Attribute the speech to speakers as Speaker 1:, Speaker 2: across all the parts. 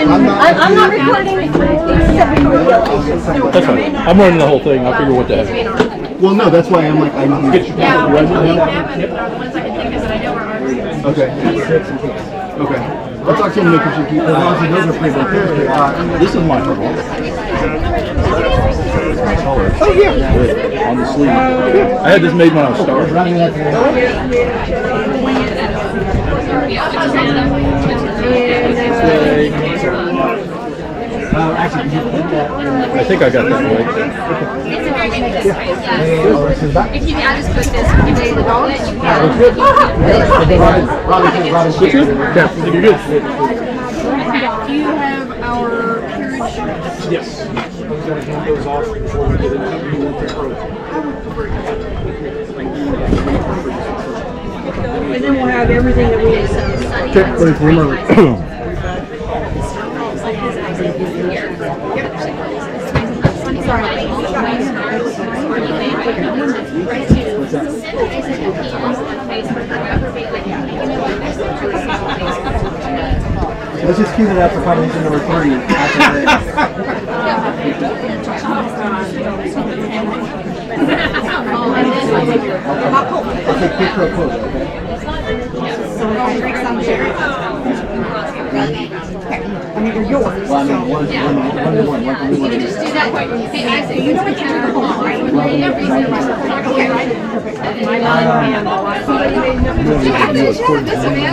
Speaker 1: I'm not recording.
Speaker 2: That's fine. I'm running the whole thing. I'll figure what the heck.
Speaker 3: Well, no, that's why I'm like, I need to get you.
Speaker 4: Yeah, the ones I can think of that I know are ours.
Speaker 3: Okay. Okay. I'll talk to him because you keep. Obviously, those are pretty good.
Speaker 2: This is my trouble.
Speaker 3: Oh yeah.
Speaker 2: On the sleeve. I had this made when I was starting. I think I got that right.
Speaker 4: It's a very good mix. Yeah. If you add this put this, if you do the dollars, you can.
Speaker 2: Yeah, you're good.
Speaker 4: Do you have our carriage?
Speaker 2: Yes. Those off before we get into
Speaker 1: And then we'll have everything that we need.
Speaker 3: Check, please, remember. Let's just keep it up for combination number 3. I'll take picture of close, I mean, they're yours. Well, I mean, one.
Speaker 4: You can just do that. Hey, Isaac, you know what camera hold on, right? Okay, right?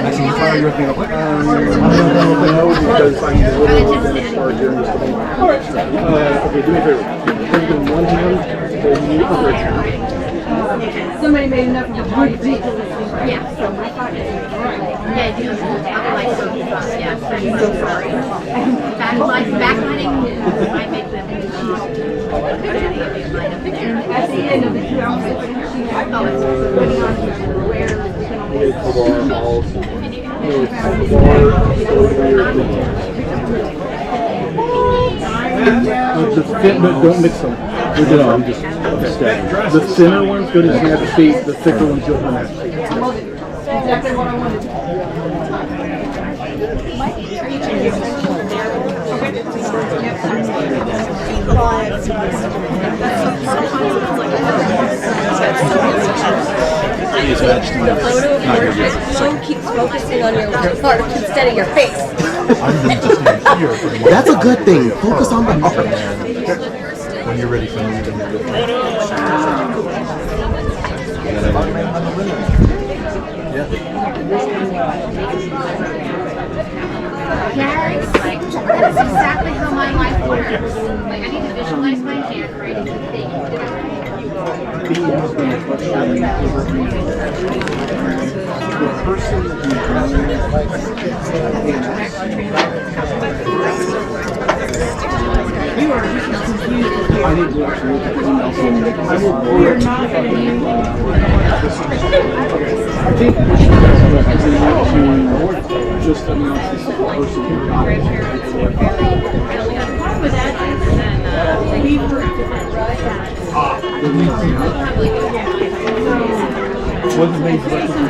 Speaker 3: Actually, sorry, you're thinking, I'm going to know because I'm a little hard during this thing. Alright. Okay, do me a favor. Bring them one hand, then you other hand.
Speaker 1: Somebody made enough of a ridiculous thing.
Speaker 4: Yeah. Yeah, you do. Otherwise, so yeah. I'm so sorry. Backlighting, I make them.
Speaker 1: At the end of the 2 hours,
Speaker 3: Don't mix them. I'm just okay. The thinner ones go to snap feet, the thicker ones go to snap feet.
Speaker 1: exactly what I wanted.
Speaker 5: The phone keeps focusing on your heart instead of your face.
Speaker 3: That's a good thing. Focus on the art.
Speaker 2: When you're ready for me.
Speaker 4: Yeah, that's exactly how my life works. Like, I need to visualize my handwriting and think.
Speaker 1: You are just as confused as
Speaker 3: I need to actually look at the email.
Speaker 1: You're not going to be.
Speaker 3: I think we should to just announce this person who got it.
Speaker 1: With that, we were different.
Speaker 3: What's the main direction?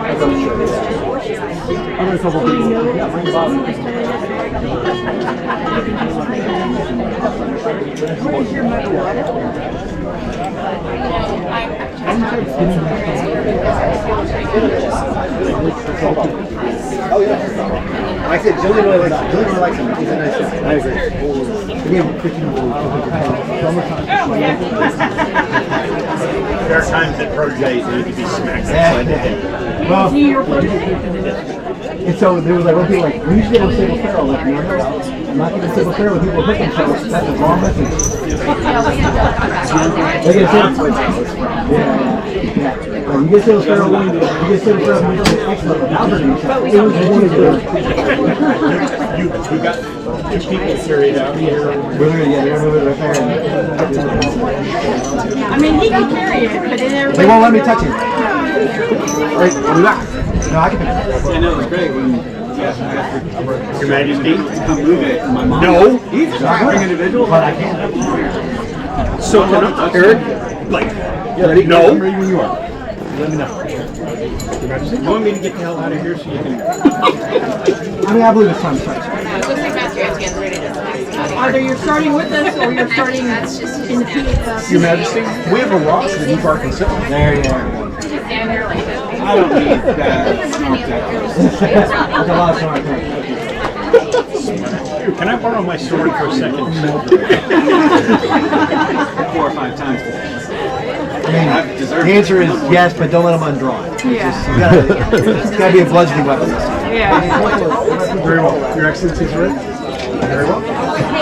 Speaker 3: I'm going to show you. I'm going to couple people. Yeah, bring Bob.
Speaker 1: Where's your money?
Speaker 3: Oh yeah. I said Julie really likes him. He's a nice guy. I agree. Again,
Speaker 6: There are times that proteges need to be smacked upside the head.
Speaker 3: Well, and so there was like one thing like, we usually have a single barrel, like, I'm not going to single barrel with people hooking themselves. That's the wrong message. Like I said, you get single barrel when you get single barrel when you get excellent without hurting yourself. It was one of the...
Speaker 6: You got 2 people carried out here.
Speaker 3: They're going to move it right there.
Speaker 1: I mean, he can carry it, but then everybody...
Speaker 3: They won't let me touch it. Right, I'll be back. No, I can pick it.
Speaker 6: I know, it's great when Your Majesty, come move it. My mom. No, he's a suffering individual.
Speaker 3: But I can't.
Speaker 6: So, Eric, like,
Speaker 3: ready?
Speaker 6: No.
Speaker 3: I'm ready when you are. Let me know.
Speaker 6: Your Majesty, you want me to get the hell out of here so you can...
Speaker 3: I mean, I believe it's time to start.
Speaker 4: Looks like Master
Speaker 1: Either you're starting with us or you're starting in the
Speaker 2: Your Majesty, we have a rock that you are considering.
Speaker 6: There you are. I don't need that.
Speaker 3: That's a lot of smart things.
Speaker 2: Can I borrow my sword for a second?
Speaker 6: 4 or 5 times today.
Speaker 3: I mean, the answer is yes, but don't let them undraw it. It's got to be a bludgeoning weapon.
Speaker 2: Very well. Your Excellency's ready?
Speaker 3: Very well.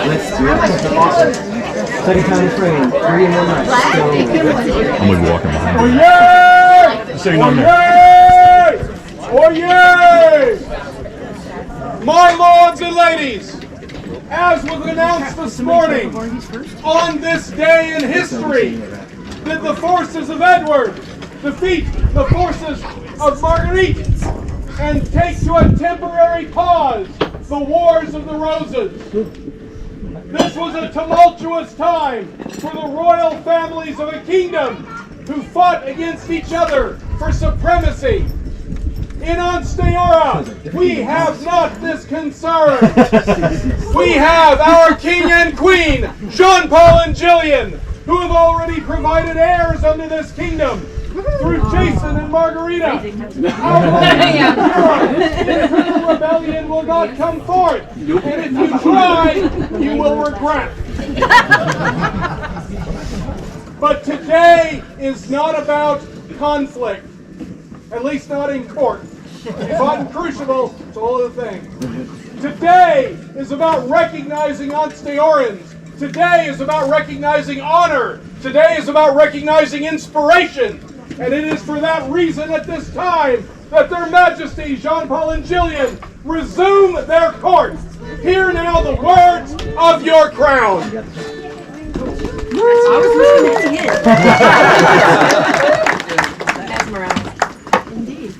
Speaker 3: Let's do it. Awesome. Second time in frame. 3 in 1 night.
Speaker 7: I'm gonna be walking behind you.
Speaker 2: Saying on there.
Speaker 8: Oyez! My lords and ladies, as was announced this morning, on this day in history, did the forces of Edward defeat the forces of Marguerite and take to a temporary pause the Wars of the Roses. This was a tumultuous time for the royal families of a kingdom who fought against each other for supremacy. In Ansteorra, we have not this concern. We have our king and queen, Jean-Paul and Gillian, who have already provided heirs unto this kingdom through Jason and Margarita. Our internal rebellion will not come forth, and if you try, you will regret. But today is not about conflict, at least not in court. We fought in Crucible, it's a whole other thing. Today is about recognizing Ansteorrans. Today is about recognizing honor. Today is about recognizing inspiration. And it is for that reason at this time that Their Majesty Jean-Paul and Gillian resume their court. Hear now the words of your crown.
Speaker 1: I was listening to him. Mesmerized. Indeed.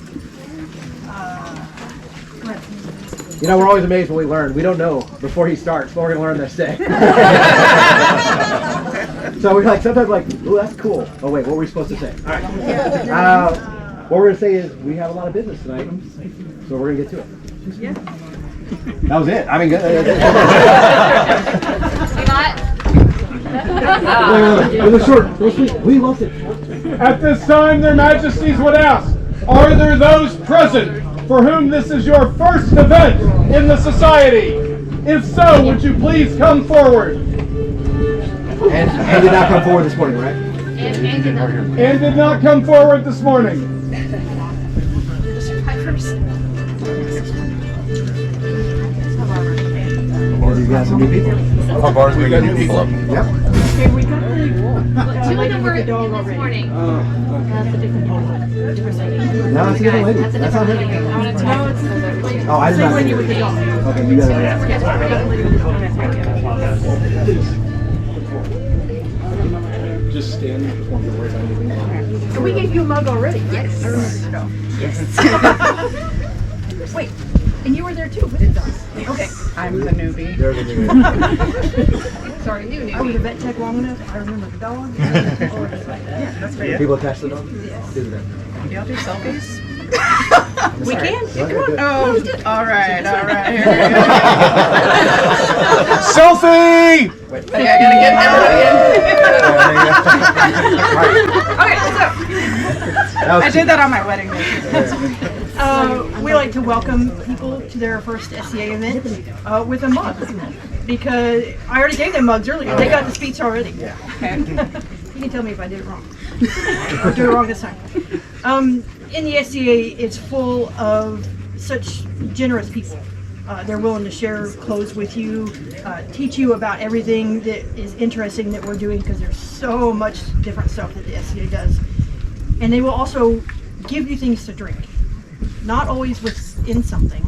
Speaker 3: You know, we're always amazed when we learn. We don't know before he starts, but we're going to learn this day. So we're like, sometimes like, ooh, that's cool. Oh wait, what were we supposed to say? All right. What we're going to say is we have a lot of business tonight, so we're going to get to it.
Speaker 1: Yeah.
Speaker 3: That was it. I mean, it was short. It was sweet. We loved it.
Speaker 8: At this time, Their Majesties would ask, are there those present for whom this is your first event in the society? If so, would you please come forward?
Speaker 3: And did not come forward this morning, right?
Speaker 8: And did not come forward this morning.
Speaker 3: You got some new people?
Speaker 7: How far is we got new people up?
Speaker 3: Yep.
Speaker 1: Okay, we got the
Speaker 4: Two of them were this morning.
Speaker 1: That's a different dog. Different lady.
Speaker 3: No, it's a different lady.
Speaker 4: That's a
Speaker 3: That's not
Speaker 4: different
Speaker 3: her.
Speaker 4: lady.
Speaker 1: No, it's the lady.
Speaker 3: Oh, I did
Speaker 1: Same
Speaker 3: not
Speaker 1: lady
Speaker 3: see
Speaker 1: with the
Speaker 3: her.
Speaker 1: dog.
Speaker 3: Okay, you got it.
Speaker 2: Just stand before the word.
Speaker 1: So we gave you a mug already.
Speaker 4: Yes.
Speaker 1: I remember. Yes. Wait, and you were there too with the dog. Okay.
Speaker 9: I'm the newbie.
Speaker 3: There's a new
Speaker 1: Sorry, I was a vet tech long enough. I remember the dog. Yeah,
Speaker 9: That's for you.
Speaker 3: people attached to the dog?
Speaker 1: Yes.
Speaker 3: Do that.
Speaker 9: Y'all do selfies?
Speaker 1: We can.
Speaker 3: Yeah, good.
Speaker 9: Oh, all right.
Speaker 8: Selfie!
Speaker 9: Okay, I gotta get
Speaker 3: That was
Speaker 9: I did that on my wedding day.
Speaker 1: We like to welcome people to their first SCA event with a mug, because I already gave them mugs earlier. They got the speech already.
Speaker 9: Okay.
Speaker 1: You can tell me if I did it wrong. Or do it wrong this time. In the SCA, it's full of such generous people. They're willing to share clothes with you, teach you about everything that is interesting that we're doing, because there's so much different stuff that the SCA does. And they will also give you things to drink, not always within something.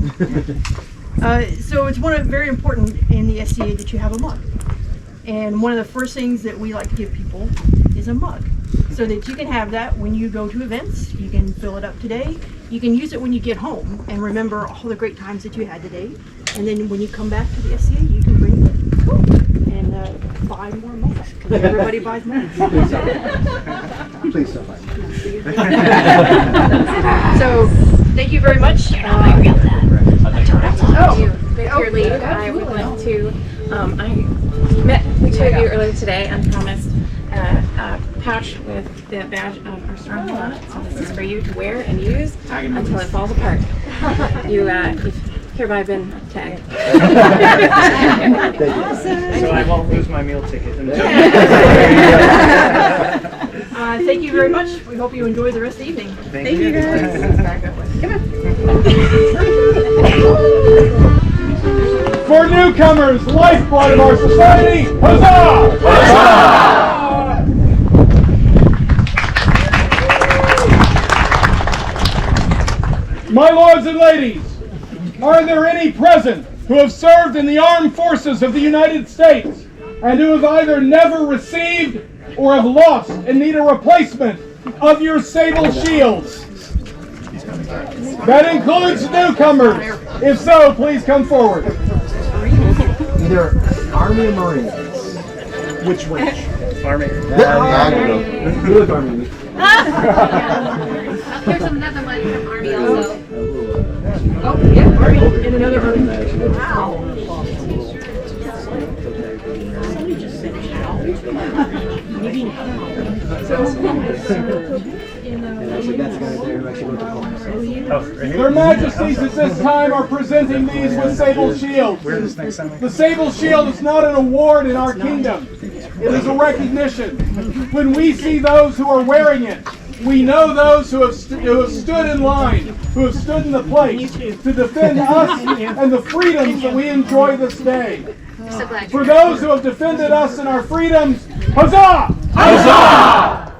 Speaker 1: So it's very important in the SCA that you have a mug. And one of the first things that we like to give people is a mug, so that you can have that when you go to events. You can fill it up today. You can use it when you get home and remember all the great times that you had today. And then when you come back to the SCA, you can bring it and buy more mugs, because everybody buys mugs.
Speaker 3: Please stop by.
Speaker 1: So thank you very much.
Speaker 10: your lead. I would like to, I met the two of you earlier today and promised a pouch with the badge of our Stronghold on it. So this is for you to wear and use until it falls apart. You've hereby been tagged.
Speaker 2: So I won't lose my meal ticket.
Speaker 1: Thank you very much. We hope you enjoy the rest of the evening.
Speaker 9: Thank you guys. Come on.
Speaker 8: For newcomers, lifeblood of our society, huzzah! Huzzah! My lords and ladies, are there any present who have served in the armed forces of the United States and who have either never received or have lost and need a replacement of your sable shields? That includes newcomers. If so, please come forward.
Speaker 3: Either Army or Marines.
Speaker 2: Which? Army.
Speaker 3: You look Army.
Speaker 4: There's another one from Army also.
Speaker 1: Oh, yeah, Army and another Army. Wow. Somebody just said how. Maybe
Speaker 8: Their Majesties at this time are presenting these with sable shields. The sable shield is not an award in our kingdom. It is a recognition. When we see those who are wearing it, we know those who have stood in line, who have stood in the place to defend us and the freedoms that we enjoy this day.
Speaker 4: So glad
Speaker 8: For those who have defended us and our freedoms, huzzah! Huzzah!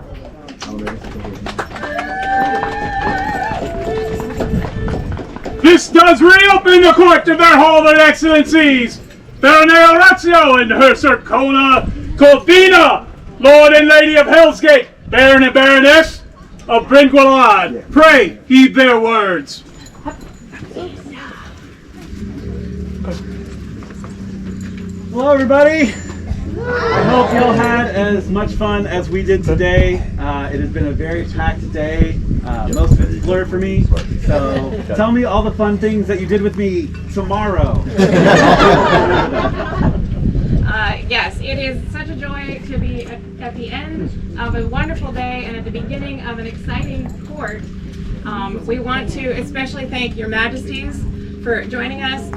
Speaker 8: This does reopen the court of their Hall of Excellencies, Baroness Orazio and her Circona Codina, Lord and Lady of Hellsgate, Baron and Baroness of Bryngualad. Pray heed their words.
Speaker 11: Hello, everybody. I hope you all had as much fun as we did today. It has been a very packed day. Most of it's blurred for me. So tell me all the fun things that you did with me tomorrow.
Speaker 10: Yes, it is such a joy to be at the end of a wonderful day and at the beginning of an exciting court. We want to especially thank your majesties for joining us.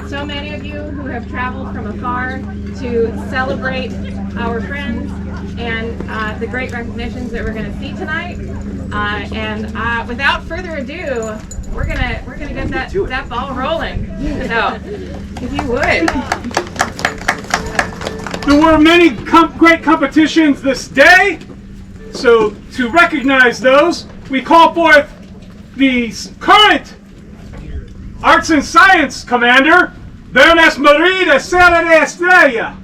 Speaker 10: So many of you who have traveled from afar to celebrate our friends and the great recognitions that we're going to see tonight. Without further ado, we're gonna get that ball rolling. So, if you would.
Speaker 8: There were many great competitions this day, so to recognize those, we call forth the current Arts and Science Commander, Baroness Marie de Serra de Estrella.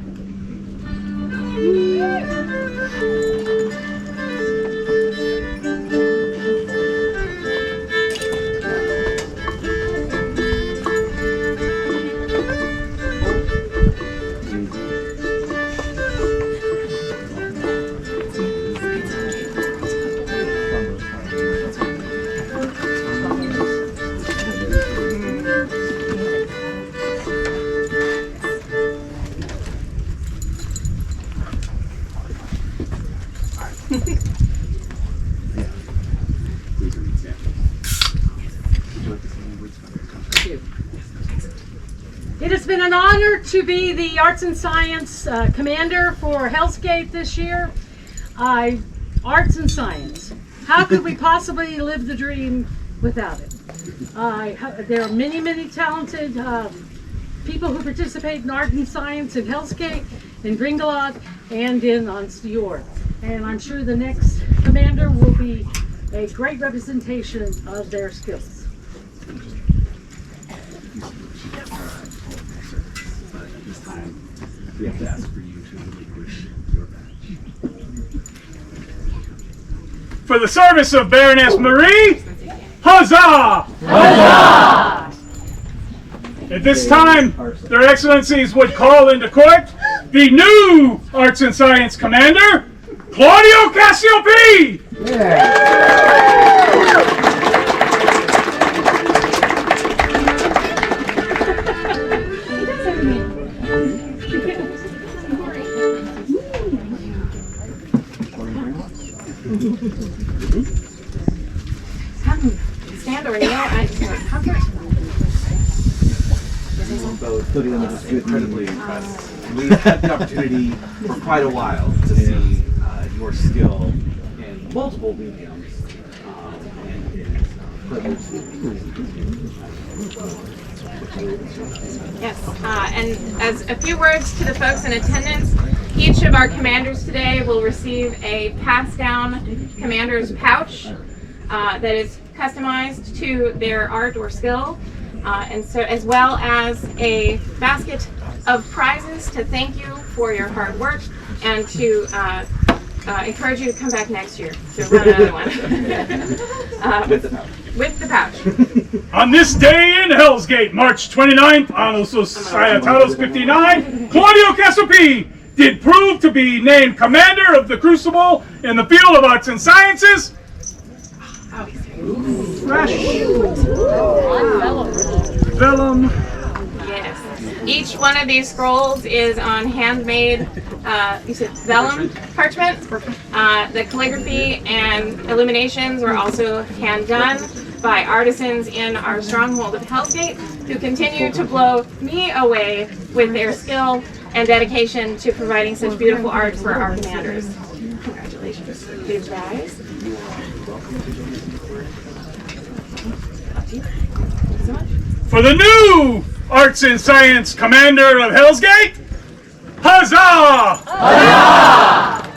Speaker 12: It has been an honor to be the Arts and Science Commander for Hellsgate this year. Arts and Science. How could we possibly live the dream without it? There are many, many talented people who participate in art and science in Hellsgate, in Grindelwald, and in Ansteorra. And I'm sure the next commander will be a great representation of their skills.
Speaker 11: We have to ask for you to relinquish your badge.
Speaker 8: For the service of Baroness Marie, huzzah! Huzzah! At this time, their excellencies would call into court the new Arts and Science Commander, Claudio Cassiope!
Speaker 10: Stand or kneel.
Speaker 11: Both was incredibly impressed. We've had the opportunity for quite a while to see your skill in multiple mediums.
Speaker 10: Yes, and as a few words to the folks in attendance, each of our commanders today will receive a pass-down commander's pouch that is customized to their art or skill, and so as well as a basket of prizes to thank you for your hard work and to encourage you to come back next year to run another one. With the pouch.
Speaker 8: On this day in Hellsgate, March 29th, Anno Societatis 59, Claudio Casopi did prove to be named commander of the Crucible in the field of arts and sciences. Fresh. Vellum.
Speaker 10: Yes. Each one of these scrolls is on handmade, you said vellum parchment. The calligraphy and illuminations were also hand done by artisans in our Stronghold of Hellsgate, who continue to blow me away with their skill and dedication to providing such beautiful art for our commanders. Congratulations, you guys.
Speaker 8: For the new Arts and Science Commander of Hellsgate, huzzah! Huzzah!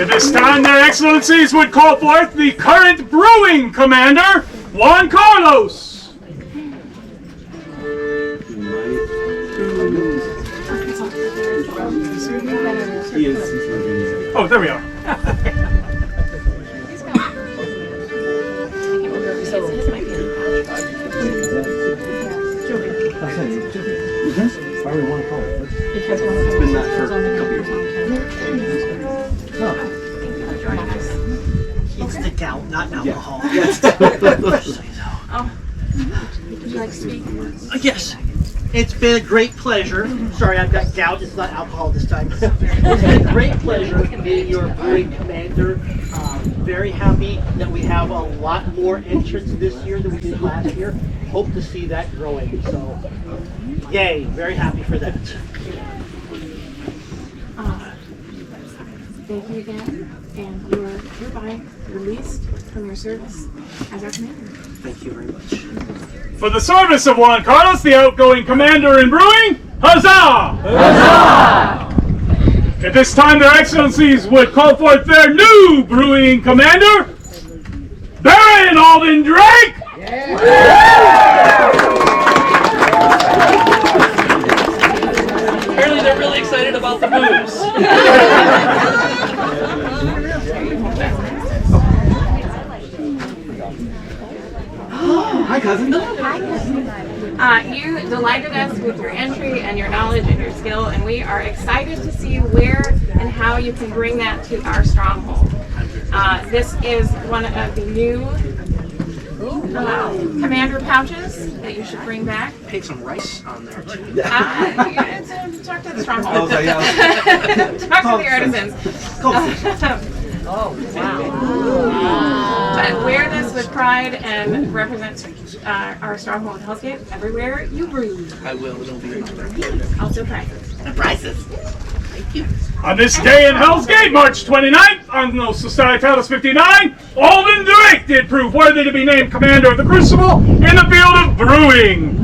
Speaker 8: At this time, their excellencies would call forth the current brewing commander, Juan Carlos. Oh, there we are.
Speaker 3: Why do we want to call it?
Speaker 11: It's been that for a couple years.
Speaker 13: It's the gout, not alcohol.
Speaker 11: Yes.
Speaker 10: Would you like to speak?
Speaker 13: Yes. It's been a great pleasure. Sorry, I've got gout. It's not alcohol this time. It's been a great pleasure being your brewing commander. Very happy that we have a lot more entrants this year than we did last year. Hope to see that growing. So, yay! Very happy for that.
Speaker 10: Thank you again, and you are hereby released from your service as our commander.
Speaker 13: Thank you very much.
Speaker 8: For the service of Juan Carlos, the outgoing commander in brewing, huzzah! Huzzah! At this time, their excellencies would call forth their new brewing commander, Baron Alden Drake!
Speaker 14: Apparently they're really excited about the booze.
Speaker 11: Hi, cousin.
Speaker 10: You delighted us with your entry and your knowledge and your skill, and we are excited to see where and how you can bring that to our stronghold. This is one of the new commander pouches that you should bring back.
Speaker 13: Take some rice on there too.
Speaker 10: Talk to the stronghold. Talk to the artisans.
Speaker 13: Oh, wow.
Speaker 10: But wear this with pride and represent our Stronghold of Hellsgate everywhere you brew.
Speaker 14: I will. It'll be great.
Speaker 10: Also prizes.
Speaker 13: Prizes. Thank you.
Speaker 8: On this day in Hellsgate, March 29th, Anno Societatis 59, Alden Drake did prove worthy to be named commander of the Crucible in the field of brewing.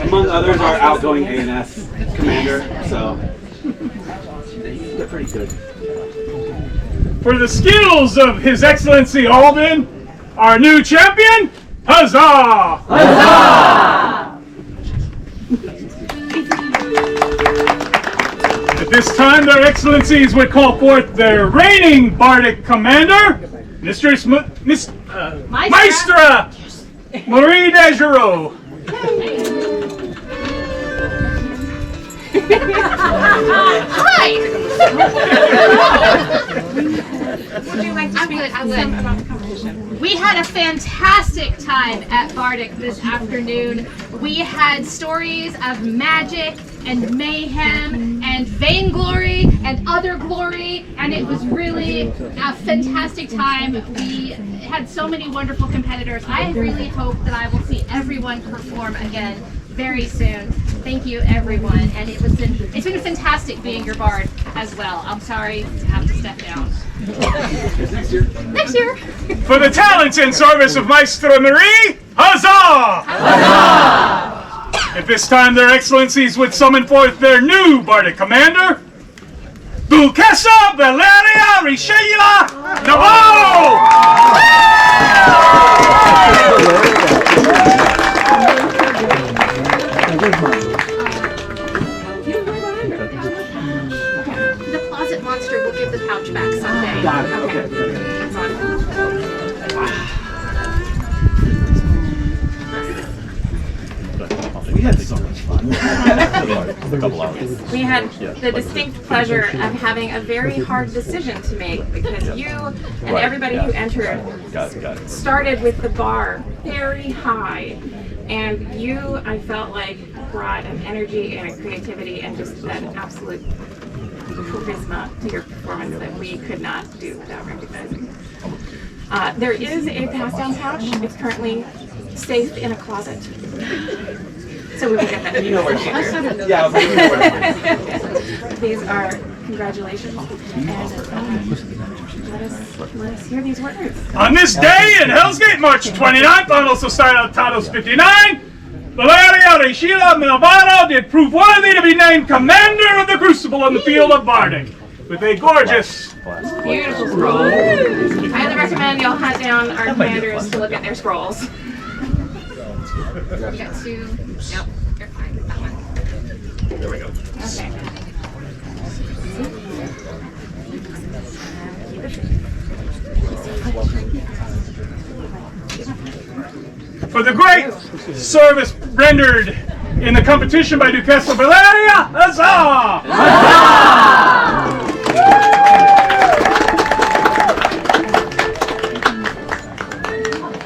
Speaker 11: Among others, our outgoing ANS commander, so they're pretty good.
Speaker 8: For the skills of His Excellency Alden, our new champion, huzzah! Huzzah! At this time, their excellencies would call forth their reigning bardic commander, Mistress Maestra Marie Degereau.
Speaker 4: Hi!
Speaker 10: would you like to speak some about the competition?
Speaker 4: We had a fantastic time at Bardic this afternoon. We had stories of magic and mayhem and vainglory and other glory, and it was really a fantastic time. We had so many wonderful competitors. I really hope that I will see everyone perform again very soon. Thank you, everyone, and it's been fantastic being your bard as well. I'm sorry to have to step down. Next year.
Speaker 8: For the talents in service of Maestra Marie, huzzah! Huzzah! At this time, their excellencies would summon forth their new bardic commander, Duquesa Valeria Richella Navarro!
Speaker 4: The closet monster will give the pouch back someday.
Speaker 11: Got it. Okay.
Speaker 4: That's on.
Speaker 11: We had so much fun.
Speaker 10: We had the distinct pleasure of having a very hard decision to make because you and everybody who entered started with the bar very high. And you, I felt like, brought an energy and a creativity and just an absolute charisma to your performance that we could not do without recognizing. There is a pass-down pouch. It's currently safe in a closet. So we will get that to you.
Speaker 11: Yeah.
Speaker 10: These are congratulations. And let us hear these words.
Speaker 8: On this day in Hellsgate, March 29th, on also started Tados 59, Valeria Richella Navarro did prove worthy to be named Commander of the Crucible on the field of Bardic, with a gorgeous,
Speaker 10: beautiful scroll. I highly recommend y'all hunt down our commanders to look at their scrolls.
Speaker 4: You got two. Yep, you're fine with that one.
Speaker 8: There we go.
Speaker 10: Okay.
Speaker 8: For the great service rendered in the competition by Duquesa Valeria, huzzah!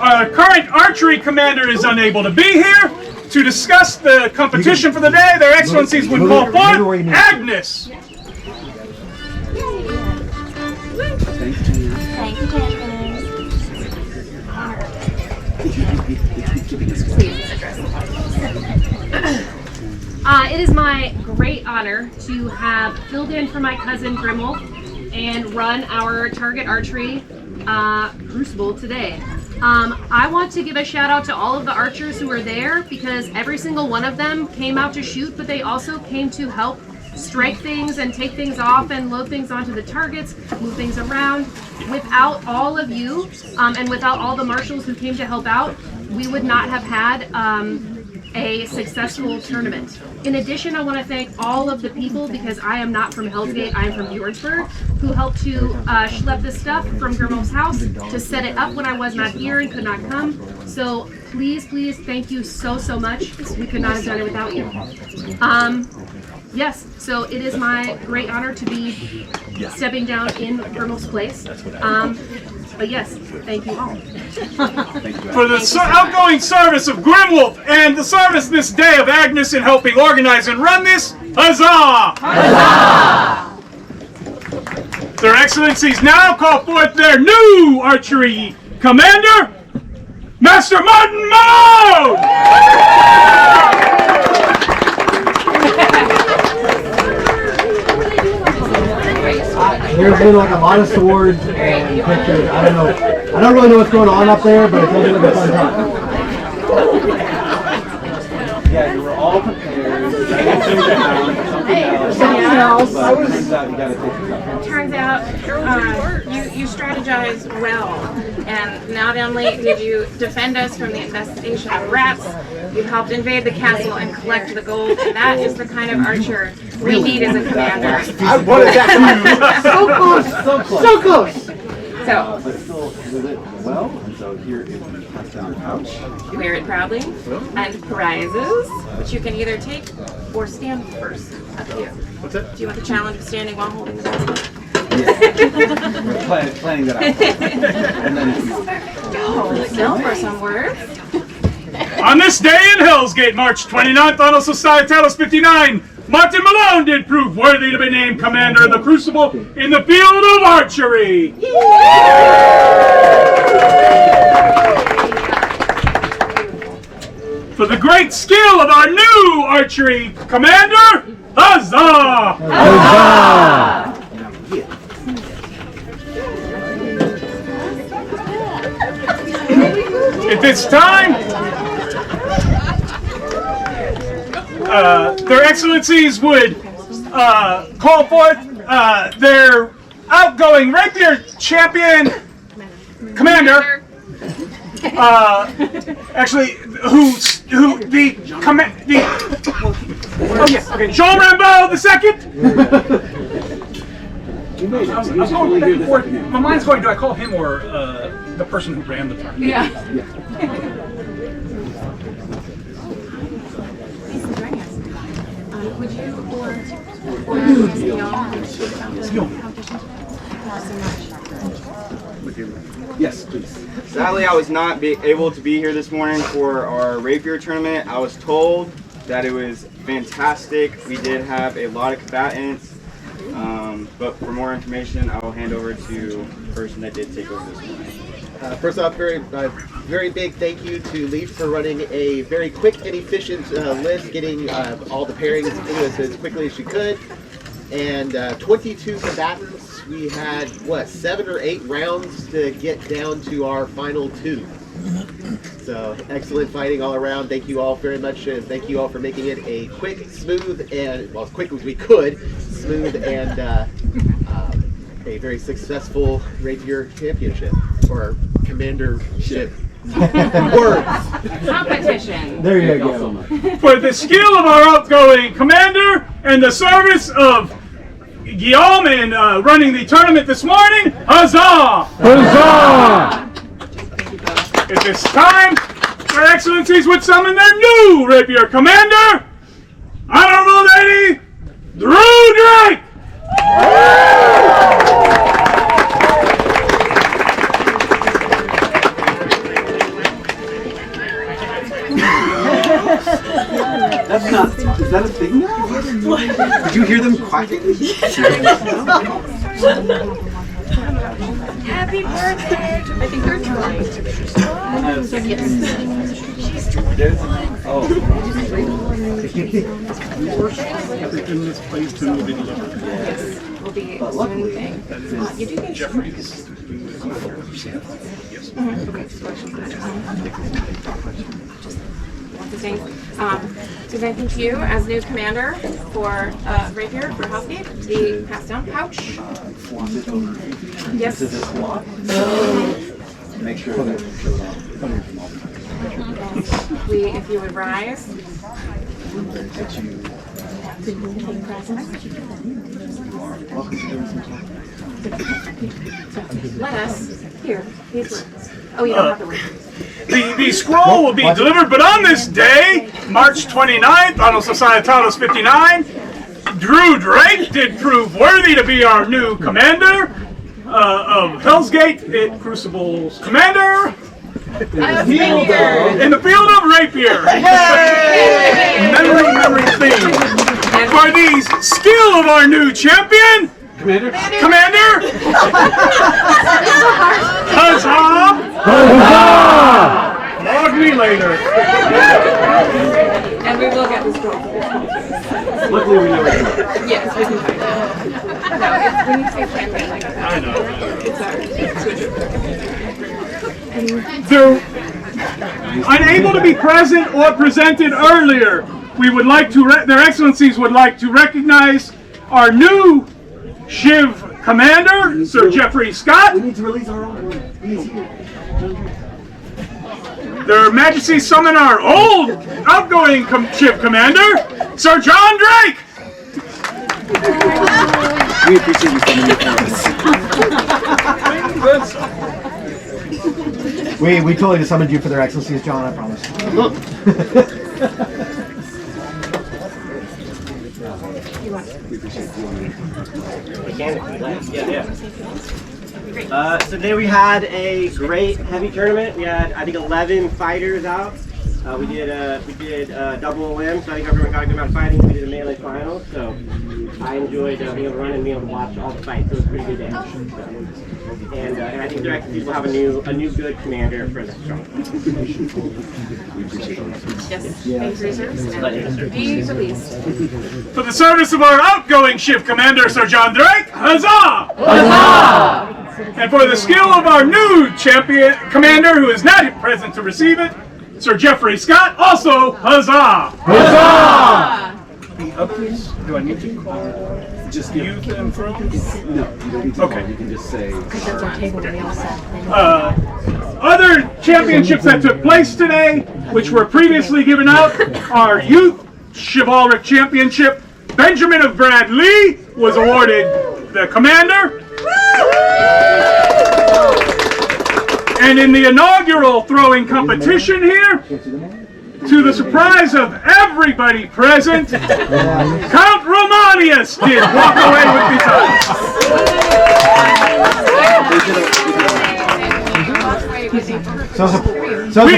Speaker 8: Our current archery commander is unable to be here. To discuss the competition for the day, their excellencies would call forth Agnes.
Speaker 10: Thank you,
Speaker 15: It is my great honor to have filled in for my cousin Grimwolf and run our target archery Crucible today. I want to give a shout out to all of the archers who were there because every single one of them came out to shoot, but they also came to help strike things and take things off and load things onto the targets, move things around. Without all of you and without all the marshals who came to help out, we would not have had a successful tournament. In addition, I want to thank all of the people, because I am not from Hellsgate, I am from Bjornsburg, who helped to schlep the stuff from Grimwolf's house to set it up when I was not here and could not come. So please, please, thank you so, so much. We could not have done it without you. Yes, so it is my great honor to be stepping down in Grimwolf's place. But yes, thank you all.
Speaker 8: For the outgoing service of Grimwolf and the service this day of Agnes in helping organize and run this, huzzah! Huzzah! Their excellencies now call forth their new archery commander, Master Martin Malone!
Speaker 3: There's been like a lot of swords and pictures. I don't really know what's going on up there, but it's going to be a fun time.
Speaker 11: Yeah, you were all prepared.
Speaker 10: Turns out you strategized well, and not only did you defend us from the infestation of rats, you helped invade the castle and collect the gold, and that is the kind of archer we need as a commander.
Speaker 3: I wanted that. So close, so close, so close.
Speaker 10: So,
Speaker 11: but still did it well, and so here is the pass-down pouch.
Speaker 10: wear it proudly, and prizes, which you can either take or stand first. Up to you.
Speaker 3: What's it?
Speaker 10: Do you want the challenge of standing while holding the basket?
Speaker 11: We're planning that out. And then
Speaker 10: Go for some words.
Speaker 8: On this day in Hellsgate, March 29th, Anno Societatis 59, Martin Malone did prove worthy to be named commander of the Crucible in the field of archery. For the great skill of our new archery commander, huzzah! Huzzah! At this time, their excellencies would call forth their outgoing rapier champion commander. Actually, Jean Rambeau II. I was going back and forth. My mind's going, do I call him or the person who ran the tournament?
Speaker 10: Yeah. Would you
Speaker 11: yes, please.
Speaker 6: Sadly, I was not able to be here this morning for our rapier tournament. I was told that it was fantastic. We did have a lot of combatants, but for more information, I will hand over to the person that did take over this morning.
Speaker 16: First off, very big thank you to Leaf for running a very quick and efficient list, getting all the pairings into us as quickly as she could. And 22 combatants. We had, 7 or 8 rounds to get down to our final 2. So, excellent fighting all around. Thank you all very much, and thank you all for making it a quick, smooth, and, well, as quick as we could, smooth and a very successful Rapier Championship, or Commandership. Words.
Speaker 10: Competition.
Speaker 11: There you go.
Speaker 8: For the skill of our outgoing commander and the service of Guillaume in running the tournament this morning, huzzah! Huzzah! At this time, their excellencies would summon their new rapier commander, Honorable Lady Drew Drake!
Speaker 11: That's not, is that a thing now? Did you hear them quacking?
Speaker 10: Happy birthday! I think they're trying.
Speaker 8: Everything in this place to be delivered.
Speaker 10: Yes, will be a soon thing. You do get
Speaker 8: Jeffries.
Speaker 10: So I thank you as new commander for Rapier for Hellsgate, the pass down pouch. Yes.
Speaker 11: Make sure that
Speaker 10: If you would rise. Let us here. These words. Oh, you don't have the words.
Speaker 8: The scroll will be delivered, but on this day, March 29th, Anno Societatis 59, Drew Drake did prove worthy to be our new commander of Hellsgate, Crucible's commander. In the field of rapier. Memory theme. For the skill of our new champion, Commander. Huzzah! Huzzah! Log me later.
Speaker 10: And we will get this scroll.
Speaker 11: Luckily we know it.
Speaker 10: Yes, we can find it. No, it's when you say champion, like
Speaker 8: I know.
Speaker 10: It's
Speaker 8: They're unable to be present or presented earlier. We would like to, their excellencies would like to recognize our new Shiv commander, Sir Jeffrey Scott.
Speaker 11: We need to release our own.
Speaker 8: Their Majesty summon our old outgoing Shiv commander, Sir John Drake.
Speaker 11: We appreciate you coming for us.
Speaker 16: We totally just summoned you for their excellencies, John, I promise.
Speaker 3: We appreciate
Speaker 11: So today we had a great heavy tournament. We had, I think, 11 fighters out. We did double limb, so I think everyone got a good amount of fighting. We did a melee final, so I enjoyed being able to run and being able to watch all the fights. It was a pretty good day. And I think the Excellencies will have a new good commander for the Stronghold.
Speaker 10: Be released.
Speaker 8: For the service of our outgoing shift commander, Sir John Drake, huzzah! Huzzah! And for the skill of our new champion commander, who is not present to receive it, Sir Jeffrey Scott, also huzzah! Huzzah! The others, do I need to call? Just you them for others? No, you don't need to call. You can just say.
Speaker 12: That's our table. We all sat.
Speaker 8: Other championships that took place today, which were previously given out, are Youth Chivalric Championship. Benjamin of Brad Lee was awarded the commander. And in the inaugural throwing competition here, to the surprise of everybody present, Count Romanius did walk away with the title.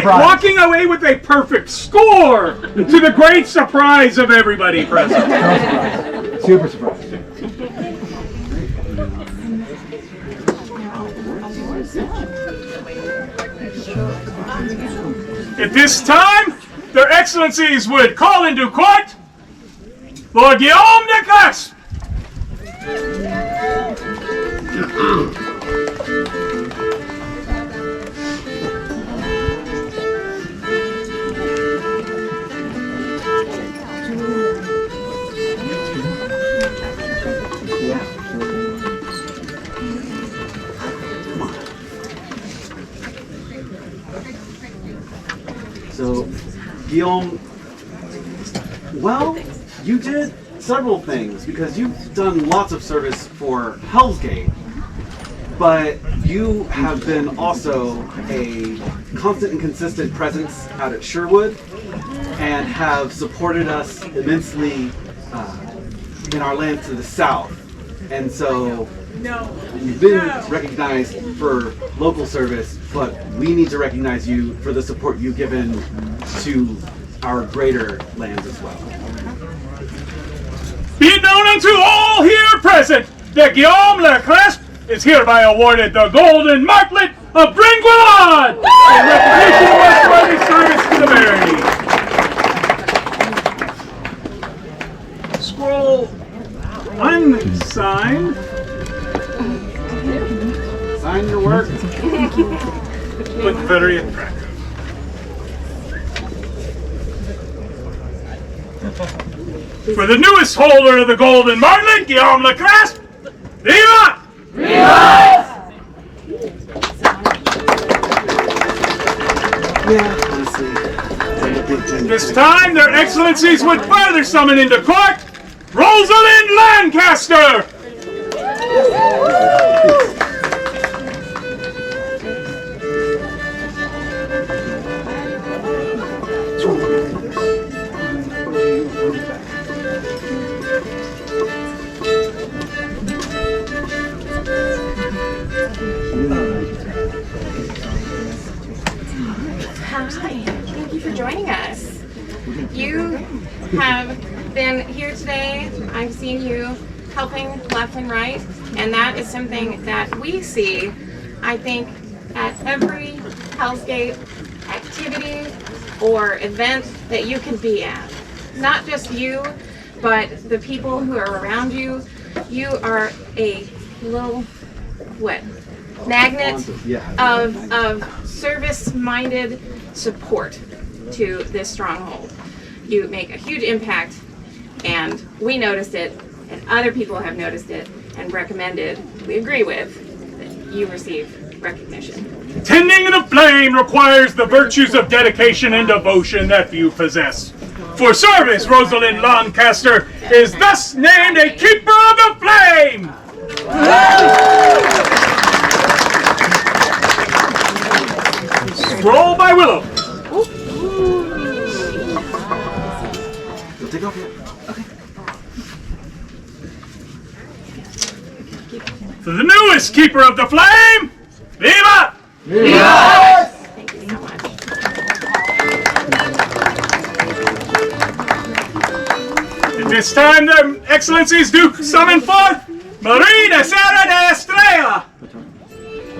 Speaker 8: Walking away with a perfect score, to the great surprise of everybody present.
Speaker 3: Super surprised.
Speaker 8: At this time, their Excellencies would call into court Lord Guillaume de Clasp.
Speaker 11: So, Guillaume, well, you did several things because you've done lots of service for Hellsgate, but you have been also a constant and consistent presence out at Sherwood and have supported us immensely in our land to the south. And so you've been recognized for local service, but we need to recognize you for the support you've given to our greater lands as well.
Speaker 8: Be it known unto all here present that Guillaume Le Clasp is hereby awarded the Golden Martlet of Bringuilad in recognition of his worthy service to the barony. Scroll unsigned.
Speaker 11: Sign your work.
Speaker 8: But very attractive. For the newest holder of the Golden Martlet, Guillaume Le Clasp, Viva! Viva! This time, their Excellencies would further summon into court Rosalind Lancaster!
Speaker 10: Hi, thank you for joining us. You have been here today. I've seen you helping left and right, and that is something that we see, I think, at every Hellsgate activity or event that you can be at. Not just you, but the people who are around you. You are a little, magnet of service-minded support to this stronghold. You make a huge impact, and we noticed it, and other people have noticed it and recommended, we agree with, that you receive recognition.
Speaker 8: Tending the flame requires the virtues of dedication and devotion that you possess. For service, Rosalind Lancaster is thus named a Keeper of the Flame! Scroll by Willow.
Speaker 11: Take off here.
Speaker 8: For the newest keeper of the flame, Viva!
Speaker 10: Viva! Thank you so much.
Speaker 8: At this time, their excellencies do summon forth Marina Serra de Estrella.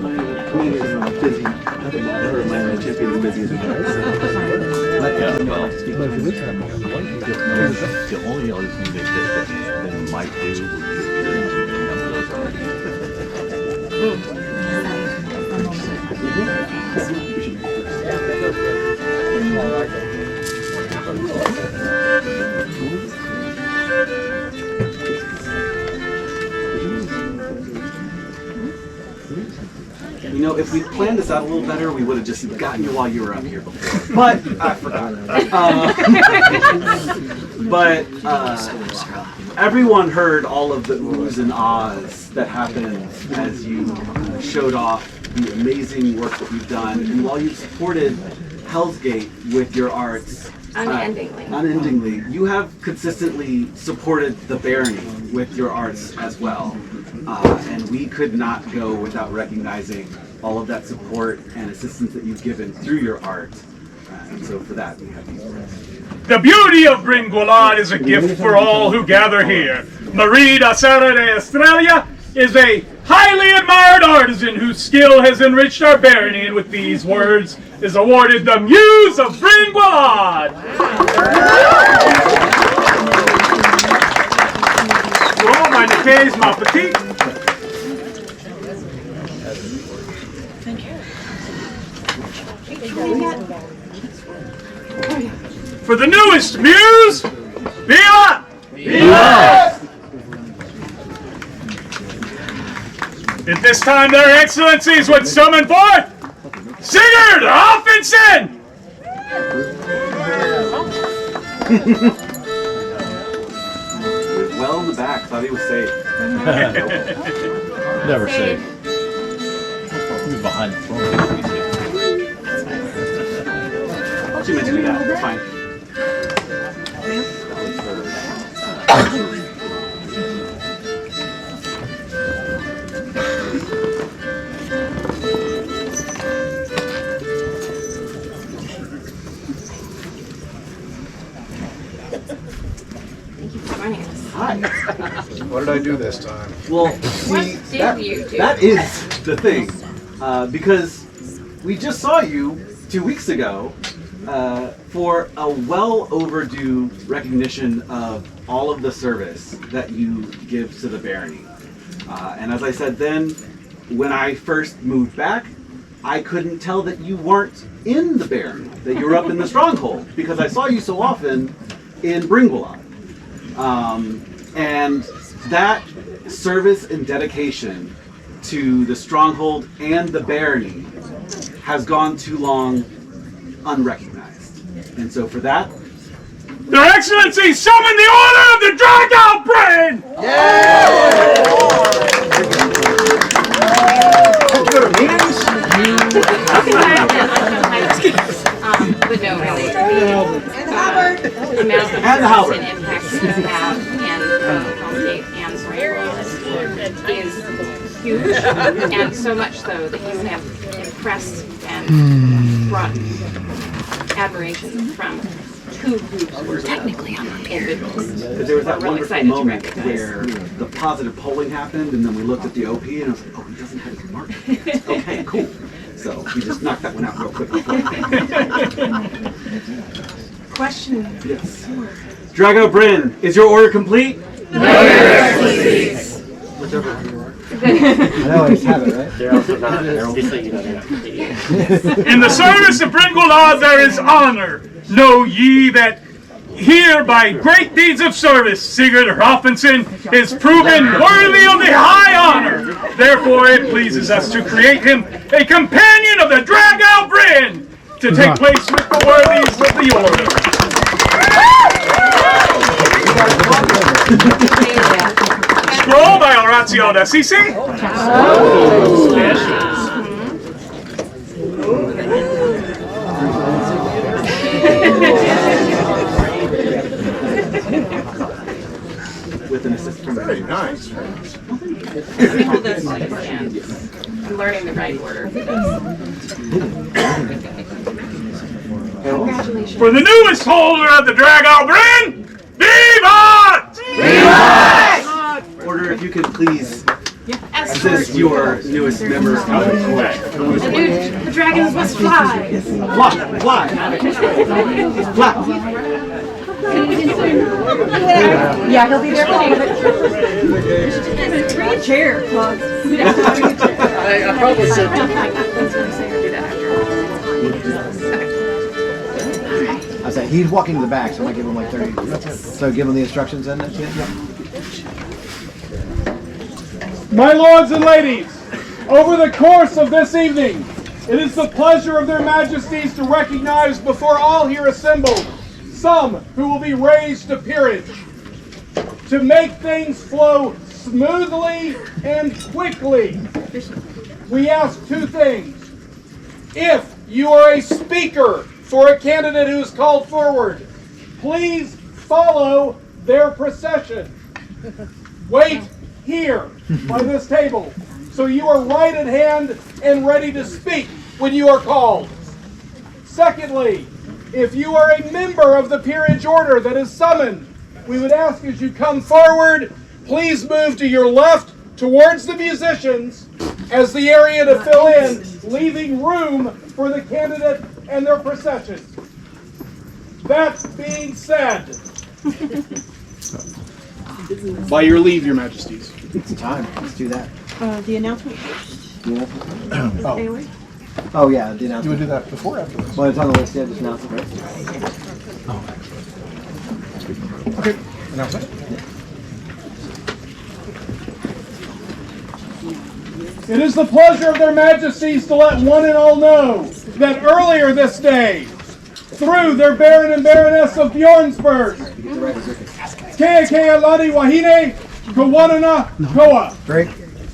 Speaker 3: My commander's not busy. Or my champion is busy as we go.
Speaker 7: The only other thing that they might do would be
Speaker 11: You know, if we'd planned this out a little better, we would have just gotten you while you were up here before. But I forgot. Everyone heard all of the oohs and ahs that happened as you showed off the amazing work that you've done. And while you've supported Hellsgate with your arts, unendingly, you have consistently supported the Barony with your arts as well. And we could not go without recognizing all of that support and assistance that you've given through your art. And so for that, we have these words.
Speaker 8: The beauty of Bringualad is a gift for all who gather here. Marina Serra de Estrella is a highly admired artisan whose skill has enriched our barony, and with these words is awarded the Muse of Bringualad. Oh, my netes, ma petite. For the newest muse, Viva! Viva! At this time, their excellencies would summon forth Sigurd Offensen!
Speaker 11: He was well in the back, thought he was safe.
Speaker 7: never safe. He was behind the throne.
Speaker 11: She meant to do that, it's fine.
Speaker 10: Thank you for joining us.
Speaker 11: Hi.
Speaker 2: What did I do this time?
Speaker 11: Well, see, that is the thing. Because we just saw you 2 weeks ago for a well overdue recognition of all of the service that you give to the barony. And as I said then, when I first moved back, I couldn't tell that you weren't in the barony, that you were up in the Stronghold, because I saw you so often in Bringualad. And that service and dedication to the Stronghold and the barony has gone too long unrecognized. And so for that,
Speaker 8: Their Excellency summon the Order of the Dragon Brain!
Speaker 10: But no, really, the amount of service and impact that you have in Hellsgate and Stronghold is huge, and so much so that you have impressed and brought admiration from two groups who are technically individuals.
Speaker 11: because there was that
Speaker 10: We're really
Speaker 11: wonderful
Speaker 10: excited to
Speaker 11: moment
Speaker 10: recognize.
Speaker 11: where the positive polling happened, and then we looked at the OP, and I was like, oh, he doesn't have his mark. Okay, cool. So we just knocked that one out real quick.
Speaker 10: Question.
Speaker 11: Yes. Drago Bryn, is your order complete?
Speaker 2: Yes, whichever one you are.
Speaker 3: I always have it, right?
Speaker 2: They're also not. They're only
Speaker 8: In the service of Bringualad there is honor. Know ye that here by great deeds of service Sigurd Hroffensen is proven worthy of the high honor. Therefore it pleases us to create him a companion of the Drago Bryn to take place with the worthies of the order. Scroll by Orazio d'Assisi.
Speaker 11: with an assistant from
Speaker 16: Very nice.
Speaker 10: People this like I'm learning the right order for this.
Speaker 8: For the newest holder of the Dragon brand, Vivat! Vivat!
Speaker 11: Order, if you could please assist your newest member.
Speaker 12: The dragons must fly.
Speaker 11: Fly, fly, fly.
Speaker 1: Yeah, he'll be there for all of it. Bring a chair, Claude.
Speaker 13: I probably should.
Speaker 17: I said he's walking to the back, so I might give him like 30. So give him the instructions then.
Speaker 8: My lords and ladies, over the course of this evening, it is the pleasure of their majesties to recognize before all here assembled some who will be raised to peerage. To make things flow smoothly and quickly, we ask two things. If you are a speaker for a candidate who is called forward, please follow their procession. Wait here by this table, so you are right at hand and ready to speak when you are called. Secondly, if you are a member of the peerage order that is summoned, we would ask as you come forward, please move to your left towards the musicians as the area to fill in, leaving room for the candidate and their procession. That being said,
Speaker 3: By your leave, your majesties.
Speaker 17: It's time. Let's do that.
Speaker 1: The announcement first.
Speaker 17: Oh. Oh yeah, the announcement.
Speaker 3: You would do that before or afterwards?
Speaker 17: Well, it's on the list. Yeah, just announce it, right?
Speaker 3: Okay. Announcement.
Speaker 8: it is the pleasure of their majesties to let one and all know that earlier this day, through their Baron and Baroness of Bjornsburg, Kea Lani Wahine Kawanana Koa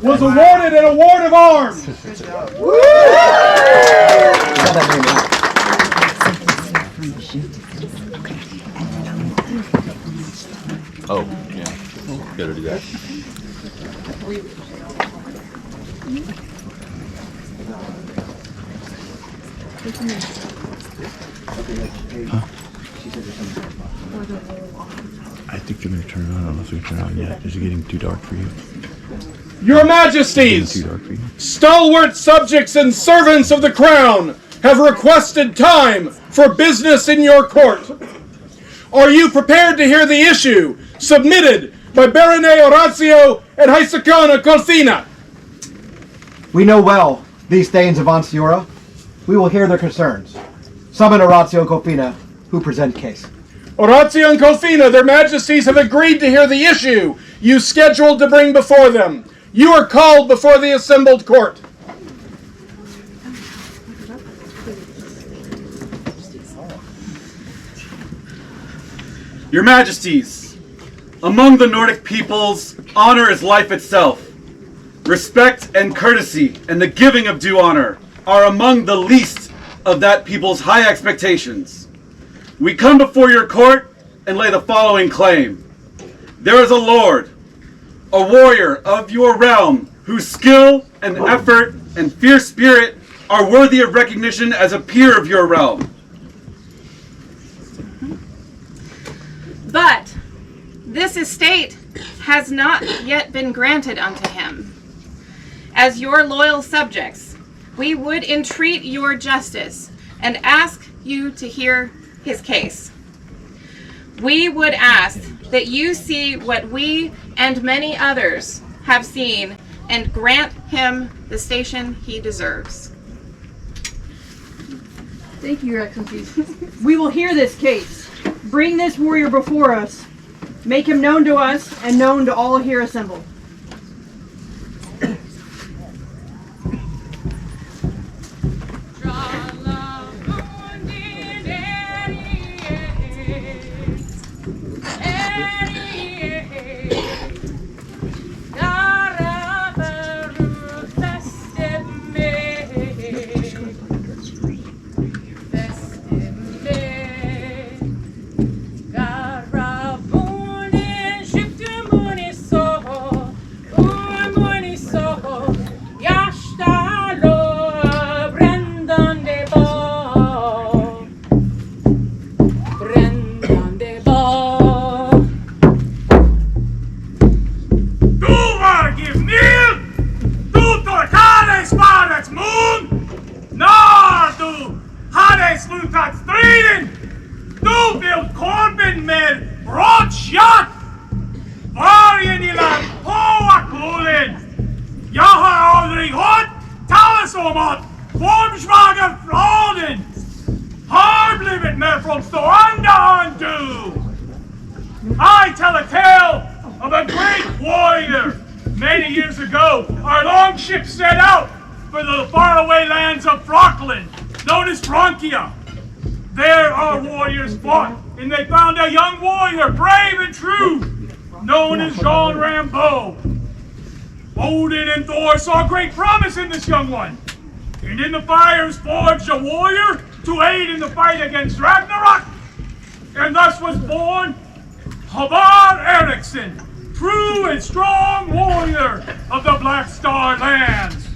Speaker 8: was awarded an award of arms.
Speaker 7: Oh, yeah. Gotta do that. I think they're gonna turn it on. I don't know if we can turn it on yet. Is it getting too dark for you?
Speaker 8: Your majesties, stalwart subjects and servants of the crown have requested time for business in your court. Are you prepared to hear the issue submitted by Barone Orazio and Hisacona Colfina?
Speaker 17: We know well these Thanes of Ansteorra. We will hear their concerns. Summon Orazio and Colfina, who present case.
Speaker 8: Orazio and Colfina, their majesties have agreed to hear the issue you scheduled to bring before them. You are called before the assembled court.
Speaker 11: Your Majesties, among the Nordic peoples, honor is life itself. Respect and courtesy and the giving of due honor are among the least of that people's high expectations. We come before your court and lay the following claim. There is a lord, a warrior of your realm, whose skill and effort and fierce spirit are worthy of recognition as a peer of your realm.
Speaker 10: But this estate has not yet been granted unto him. As your loyal subjects, we would entreat your justice and ask you to hear his case. We would ask that you see what we and many others have seen and grant him the station he deserves.
Speaker 1: Thank you, Your Excellencies. We will hear this case. Bring this warrior before us. Make him known to us and known to all here assembled.
Speaker 8: ago, our longship set out for the faraway lands of Frockland, known as Francia. There our warriors fought, and they found a young warrior, brave and true, known as Jean Rambeau. Odin and Thor saw great promise in this young one, and in the fires forged a warrior to aid in the fight against Ragnarok, and thus was born Havar Eriksson, true and strong warrior of the Black Star lands.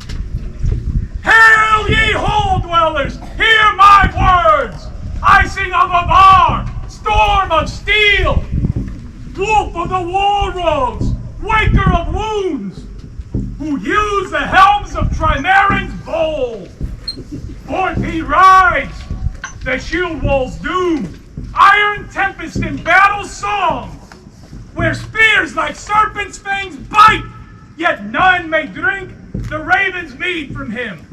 Speaker 8: Hail ye hole dwellers, hear my words! I sing of Havar, storm of steel, wolf of the war roads, waker of wounds, who use the helms of Trimaran's bowl. Forth he rides, the shield wall's doom, iron tempest in battle song, where spears like serpents' fangs bite, yet none may drink the raven's mead from him.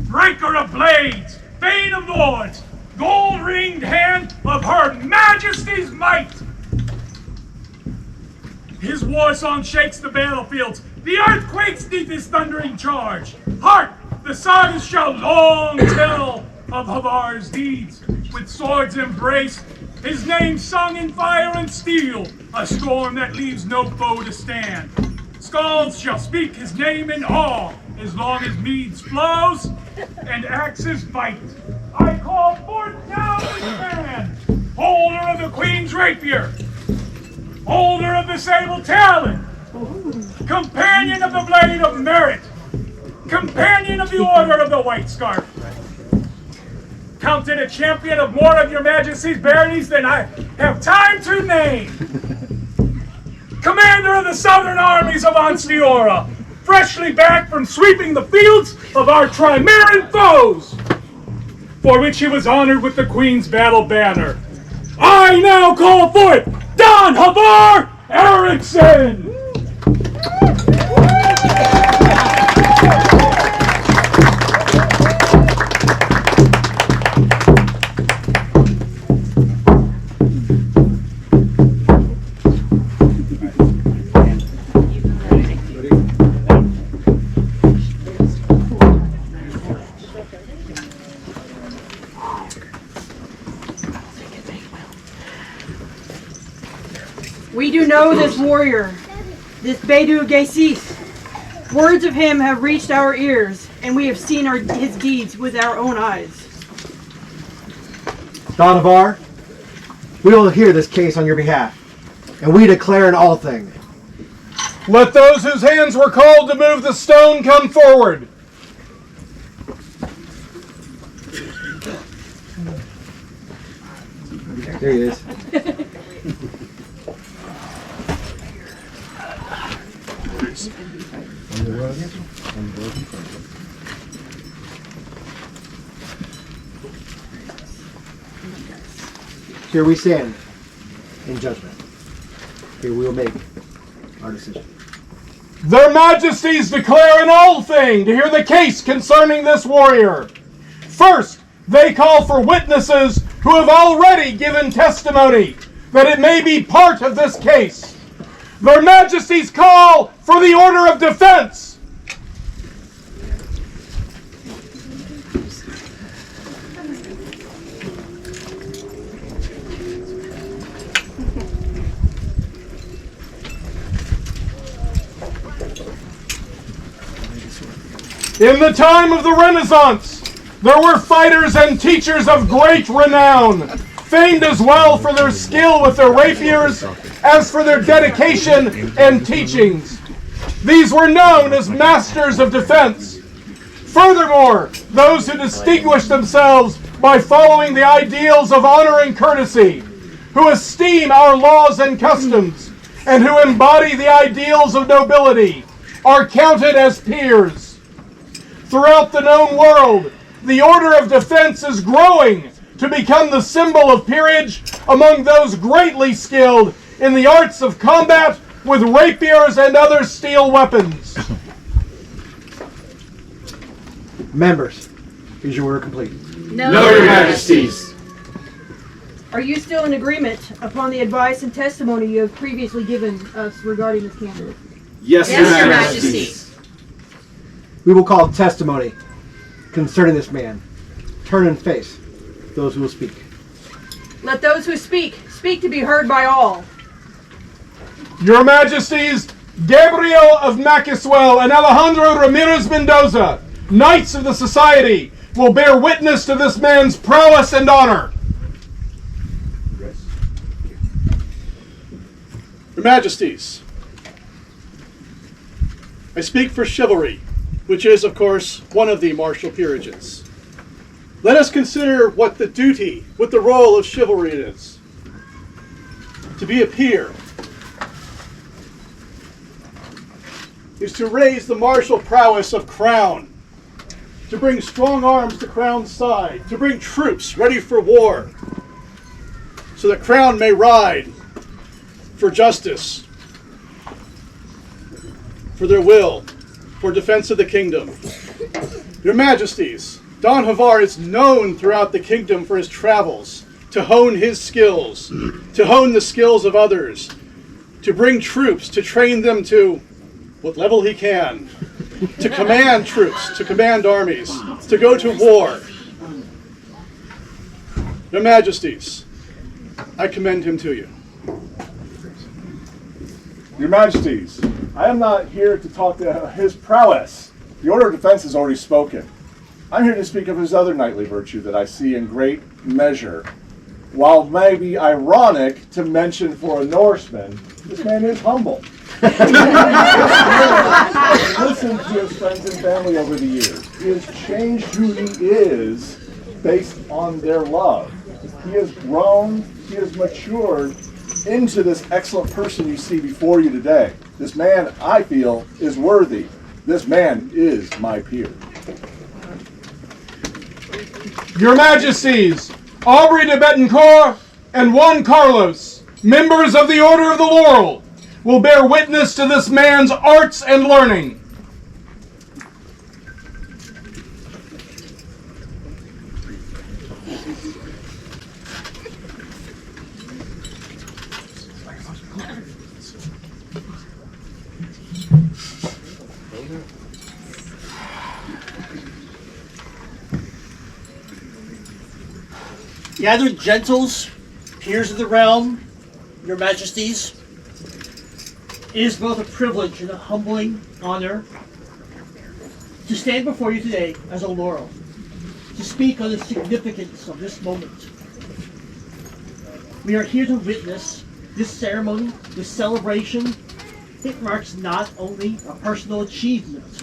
Speaker 8: Breaker of blades, bane of lords, gold-ringed hand of her majesty's might. His war song shakes the battlefields, the earth quakes neath his thundering charge. Hark, the sagas shall long tell of Havar's deeds, with swords embraced, his name sung in fire and steel, a storm that leaves no foe to stand. Skalds shall speak his name in awe, as long as meads flows and axes bite. I call forth now this man, holder of the Queen's rapier, holder of the sable talon, companion of the blade of merit, companion of the order of the white scarf. Counted a champion of more of your majesty's baronies than I have time to name. Commander of the southern armies of Ansteorra, freshly back from sweeping the fields of our Trimaran foes, for which he was honored with the Queen's battle banner. I now call forth Don Havar Eriksson!
Speaker 1: We do know this warrior, this Bedu Gesis. Words of him have reached our ears, and we have seen his deeds with our own eyes.
Speaker 17: Don Havar, we will hear this case on your behalf, and we declare in all things.
Speaker 8: Let those whose hands were called to move the stone come forward.
Speaker 17: There he is. Here we stand in judgment. Here we will make our decision.
Speaker 8: Their Majesties declare in all thing to hear the case concerning this warrior. First, they call for witnesses who have already given testimony, that it may be part of this case. Their Majesties call for the order of defense. In the time of the Renaissance, there were fighters and teachers of great renown, famed as well for their skill with their rapiers as for their dedication and teachings. These were known as masters of defense. Furthermore, those who distinguished themselves by following the ideals of honor and courtesy, who esteem our laws and customs, and who embody the ideals of nobility, are counted as peers. Throughout the known world, the order of defense is growing to become the symbol of peerage among those greatly skilled in the arts of combat with rapiers and other steel weapons.
Speaker 17: Members, is your order complete?
Speaker 1: No,
Speaker 8: Your Majesties.
Speaker 1: Are you still in agreement upon the advice and testimony you have previously given us regarding this candidate?
Speaker 8: Yes,
Speaker 1: Your Majesty.
Speaker 17: we will call testimony concerning this man. Turn and face those who will speak.
Speaker 9: Let those who speak to be heard by all.
Speaker 8: Your Majesties, Gabriel of Maxwell and Alejandro Ramirez Mendoza, Knights of the Society, will bear witness to this man's prowess and honor.
Speaker 18: Your Majesties, I speak for chivalry, which is, of course, one of the martial peerages. Let us consider what the role of chivalry is. To be a peer is to raise the martial prowess of Crown, to bring strong arms to Crown's side, to bring troops ready for war, so that Crown may ride for justice, for their will, for defense of the kingdom. Your Majesties, Don Havar is known throughout the kingdom for his travels, to hone his skills, to hone the skills of others, to bring troops, to train them to what level he can, to command troops, to command armies, to go to war. Your Majesties, I commend him to you.
Speaker 3: Your Majesties, I am not here to talk to his prowess. The Order of Defense has already spoken. I'm here to speak of his other knightly virtue that I see in great measure. While it may be ironic to mention for a Norseman, this man is humble. Listen to his friends and family over the years. He has changed who he is based on their love. He has grown, he has matured into this excellent person you see before you today. This man, I feel, is worthy. This man is my peer.
Speaker 8: Your Majesties, Aubrey de Betancourt and Juan Carlos, members of the Order of the Laurel, will bear witness to this man's arts and learning.
Speaker 13: Gathered gentles, peers of the realm, your Majesties, it is both a privilege and a humbling honor to stand before you today as a laurel, to speak on the significance of this moment. We are here to witness this ceremony, this celebration. It marks not only a personal achievement,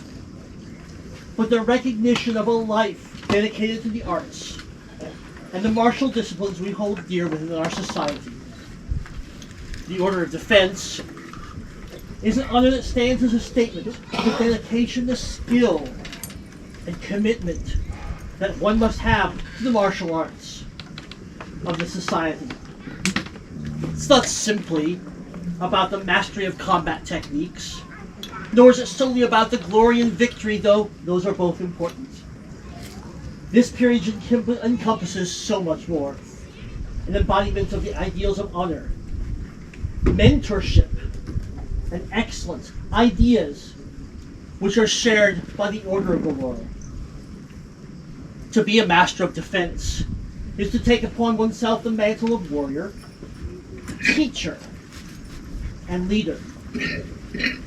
Speaker 13: but the recognition of a life dedicated to the arts and the martial disciplines we hold dear within our society. The Order of Defense is an honor that stands as a statement of the dedication to skill and commitment that one must have to the martial arts of the society. It's not simply about the mastery of combat techniques, nor is it solely about the glory and victory, though those are both important. This period encompasses so much more. An embodiment of the ideals of honor, mentorship, and excellence, ideas which are shared by the Order of the Laurel. To be a master of defense is to take upon oneself the mantle of warrior, teacher, and leader. It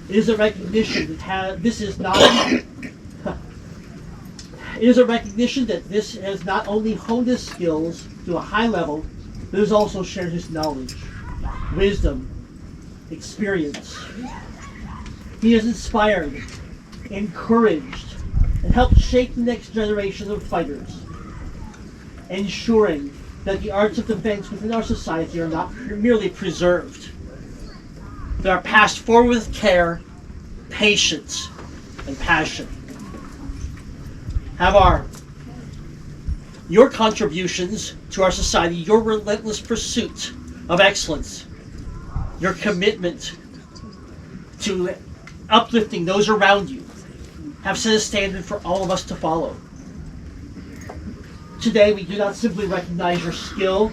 Speaker 13: is a recognition that this has not only honed his skills to a high level, but has also shared his knowledge, wisdom, experience. He has inspired, encouraged, and helped shape the next generation of fighters, ensuring that the arts of defense within our society are not merely preserved. They are passed forward with care, patience, and passion. Your contributions to our society, your relentless pursuit of excellence, your commitment to uplifting those around you, have set a standard for all of us to follow. Today, we do not simply recognize your skill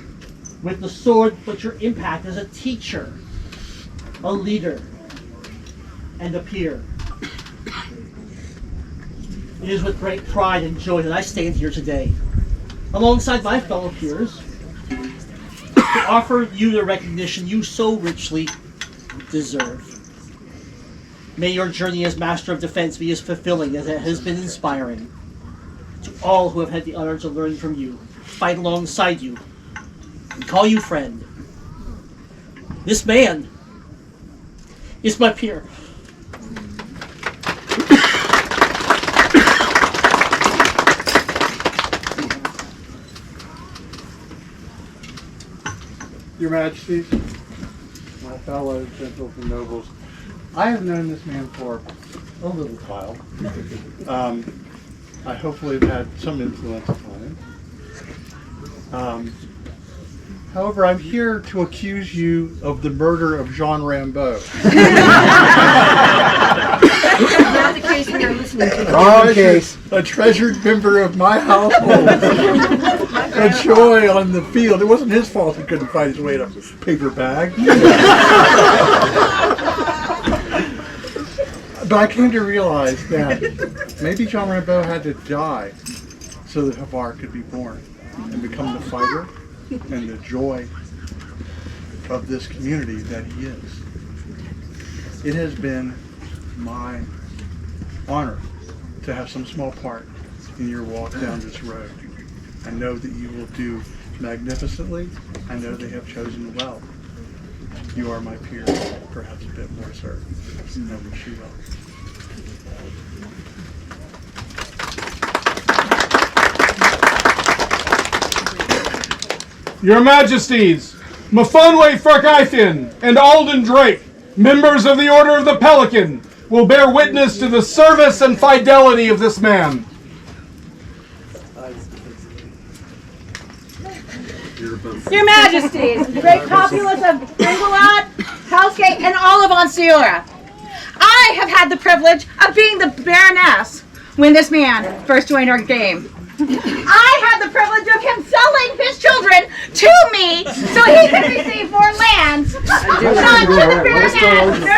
Speaker 13: with the sword, but your impact as a teacher, a leader, and a peer. It is with great pride and joy that I stand here today, alongside my fellow peers, to offer you the recognition you so richly deserve. May your journey as Master of Defense be as fulfilling as it has been inspiring. To all who have had the honor to learn from you, fight alongside you, and call you friend. This man is my peer.
Speaker 18: Your Majesties, my fellow gentles and nobles, I have known this man for a little while. I hopefully have had some influence upon him. However, I'm here to accuse you of the murder of Jean Rambeau.
Speaker 1: Not the case we are listening to.
Speaker 18: Wrong case. A treasured member of my household. A joy on the field. It wasn't his fault he couldn't find his way to a paper bag. But I came to realize that maybe Jean Rambeau had to die so that Havar could be born and become the fighter and the joy of this community that he is. It has been my honor to have some small part in your walk down this road. I know that you will do magnificently. I know they have chosen well. You are my peer, perhaps a bit more, sir. I wish you well.
Speaker 8: Your Majesties, Mafunwe Farkaithin and Alden Drake, members of the Order of the Pelican, will bear witness to the service and fidelity of this man.
Speaker 9: Your Majesties, the great populace of Stronghold, Hellsgate, and all of Ansteorra, I have had the privilege of being the Baroness when this man first joined our game. I had the privilege of him selling his children to me so he could receive more lands. Not to the Baroness.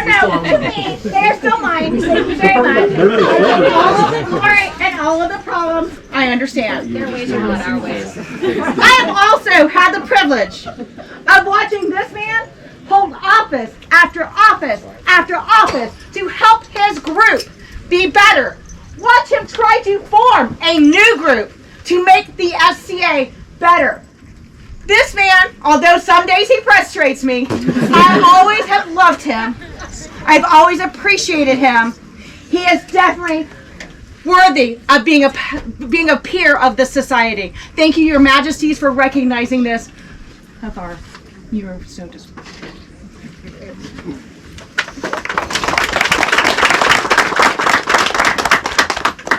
Speaker 9: No, to me. They are still mine. Thank you very much. All of the glory and all of the problems, I understand.
Speaker 15: Their ways are not our ways.
Speaker 9: I have also had the privilege of watching this man hold office after office after office to help his group be better. Watch him try to form a new group to make the SCA better. This man, although some days he frustrates me, I always have loved him. I've always appreciated him. He is definitely worthy of being a peer of the society. Thank you, Your Majesties, for recognizing this. Havar, you are so disappointed.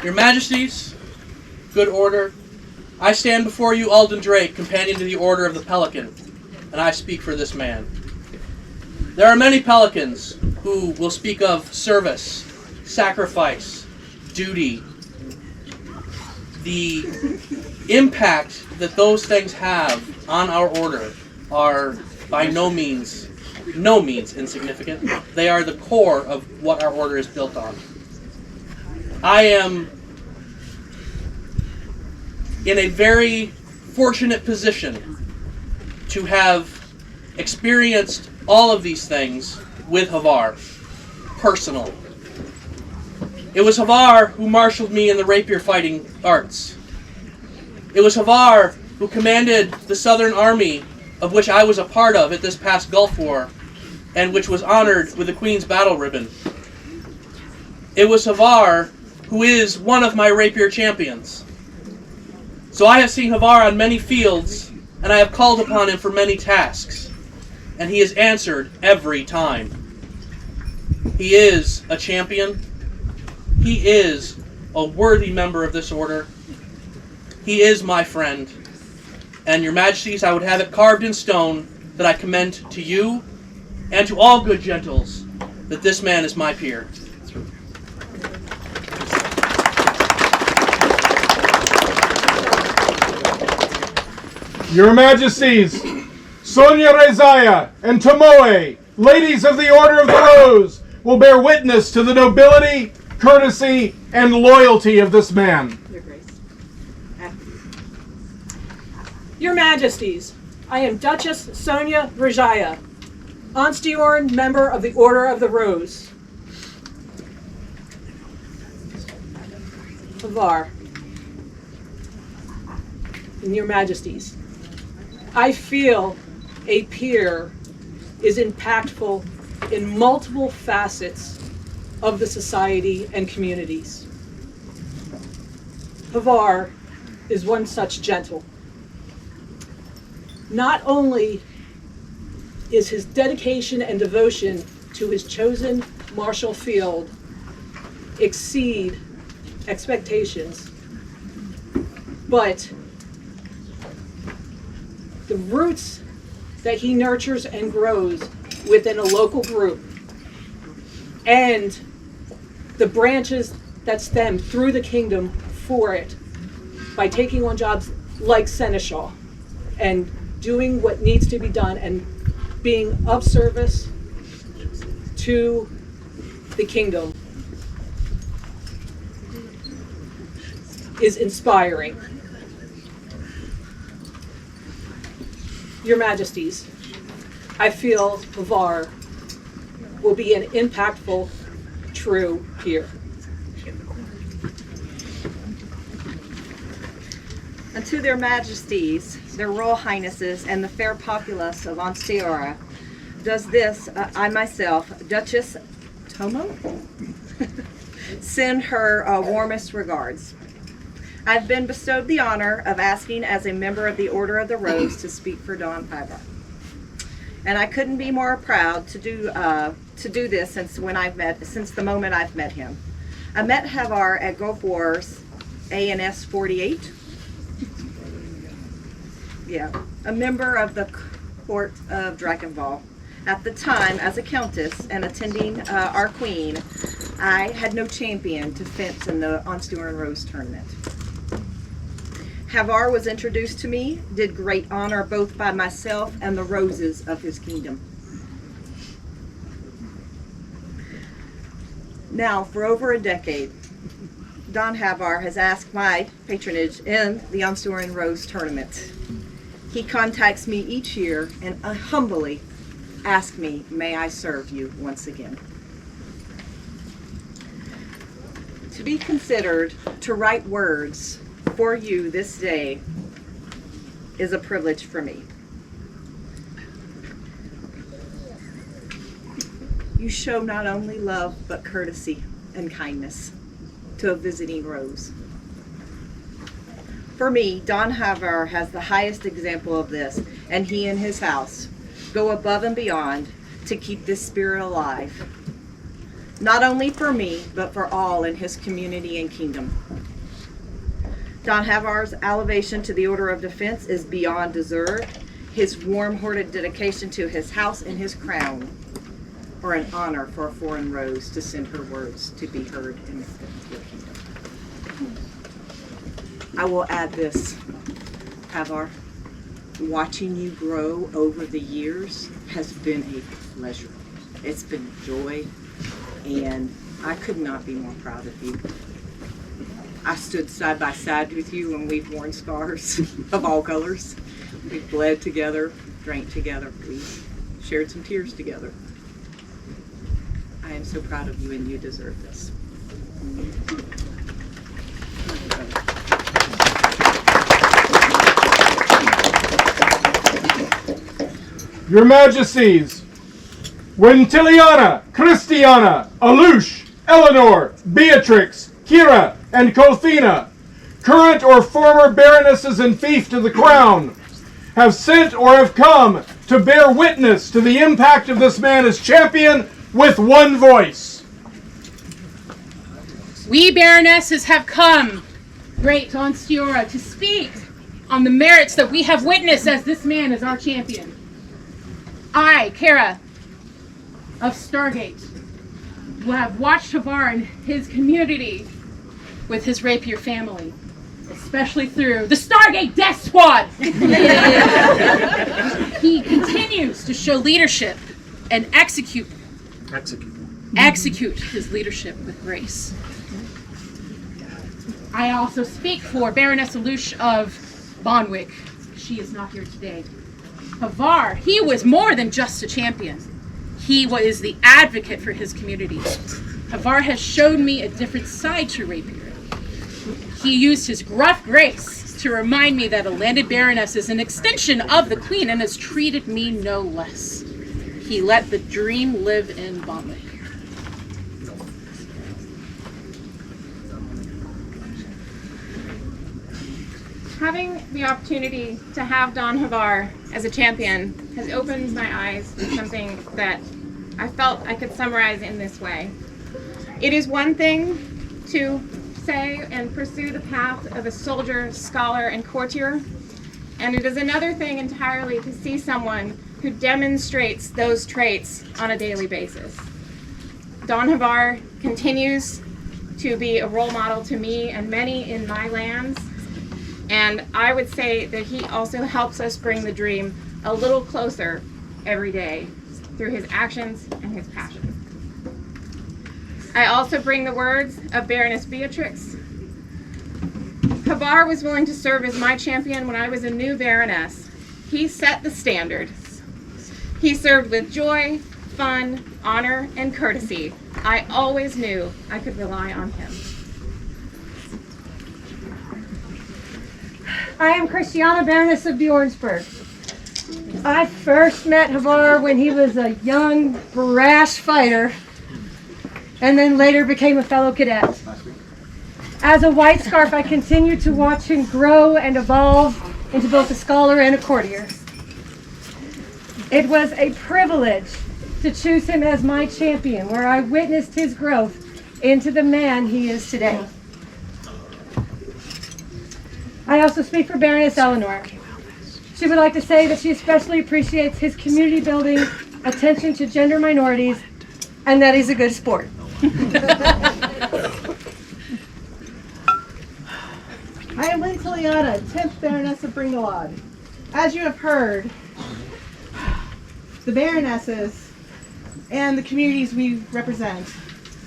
Speaker 14: Your Majesties, good order, I stand before you, Alden Drake, companion to the Order of the Pelican, and I speak for this man. There are many pelicans who will speak of service, sacrifice, duty. The impact that those things have on our order are by no means insignificant. They are the core of what our order is built on. I am in a very fortunate position to have experienced all of these things with Havar, personally. It was Havar who marshaled me in the rapier fighting arts. It was Havar who commanded the Southern Army, of which I was a part of at this past Gulf War, and which was honored with the Queen's Battle Ribbon. It was Havar who is one of my rapier champions. So I have seen Havar on many fields, and I have called upon him for many tasks, and he has answered every time. He is a champion. He is a worthy member of this order. He is my friend. And Your Majesties, I would have it carved in stone that I commend to you and to all good gentles that this man is my peer.
Speaker 8: Your Majesties, Sonia Rezaya and Tomoe, ladies of the Order of the Rose, will bear witness to the nobility courtesy, and loyalty of this man.
Speaker 19: Your Grace. Your Majesties, I am Duchess Sonia Rajaya, Ansteorra member of the Order of the Rose. Havar, and Your Majesties, I feel a peer is impactful in multiple facets of the society and communities. Havar is one such gentle. Not only is his dedication and devotion to his chosen martial field exceed expectations, but the roots that he nurtures and grows within a local group and the branches that stem through the kingdom for it by taking on jobs like Seneschal and doing what needs to be done and being of service to the kingdom is inspiring. Your Majesties, I feel Havar will be an impactful, true peer.
Speaker 9: Unto their Majesties, their Royal Highnesses, and the fair populace of Ansteorra, does this, I myself, Duchess Tomo, send her warmest regards. I've been bestowed the honor of asking as a member of the Order of the Rose to speak for Don Havar. And I couldn't be more proud to do this since the moment I've met him. I met Havar at Gulf Wars ANS 48. Yeah, a member of the court of Drakenval. At the time, as a countess and attending our queen, I had no champion to fence in the Ansteorra Rose tournament. Havar was introduced to me, did great honor both by myself and the roses of his kingdom. Now, for over a decade, Don Havar has asked my patronage in the Ansteorra Rose tournament. He contacts me each year and humbly asks me, may I serve you once again? To be considered to write words for you this day is a privilege for me. You show not only love, but courtesy and kindness to a visiting rose. For me, Don Havar has the highest example of this, and he and his house go above and beyond to keep this spirit alive. Not only for me, but for all in his community and kingdom. Don Havar's elevation to the Order of Defense is beyond deserved. His warm-hearted dedication to his house and his crown are an honor for a foreign rose to send her words to be heard in your kingdom. I will add this, Havar. Watching you grow over the years has been a pleasure. It's been a joy, and I could not be more proud of you. I stood side by side with you when we've worn scars of all colors. We bled together, drank together, we shared some tears together. I am so proud of you, and you deserve this.
Speaker 8: Your Majesties, Wintiliana, Christiana, Alush, Eleanor, Beatrix, Kira, and Kothina, current or former baronesses and fief to the crown, have sent or have come to bear witness to the impact of this man as champion with one voice.
Speaker 10: We baronesses have come, great Ansteorra, to speak on the merits that we have witnessed as this man is our champion. I, Kara, of Stargate, will have watched Havar and his community with his rapier family, especially through the Stargate Death Squad. He continues to show leadership and execute
Speaker 4: execute his leadership with grace. I also speak for Baroness Alush of Bonwick. She is not here today. Havar, he was more than just a champion. He was the advocate for his community. Havar has shown me a different side to Rapier. He used his gruff grace to remind me that a landed baroness is an extension of the queen and has treated me no less. He let the dream live in Bonwick.
Speaker 10: Having the opportunity to have Don Havar as a champion has opened my eyes to something that I felt I could summarize in this way. It is one thing to say and pursue the path of a soldier, scholar, and courtier, and it is another thing entirely to see someone who demonstrates those traits on a daily basis. Don Havar continues to be a role model to me and many in my lands, and I would say that he also helps us bring the dream a little closer every day through his actions and his passion. I also bring the words of Baroness Beatrix. Havar was willing to serve as my champion when I was a new baroness. He set the standard. He served with joy, fun, honor, and courtesy. I always knew I could rely on him.
Speaker 20: I am Christiana, Baroness of Bjornsburg. I first met Havar when he was a young, brash fighter, and then later became a fellow cadet. As a white scarf, I continued to watch him grow and evolve into both a scholar and a courtier. It was a privilege to choose him as my champion, where I witnessed his growth into the man he is today. I also speak for Baroness Eleanor. She would like to say that she especially appreciates his community building, attention to gender minorities, and that he's a good sport.
Speaker 21: I am Lynn Tiliana, 10th Baroness of Bringelad. As you have heard, the Baronesses and the communities we represent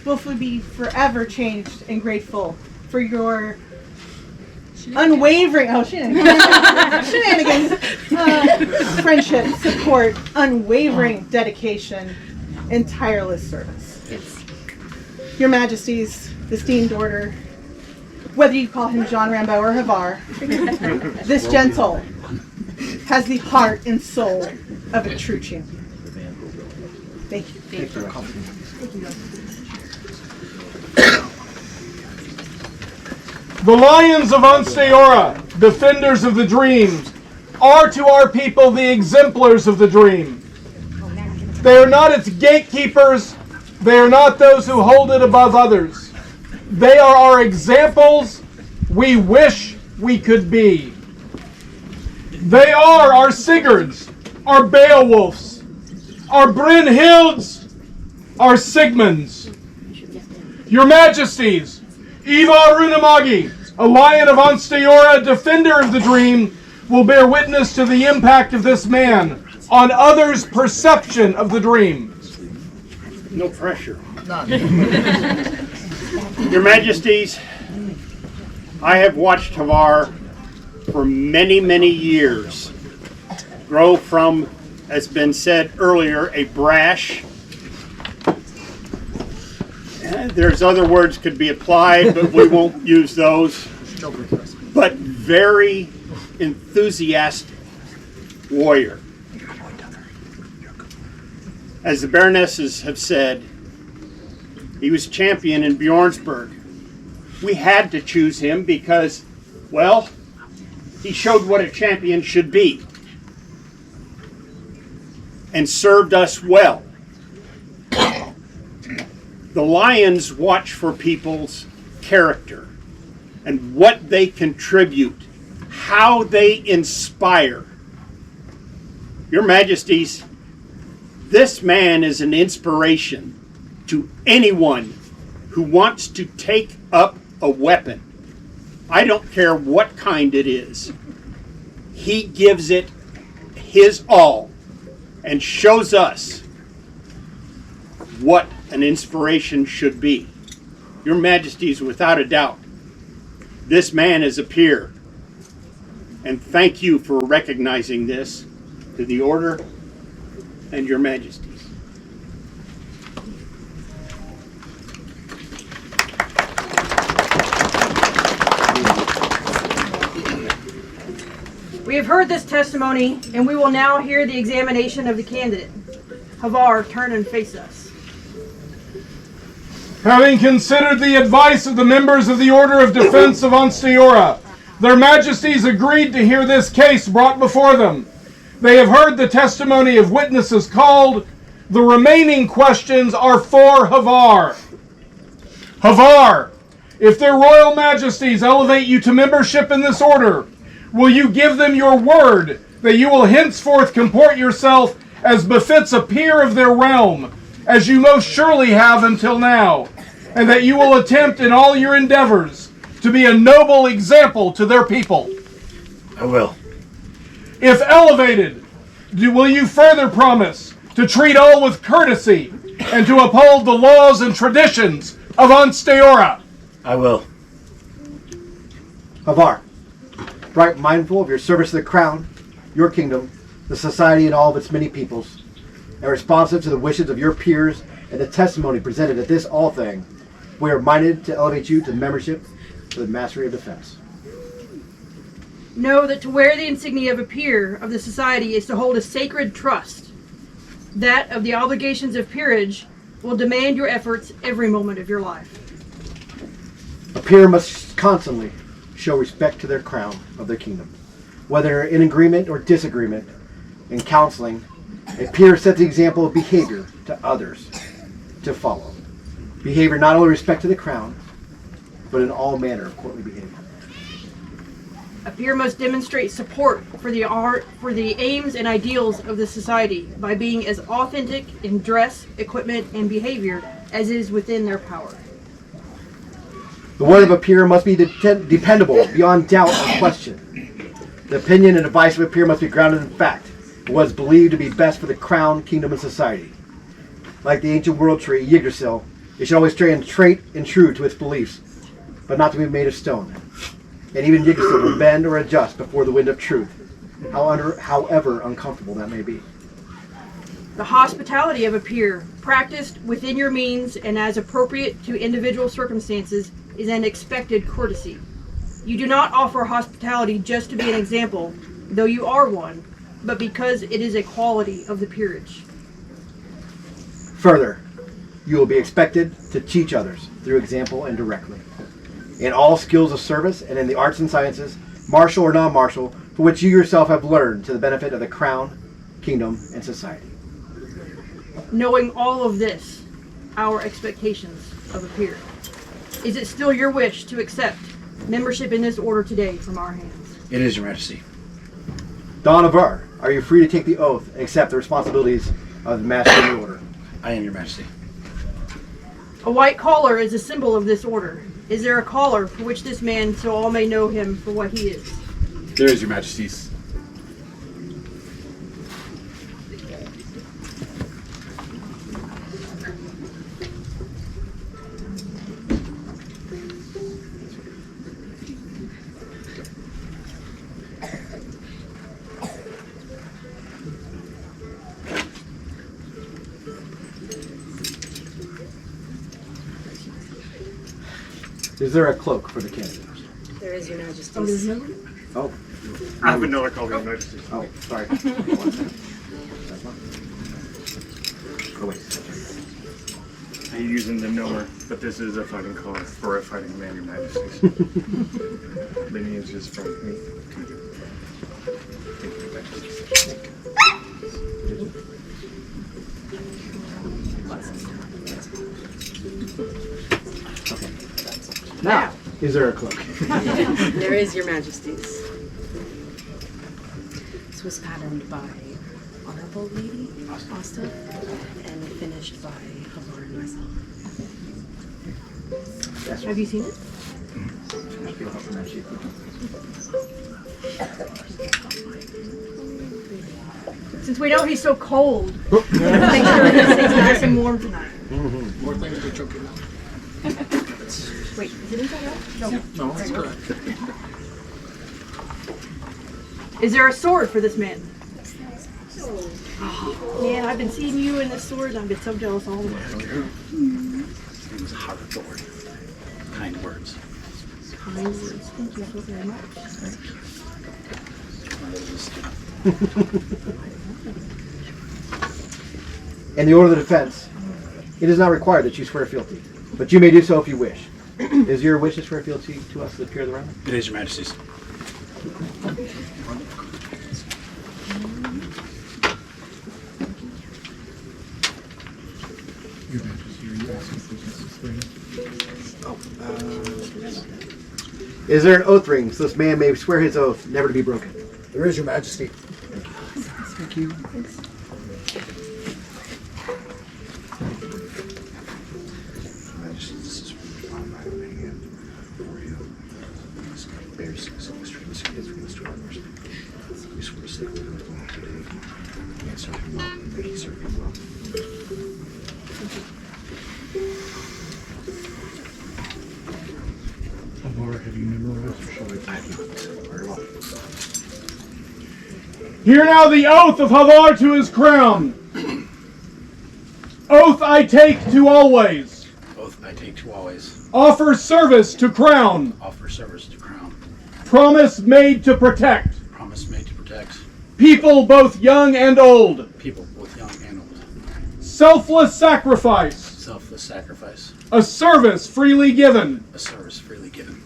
Speaker 21: will be forever changed and grateful for your unwavering, shenanigans, friendship, support, unwavering dedication, and tireless service. Your Majesty's esteemed order, whether you call him John Rambo or Havar, this gentle has the heart and soul of a true champion. Thank you. Thank you.
Speaker 8: The Lions of Ansteorra, defenders of the dream, are to our people the exemplars of the dream. They are not its gatekeepers. They are not those who hold it above others. They are our examples we wish we could be. They are our Sigurds, our Beowulfs, our Brynhilds, our Sigmunds. Your Majesties, Ivar Runamagi, a Lion of Ansteorra, defender of the dream, will bear witness to the impact of this man on others' perception of the dream.
Speaker 22: No pressure. None. Your Majesties, I have watched Havar for many, many years grow from, as been said earlier, a brash. There's other words could be applied, but we won't use those. But very enthusiastic warrior. As the Baronesses have said, he was champion in Bjornsburg. We had to choose him because, well, he showed what a champion should be and served us well. The Lions watch for people's character and what they contribute, how they inspire. Your Majesties, this man is an inspiration to anyone who wants to take up a weapon. I don't care what kind it is. He gives it his all and shows us what an inspiration should be. Your Majesties, without a doubt, this man is a peer. And thank you for recognizing this to the Order and your Majesties.
Speaker 1: We have heard this testimony, and we will now hear the examination of the candidate. Havar, turn and face us.
Speaker 8: Having considered the advice of the members of the Order of Defense of Ansteorra, their Majesties agreed to hear this case brought before them. They have heard the testimony of witnesses called. The remaining questions are for Havar. Havar, if their Royal Majesties elevate you to membership in this order, will you give them your word that you will henceforth comport yourself as befits a peer of their realm, as you most surely have until now, and that you will attempt in all your endeavors to be a noble example to their people?
Speaker 5: I will.
Speaker 8: If elevated, will you further promise to treat all with courtesy and to uphold the laws and traditions of Ansteorra?
Speaker 5: I will.
Speaker 17: Havar, right mindful of your service to the crown, your kingdom, the society and all of its many peoples, and responsive to the wishes of your peers and the testimony presented at this all thing, we are minded to elevate you to membership to the Mastery of Defense.
Speaker 1: Know that to wear the insignia of a peer of the society is to hold a sacred trust. That of the obligations of peerage will demand your efforts every moment of your life.
Speaker 17: A peer must constantly show respect to their crown of their kingdom. Whether in agreement or disagreement, in counseling, a peer sets the example of behavior to others to follow. Behavior not only respect to the crown, but in all manner of courtly behavior.
Speaker 1: A peer must demonstrate support for the aims and ideals of the society by being as authentic in dress, equipment, and behavior as is within their power.
Speaker 17: The word of a peer must be dependable beyond doubt or question. The opinion and advice of a peer must be grounded in fact, and what is believed to be best for the crown, kingdom, and society. Like the ancient world tree, Yggdrasil, it should always stay straight and true to its beliefs, but not to be made of stone. And even Yggdrasil will bend or adjust before the wind of truth, however uncomfortable that may be.
Speaker 1: The hospitality of a peer, practiced within your means and as appropriate to individual circumstances, is an expected courtesy. You do not offer hospitality just to be an example, though you are one, but because it is a quality of the peerage.
Speaker 17: Further, you will be expected to teach others through example and directly. In all skills of service and in the arts and sciences, martial or non-martial, for which you yourself have learned to the benefit of the crown, kingdom, and society.
Speaker 1: Knowing all of this, our expectations of a peer, is it still your wish to accept membership in this order today from our hands?
Speaker 5: It is, Your Majesty.
Speaker 17: Don Havar, are you free to take the oath and accept the responsibilities of the Master of the Order?
Speaker 5: I am, Your Majesty.
Speaker 1: A white collar is a symbol of this order. Is there a collar for which this man, so all may know him for what he is?
Speaker 2: There is, Your Majesties.
Speaker 17: Is there a cloak for the candidate?
Speaker 20: There is, Your Majesty.
Speaker 1: Oh, there's no?
Speaker 17: Oh.
Speaker 22: I have another call, Your Majesty.
Speaker 17: Oh, sorry. Oh, wait.
Speaker 6: I'm using the Nomer, but this is a fighting collar for a fighting man, Your Majesties. Lineage is from me to you. Thank you, Your Majesties.
Speaker 17: Now, is there a cloak?
Speaker 20: There is, Your Majesties. This was patterned by Honorable Lady Asta and finished by Havar and myself.
Speaker 1: Have you seen it? Since we know he's so cold, make sure he stays nice and warm tonight.
Speaker 2: More things to choke him out.
Speaker 1: Wait, is it inside out?
Speaker 2: No, that's correct.
Speaker 1: Is there a sword for this man? Oh, man, I've been seeing you in this sword, and I've been so jealous all the way.
Speaker 5: His name is Hawthorne. Kind words.
Speaker 1: Kind words. Thank you so very much.
Speaker 17: In the order of the defense, it is not required that you swear fealty, but you may do so if you wish. Is your wish to swear fealty to us, the peer of the realm?
Speaker 5: It is, Your Majesties.
Speaker 2: Your Majesty, are you asking for this?
Speaker 17: Is there an oath ring so this man may swear his oath never to be broken?
Speaker 2: There is, Your Majesty.
Speaker 17: Thank you.
Speaker 2: Have you memorized or shall I?
Speaker 8: Hear now the oath of Havar to his crown. Oath I take to always.
Speaker 5: Oath I take to always.
Speaker 8: Offer service to crown.
Speaker 5: Offer service to crown.
Speaker 8: Promise made to protect.
Speaker 5: Promise made to protect.
Speaker 8: People both young and old.
Speaker 5: People both young and old.
Speaker 8: Selfless sacrifice.
Speaker 5: Selfless sacrifice.
Speaker 8: A service freely given.
Speaker 5: A service freely given.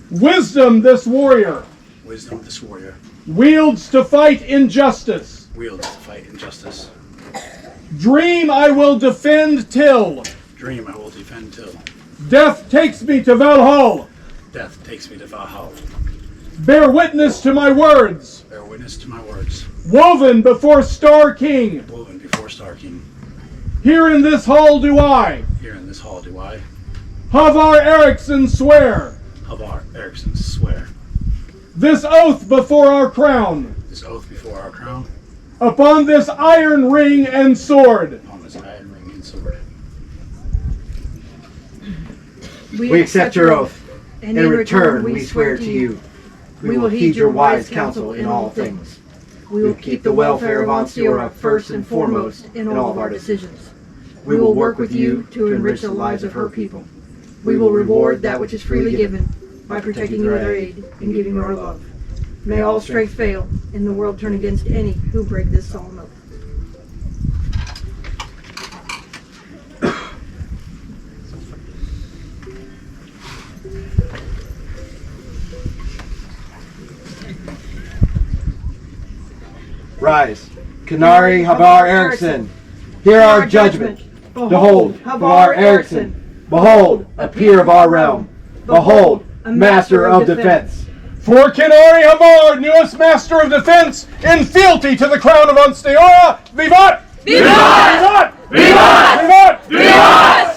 Speaker 8: Wisdom this warrior.
Speaker 5: Wisdom this warrior.
Speaker 8: Wields to fight injustice.
Speaker 5: Wields to fight injustice.
Speaker 8: Dream I will defend till.
Speaker 5: Dream I will defend till.
Speaker 8: Death takes me to Valhalla.
Speaker 5: Death takes me to Valhalla.
Speaker 8: Bear witness to my words.
Speaker 5: Bear witness to my words.
Speaker 8: Woven before Star King.
Speaker 5: Woven before Star King.
Speaker 8: Here in this hall do I.
Speaker 5: Here in this hall do I.
Speaker 8: Havar Eriksson swear.
Speaker 5: Havar Eriksson swear.
Speaker 8: This oath before our crown.
Speaker 5: This oath before our crown.
Speaker 8: Upon this iron ring and sword.
Speaker 5: Upon this iron ring and sword.
Speaker 17: We accept your oath, and in return we swear to you. We will heed your wise counsel in all things. We will keep the welfare of Ansteorra first and foremost in all of our decisions. We will work with you to enrich the lives of her people. We will reward that which is freely given by protecting you with our aid and giving you our love. May all strength fail and the world turn against any who break this solemn oath. Rise. Kanari Havar Eriksson, hear our judgment. Behold, Havar Eriksson. Behold, a peer of our realm. Behold, a master of defense.
Speaker 8: For Kinari Havar, newest master of defense, in fealty to the crown of Ansteorra, vivat!
Speaker 12: Vivat!
Speaker 8: Vivat! Vivat!
Speaker 12: Vivat! Vivat!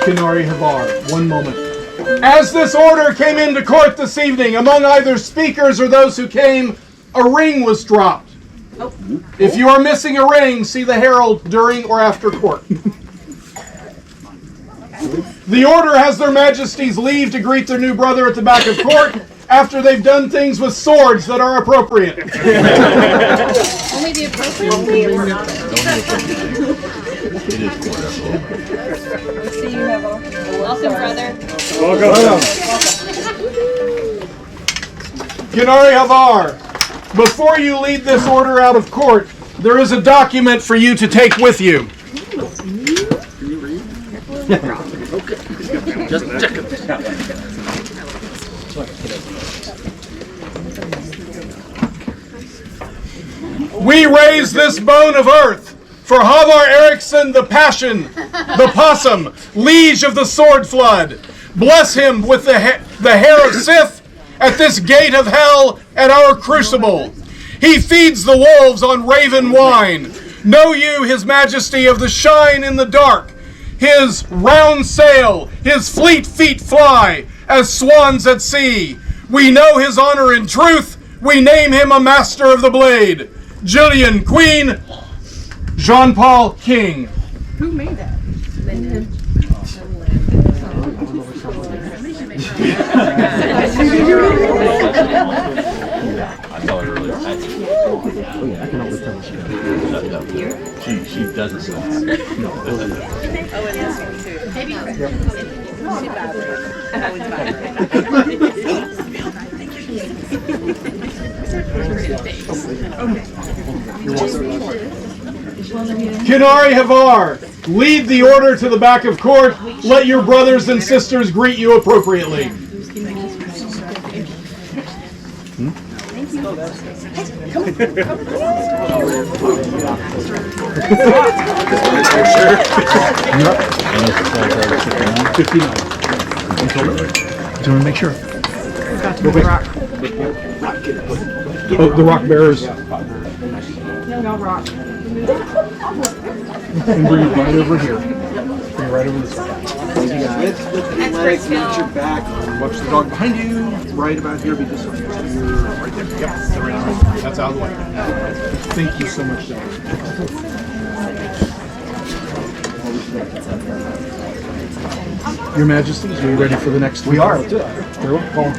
Speaker 8: Kinari Havar, one moment. As this order came into court this evening, among either speakers or those who came, a ring was dropped. If you are missing a ring, see the herald during or after court. The order has their majesties leave to greet their new brother at the back of court after they've done things with swords that are appropriate.
Speaker 4: Only the appropriate
Speaker 7: It is court after all.
Speaker 4: See you, Neville. Welcome, brother.
Speaker 8: Welcome. Kinari Havar, before you lead this order out of court, there is a document for you to take with you.
Speaker 2: Can you read? Okay. Just check it.
Speaker 8: We raise this bone of earth for Havar Eriksson the Passion, the Possum, liege of the Sword Flood. Bless him with the hair of Sith at this gate of hell at our Crucible. He feeds the wolves on raven wine. Know you his majesty of the shine in the dark, his round sail, his fleet feet fly as swans at sea. We know his honor in truth, we name him a master of the blade. Jillian, queen. Jean-Paul, king.
Speaker 21: Who made that? Lyndon.
Speaker 7: I saw her earlier. I can always tell she doesn't still have it. No.
Speaker 21: Oh, and this one too. Maybe.
Speaker 8: Kinari Havar, lead the order to the back of court. Let your brothers and sisters greet you appropriately.
Speaker 2: Do you want to make sure?
Speaker 21: Got to move the rock.
Speaker 2: Oh, the rock bearers.
Speaker 21: No rock.
Speaker 2: And bring it right over here. Bring it right over this way.
Speaker 21: Legs,
Speaker 2: watch your back. Watch the dog behind you. Right about here. Be just right there. Yep. That's out of the way. Thank you so much, John. Your Majesties, are you ready for the next?
Speaker 3: We are.
Speaker 2: Let's do it. Very well. Call him.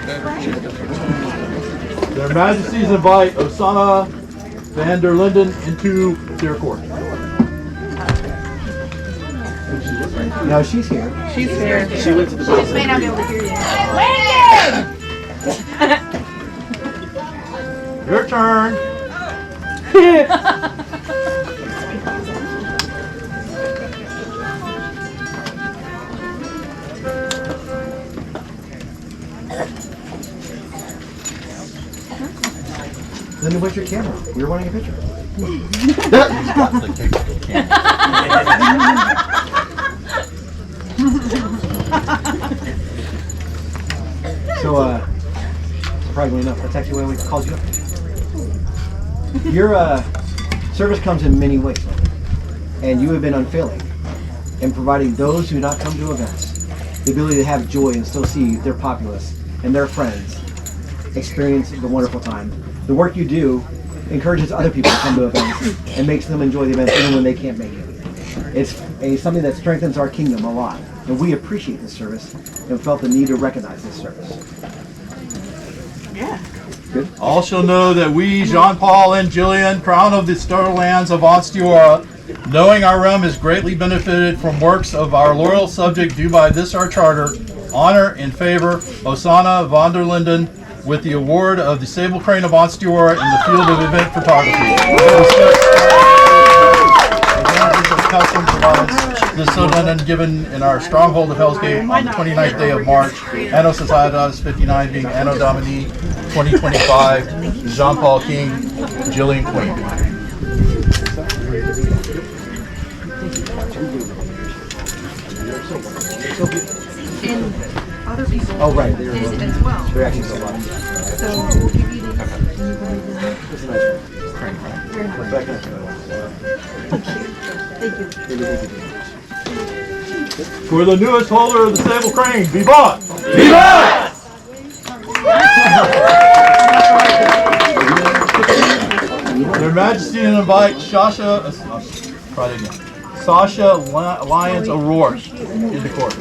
Speaker 3: Their Majesties invite Osana van der Linden into their court.
Speaker 17: No, she's here.
Speaker 21: She's here.
Speaker 17: She went to the
Speaker 21: She may not be able to hear you.
Speaker 3: Your turn.
Speaker 17: Then where's your camera? We were wanting a picture. So, surprisingly enough, that's actually why we called you up. Your service comes in many ways, and you have been unfailing in providing those who do not come to events the ability to have joy and still see their populace and their friends experience the wonderful time. The work you do encourages other people to come to events and makes them enjoy the events even when they can't make it. It's something that strengthens our kingdom a lot, and we appreciate this service and felt the need to recognize this service.
Speaker 21: Yeah.
Speaker 17: Good.
Speaker 3: All shall know that we, Jean-Paul and Jillian, crown of the stellar lands of Ansteorra, knowing our realm is greatly benefited from works of our loyal subject due by this our charter, honor and favor Osana van der Linden with the award of the Sable Crane of Ansteorra in the field of event photography. Custom provides the Linden given in our Stronghold of Hellsgate on the 29th day of March, Anno Societas 59 being Anno Domini 2025, Jean-Paul King, Jillian Queen.
Speaker 1: And other people
Speaker 17: Oh, right.
Speaker 1: did as well.
Speaker 17: They're actually so much.
Speaker 1: So we'll give you these. Very nice. Thank you.
Speaker 3: For the newest holder of the Sable Crane, be bought! Be bought! Their Majesty and invite Sasha Lyons O'Rourke into court.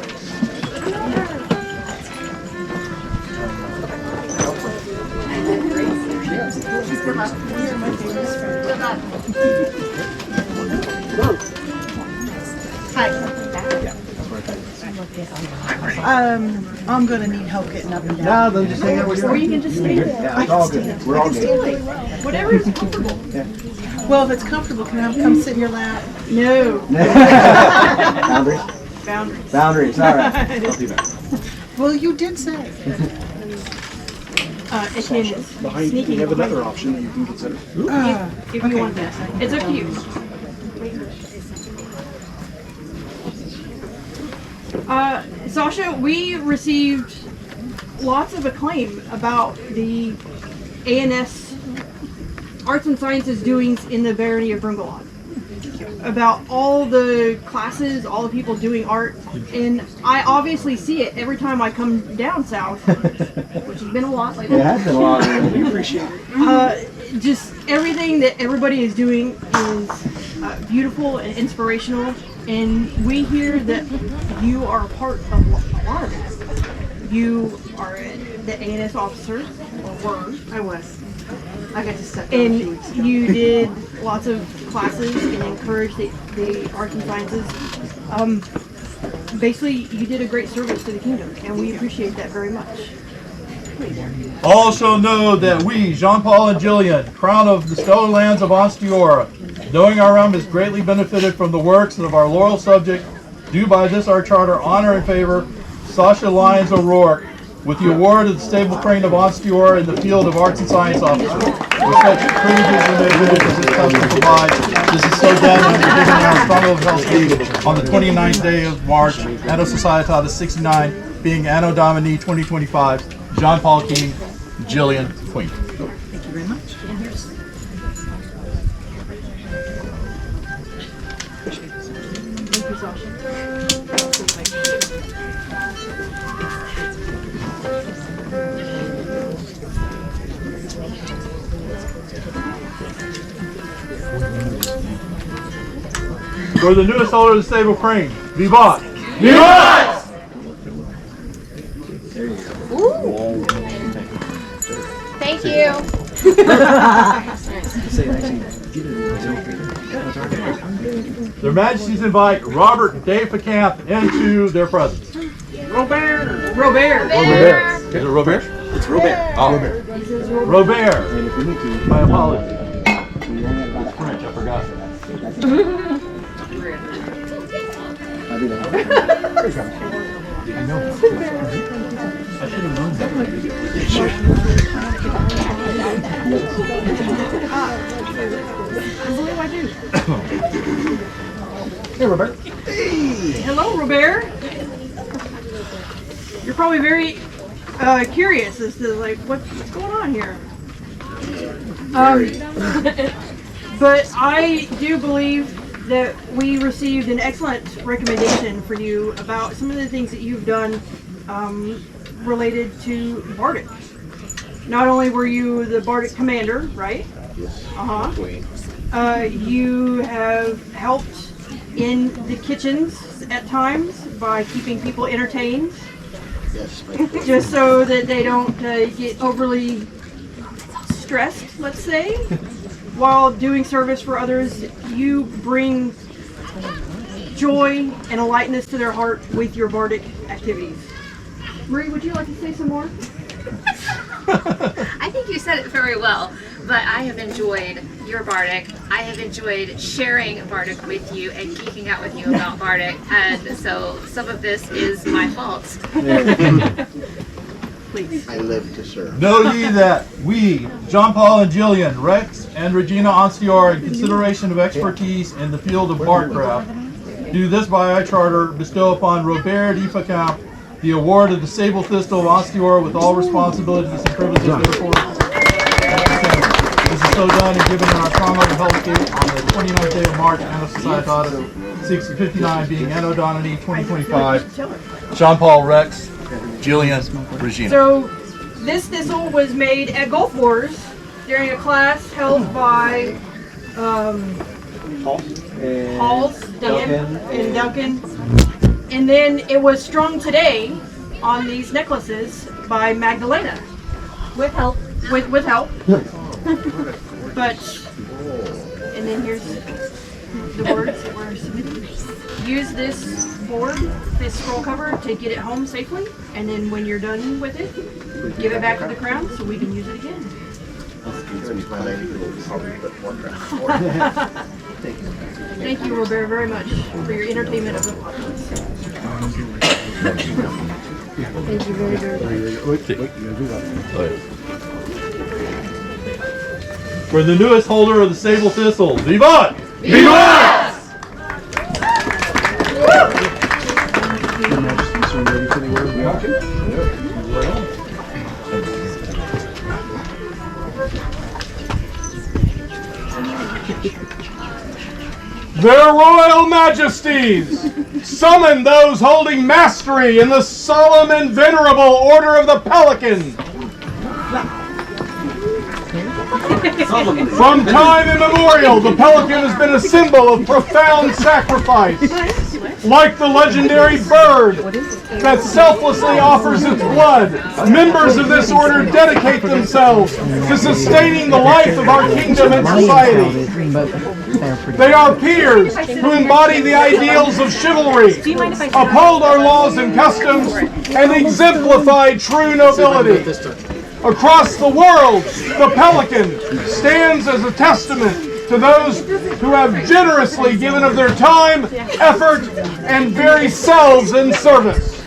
Speaker 21: Hi. I'm gonna need help getting up and down.
Speaker 17: No, then just hang out with you.
Speaker 21: Or you can just stay there.
Speaker 17: Yeah, it's all good. We're all good.
Speaker 21: Whatever is comfortable. Well, if it's comfortable, can I come sit in your lap? No.
Speaker 17: Boundaries?
Speaker 21: Boundaries.
Speaker 17: Boundaries, all right. I'll do that.
Speaker 21: Well, you did say.
Speaker 1: It is
Speaker 2: Behind you, we have another option that you can consider.
Speaker 1: if you want that. It's up to you. Sasha, we received lots of acclaim about the ANS Arts and Sciences doings in the Barony of Brungelon. About all the classes, all the people doing art, and I obviously see it every time I come down south, which has been a lot lately.
Speaker 17: It has been a lot.
Speaker 1: We appreciate it. Just everything that everybody is doing is beautiful and inspirational, and we hear that you are a part of a lot of that. You are the ANS officer, or were.
Speaker 21: I was. I got to step down.
Speaker 1: And you did lots of classes and encouraged the arts and sciences. Basically, you did a great service to the kingdom, and we appreciate that very much.
Speaker 11: All shall know that we, Jean-Paul and Jillian, crown of the stellar lands of Ansteorra, knowing our realm is greatly benefited from the works of our loyal subject, do by this our charter honor and favor Sasha Lyons O'Rourke with the award of the Stable Crane of Ansteorra in the field of Arts and Science Officer. With such privileges and benefits as this custom provides, this is so done and given in our Stronghold of Hellsgate on the 29th day of March, Anno Societatis 69, being Anno Domini 2025, John Paul King, Jillian Queen.
Speaker 21: Thank you very much. And here's.
Speaker 1: Thank you, Sasha.
Speaker 11: For the newest holder of the Stable Crane, Vivat!
Speaker 12: Vivat!
Speaker 4: Thank you.
Speaker 11: Their Majesties invite Robert and Dave Camp into their presence.
Speaker 1: Robert!
Speaker 11: Robert. Is it Robert?
Speaker 17: It's Robert.
Speaker 11: Oh. Robert. My apologies. It's French, I forgot. I should have known that.
Speaker 1: I believe I do.
Speaker 17: Hey, Robert.
Speaker 1: Hey. Hello, Robert. You're probably very curious as to like what's going on here. But I do believe that we received an excellent recommendation for you about some of the things that you've done related to Bardic. Not only were you the Bardic commander, right?
Speaker 7: Yes.
Speaker 1: You have helped in the kitchens at times by keeping people entertained.
Speaker 7: Yes.
Speaker 1: Just so that they don't get overly stressed, let's say. While doing service for others, you bring joy and a lightness to their heart with your Bardic activities. Marie, would you like to say some more?
Speaker 15: I think you said it very well, but I have enjoyed your Bardic. I have enjoyed sharing Bardic with you and geeking out with you about Bardic, and so some of this is my fault.
Speaker 1: Please.
Speaker 7: I live to serve.
Speaker 11: Know ye that we, John Paul and Jillian, Rex and Regina Ansteorra, in consideration of expertise in the field of Bardcraft, do this by our charter bestow upon Robert de Facamp the award of the Sable Thistle of Ansteorra with all responsibilities and privileges therefore. This is so done and given in our Stronghold of Hellsgate on the 29th day of March, Anno Societatis 6059, being Anno Domini 2025. John Paul, Rex, Jillian, Regina.
Speaker 1: So this thistle was made at Gulf Wars during a class held by Halls and Duncan. And then it was strung today on these necklaces by Magdalena. With help. With help. But, and then here's the words that were submitted. Use this board, this scroll cover, to get it home safely. And then when you're done with it, give it back to the crown so we can use it again. Thank you, Robert, very much for your entertainment of the populace. Thank you very, very much.
Speaker 11: For the newest holder of the Sable Thistle, Vivat!
Speaker 12: Vivat!
Speaker 8: Their Royal Majesties, summon those holding mastery in the solemn and venerable Order of the Pelican From time immemorial, the pelican has been a symbol of profound sacrifice. Like the legendary bird that selflessly offers its blood, members of this order dedicate themselves to sustaining the life of our kingdom and society. They are peers who embody the ideals of chivalry, uphold our laws and customs, and exemplify true nobility. Across the world, the pelican stands as a testament to those who have generously given of their time, effort, and very selves in service.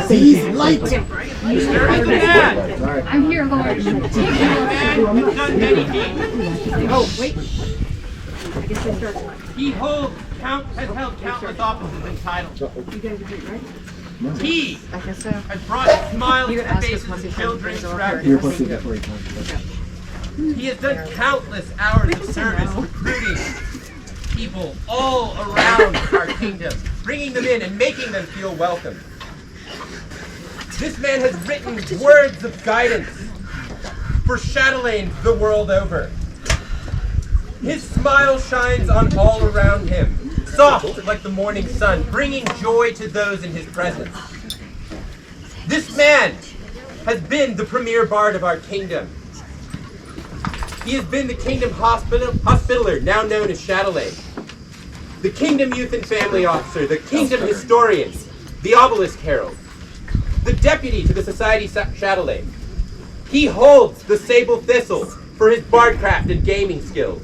Speaker 12: These lights.
Speaker 4: I'm here, Lord.
Speaker 13: Oh, wait. I guess I start. He has held countless offices and titles.
Speaker 21: You guys are good, right?
Speaker 13: He has brought smiles to the faces of children throughout his kingdom. He has done countless hours of service recruiting people all around our kingdom, bringing them in and making them feel welcome. This man has written words of guidance for chatelaines the world over. His smile shines on all around him, soft like the morning sun, bringing joy to those in his presence. This man has been the premier bard of our kingdom. He has been the kingdom hospitaller, now known as chatelaine, the kingdom youth and family officer, the kingdom historian, the obelisk herald, the deputy to the society chatelaine. He holds the sable thistle for his bardcraft and gaming skills,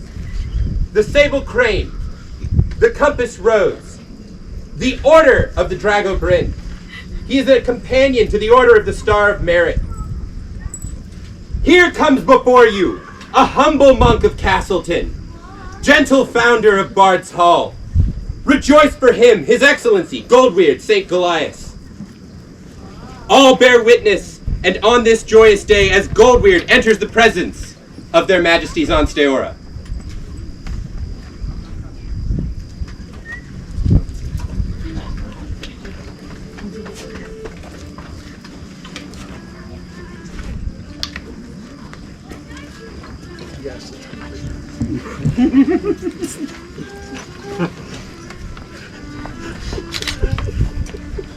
Speaker 13: the sable crane, the compass rose, the order of the Drago Bryn. He is a companion to the order of the Star of Merit. Here comes before you a humble monk of Castleton, gentle founder of Bard's Hall. Rejoice for him, His Excellency, Goldweird St. Goliath. All bear witness, and on this joyous day, as Goldweird enters the presence of their Majesties Ansteorra.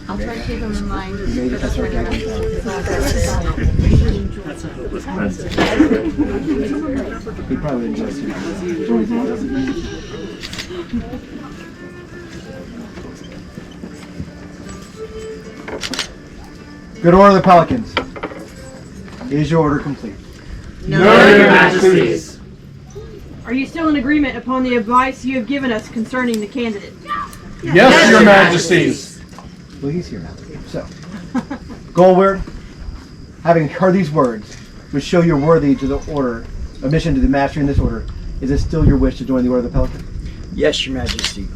Speaker 9: I'll try to keep them in mind.
Speaker 17: He probably enjoys it. Good order of the Pelicans. Is your order complete?
Speaker 1: No, Your Majesties. Are you still in agreement upon the advice you have given us concerning the candidate?
Speaker 8: Yes, Your Majesties.
Speaker 17: Well, he's here now. So, Goldweird, having heard these words, which show you're worthy to the order, admission to the mastery in this order, is it still your wish to join the Order of the Pelican?
Speaker 16: Yes, Your Majesty.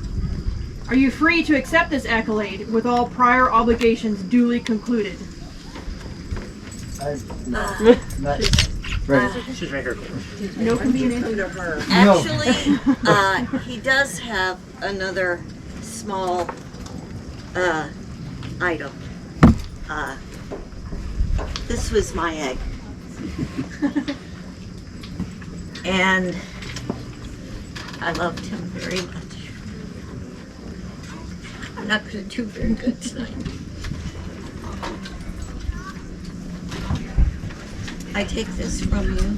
Speaker 1: Are you free to accept this accolade with all prior obligations duly concluded?
Speaker 17: Right.
Speaker 16: She's right here.
Speaker 1: No convenience.
Speaker 23: Actually, he does have another small item. This was my egg. And I loved him very much. I'm not going to do very good tonight. I take this from you.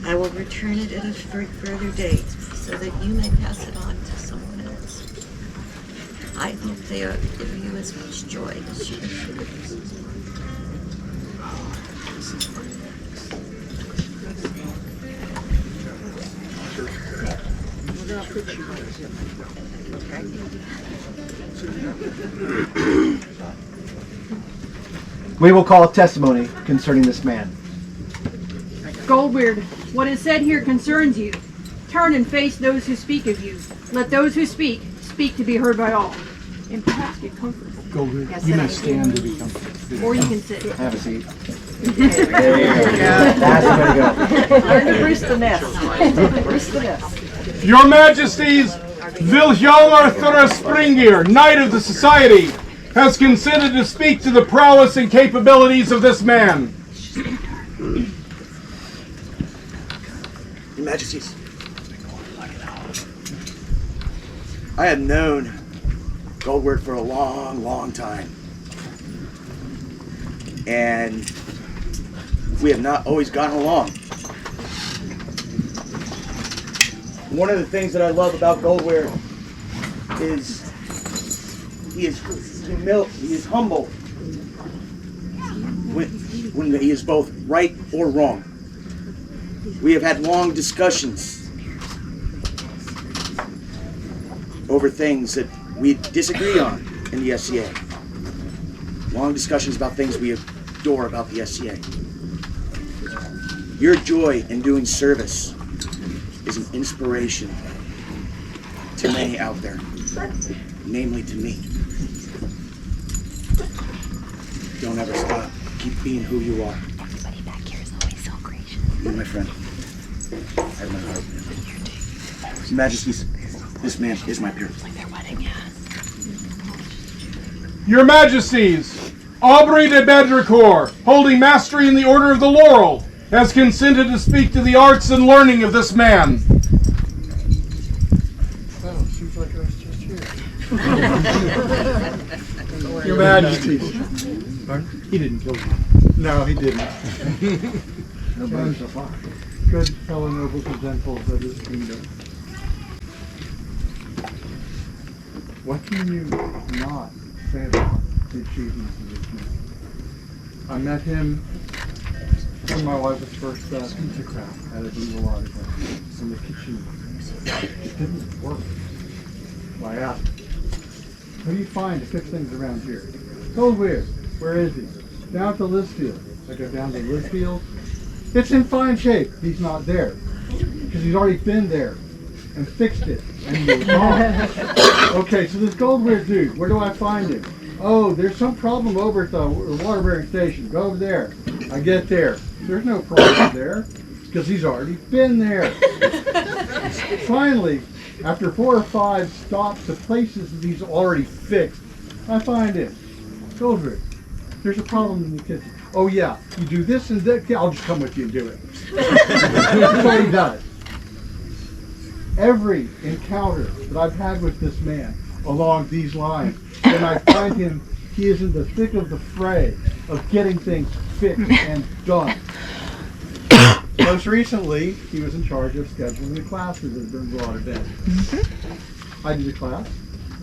Speaker 23: I will return it at a further date so that you may pass it on to someone else. I hope they give you as much joy as you do.
Speaker 17: We will call a testimony concerning this man.
Speaker 1: Goldweird, what is said here concerns you. Turn and face those who speak of you. Let those who speak to be heard by all. And perhaps get comfort.
Speaker 2: Goldweird,
Speaker 1: Yes,
Speaker 2: you may
Speaker 1: thank
Speaker 2: stand to be comfortable.
Speaker 1: Or you can sit.
Speaker 17: Have a seat.
Speaker 1: There
Speaker 17: you go. That's the way to go.
Speaker 9: Learn to grease the nest. Grease the nest.
Speaker 8: Your Majesties, Vilhjalmur Thurspringir, Knight of the Society, has consented to speak to the prowess and capabilities of this man.
Speaker 14: Your Majesties, I have known Goldward for a long, long time. And we have not always gotten along. One of the things that I love about Goldward is he is humble when he is both right or wrong. We have had long discussions over things that we disagree on in the SCA. Long discussions about things we adore about the SCA. Your joy in doing service is an inspiration to many out there, namely to me. Don't ever stop. Keep being who you are.
Speaker 16: Everybody back here is always so gracious.
Speaker 14: You're my friend. I have my heart. His Majesties, this man is my peer.
Speaker 16: Like their wedding, yeah.
Speaker 8: Your Majesties, Aubrey de Bedricourt, holding mastery in the Order of the Laurel, has consented to speak to the arts and learning of this man.
Speaker 18: Oh, seems like I was just here.
Speaker 2: Your Majesty. He didn't kill you. No, he didn't.
Speaker 18: Good fellow nobles and gentles of this kingdom. What can you not say about the achievements of this man? I met him when my wife was first pizza craft at a Blue Water in the kitchen. It didn't work. So I asked him, what do you find to fix things around here? Goldward, where is he? Down to Lisfield. I go down to Lisfield. It's in fine shape. He's not there. Because he's already been there and fixed it. And he was gone. Okay, so this Goldward dude, where do I find him? Oh, there's some problem over at the water bearing station. Go over there. I get there. There's no problem there because he's already been there. Finally, after 4 or 5 stops to places that he's already fixed, I find him. Goldward, there's a problem in the kitchen. Oh yeah, you do this and that. Yeah, I'll just come with you and do it. That's what he does. Every encounter that I've had with this man along these lines, when I find him, he is in the thick of the fray of getting things fixed and done. Most recently, he was in charge of scheduling the classes that have been brought in. I did a class.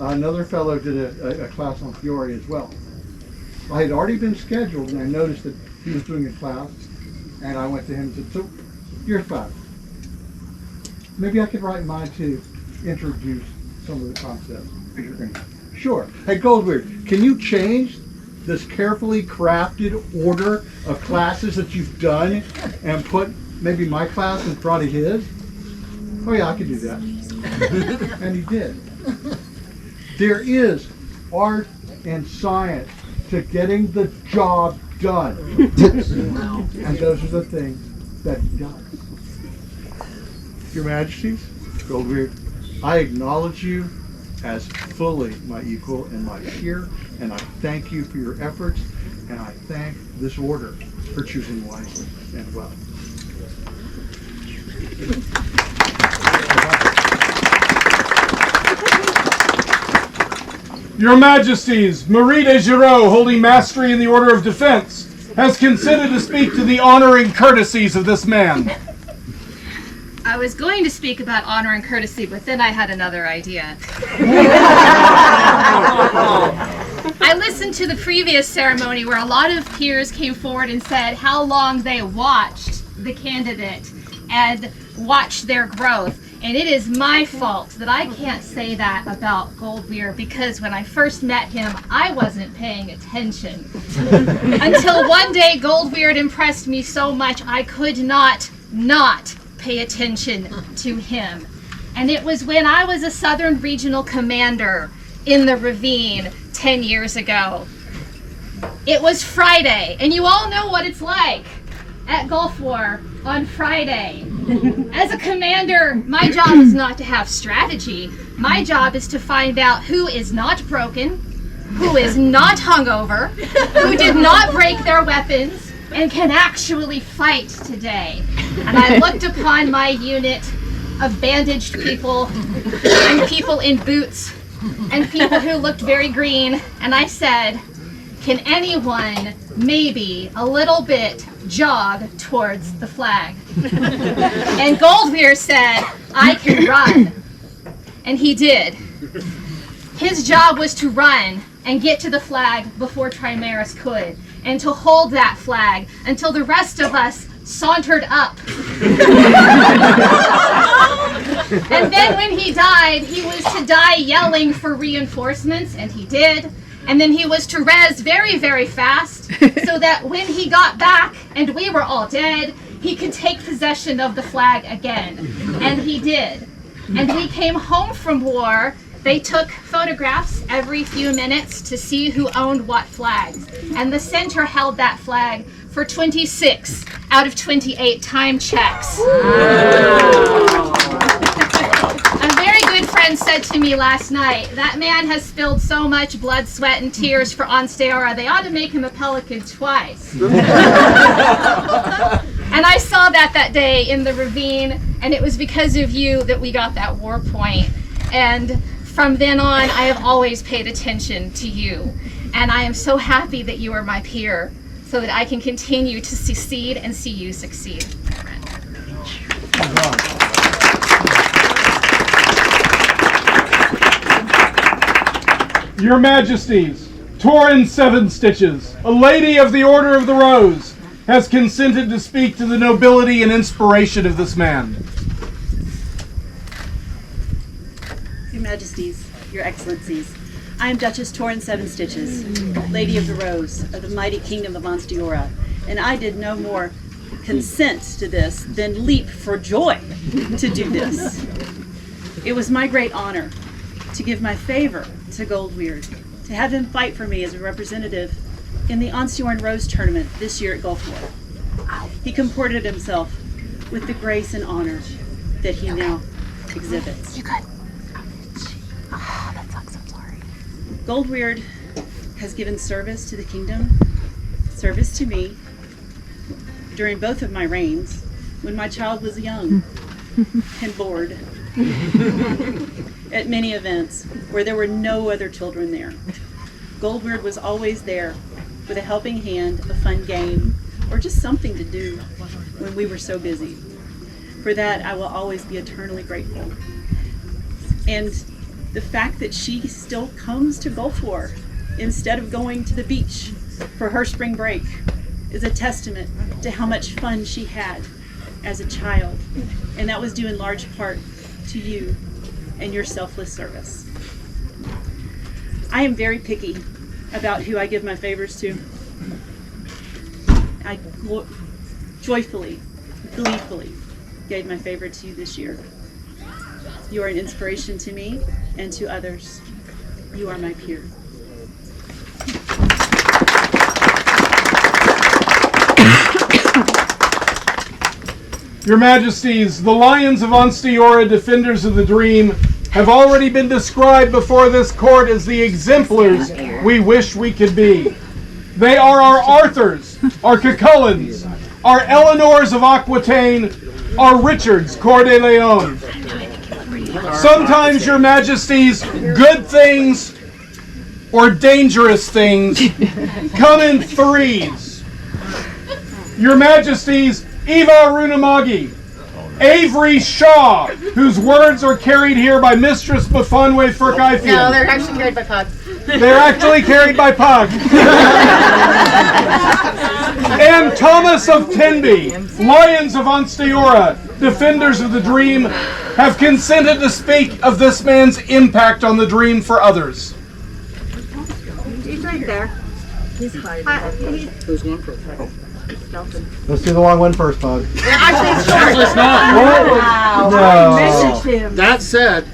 Speaker 18: Another fellow did a class on Fiore as well. I had already been scheduled, and I noticed that he was doing a class, and I went to him and said, so, your class. Maybe I could write mine to introduce some of the concepts. Sure. Hey, Goldward, can you change this carefully crafted order of classes that you've done and put maybe my class in front of his? Oh yeah, I could do that. And he did. There is art and science to getting the job done. And those are the things that he does. Your Majesties, Goldward, I acknowledge you as fully my equal and my peer, and I thank you for your efforts, and I thank this order for choosing wisely and well.
Speaker 8: Your Majesties, Marie de Giraud, holding mastery in the Order of Defense, has consented to speak to the honor and courtesies of this man.
Speaker 4: I was going to speak about honor and courtesy, but then I had another idea. I listened to the previous ceremony where a lot of peers came forward and said how long they watched the candidate and watched their growth. And it is my fault that I can't say that about Goldward, because when I first met him, I wasn't paying attention. Until one day Goldward impressed me so much I could not pay attention to him. And it was when I was a Southern Regional Commander in the Ravine 10 years ago. It was Friday, and you all know what it's like at Gulf War on Friday. As a commander, my job is not to have strategy. My job is to find out who is not broken, who is not hungover, who did not break their weapons, and can actually fight today. And I looked upon my unit of bandaged people, and people in boots, and people who looked very green, and I said, can anyone maybe a little bit jog towards the flag? And Goldbeer said, I can run. And he did. His job was to run and get to the flag before Trimaris could, and to hold that flag until the rest of us sauntered up. And then when he died, he was to die yelling for reinforcements, and he did. And then he was to res very, very fast, so that when he got back and we were all dead, he could take possession of the flag again. And he did. And we came home from war. They took photographs every few minutes to see who owned what flags. And the center held that flag for 26 out of 28 time checks. A very good friend said to me last night, that man has spilled so much blood, sweat, and tears for Ansteorra, they ought to make him a pelican twice. And I saw that day in the ravine, and it was because of you that we got that war point. And from then on, I have always paid attention to you. And I am so happy that you are my peer, so that I can continue to succeed and see you succeed.
Speaker 8: Your Majesties, Torrin Seven Stitches, a lady of the Order of the Rose, has consented to speak to the nobility and inspiration of this man.
Speaker 10: Your Majesties, Your Excellencies, I am Duchess Torrin Seven Stitches, Lady of the Rose of the mighty Kingdom of Ansteorra, and I did no more consent to this than leap for joy to do this. It was my great honor to give my favor to Goldweird, to have him fight for me as a representative in the Ansteorran Rose Tournament this year at Gulf War. He comported himself with the grace and honor that he now exhibits.
Speaker 16: That sucks, I'm sorry.
Speaker 10: Goldweird has given service to the kingdom, service to me, during both of my reigns, when my child was young and bored, at many events where there were no other children there. Goldweird was always there with a helping hand, a fun game, or just something to do when we were so busy. For that, I will always be eternally grateful. And the fact that she still comes to Gulf War instead of going to the beach for her spring break is a testament to how much fun she had as a child. And that was due in large part to you and your selfless service. I am very picky about who I give my favors to. I joyfully, gleefully gave my favor to you this year. You are an inspiration to me and to others. You are my peer.
Speaker 8: Your Majesties, the Lions of Ansteorra, defenders of the dream, have already been described before this court as the exemplars we wish we could be. They are our Arthurs, our Cucullins, our Eleanors of Aquitaine, our Richards, Coeur de Leon. Sometimes, Your Majesties, good things or dangerous things come in threes. Your Majesties, Eva Runamagi, Avery Shaw, whose words are carried here by Mistress Bufonwe Furkaifian.
Speaker 19: No, they're actually carried by Pug.
Speaker 8: They're actually carried by Pug. And Thomas of Tenby, Lions of Ansteorra, defenders of the dream, have consented to speak of this man's impact on the dream for others.
Speaker 10: He's right there. He's hiding.
Speaker 2: Who's going first?
Speaker 17: Let's do the long one first, Pug.
Speaker 19: Actually, it's short.
Speaker 2: Actually, it's not.
Speaker 17: Wow.
Speaker 2: No.
Speaker 17: I messaged
Speaker 10: him.
Speaker 2: That said,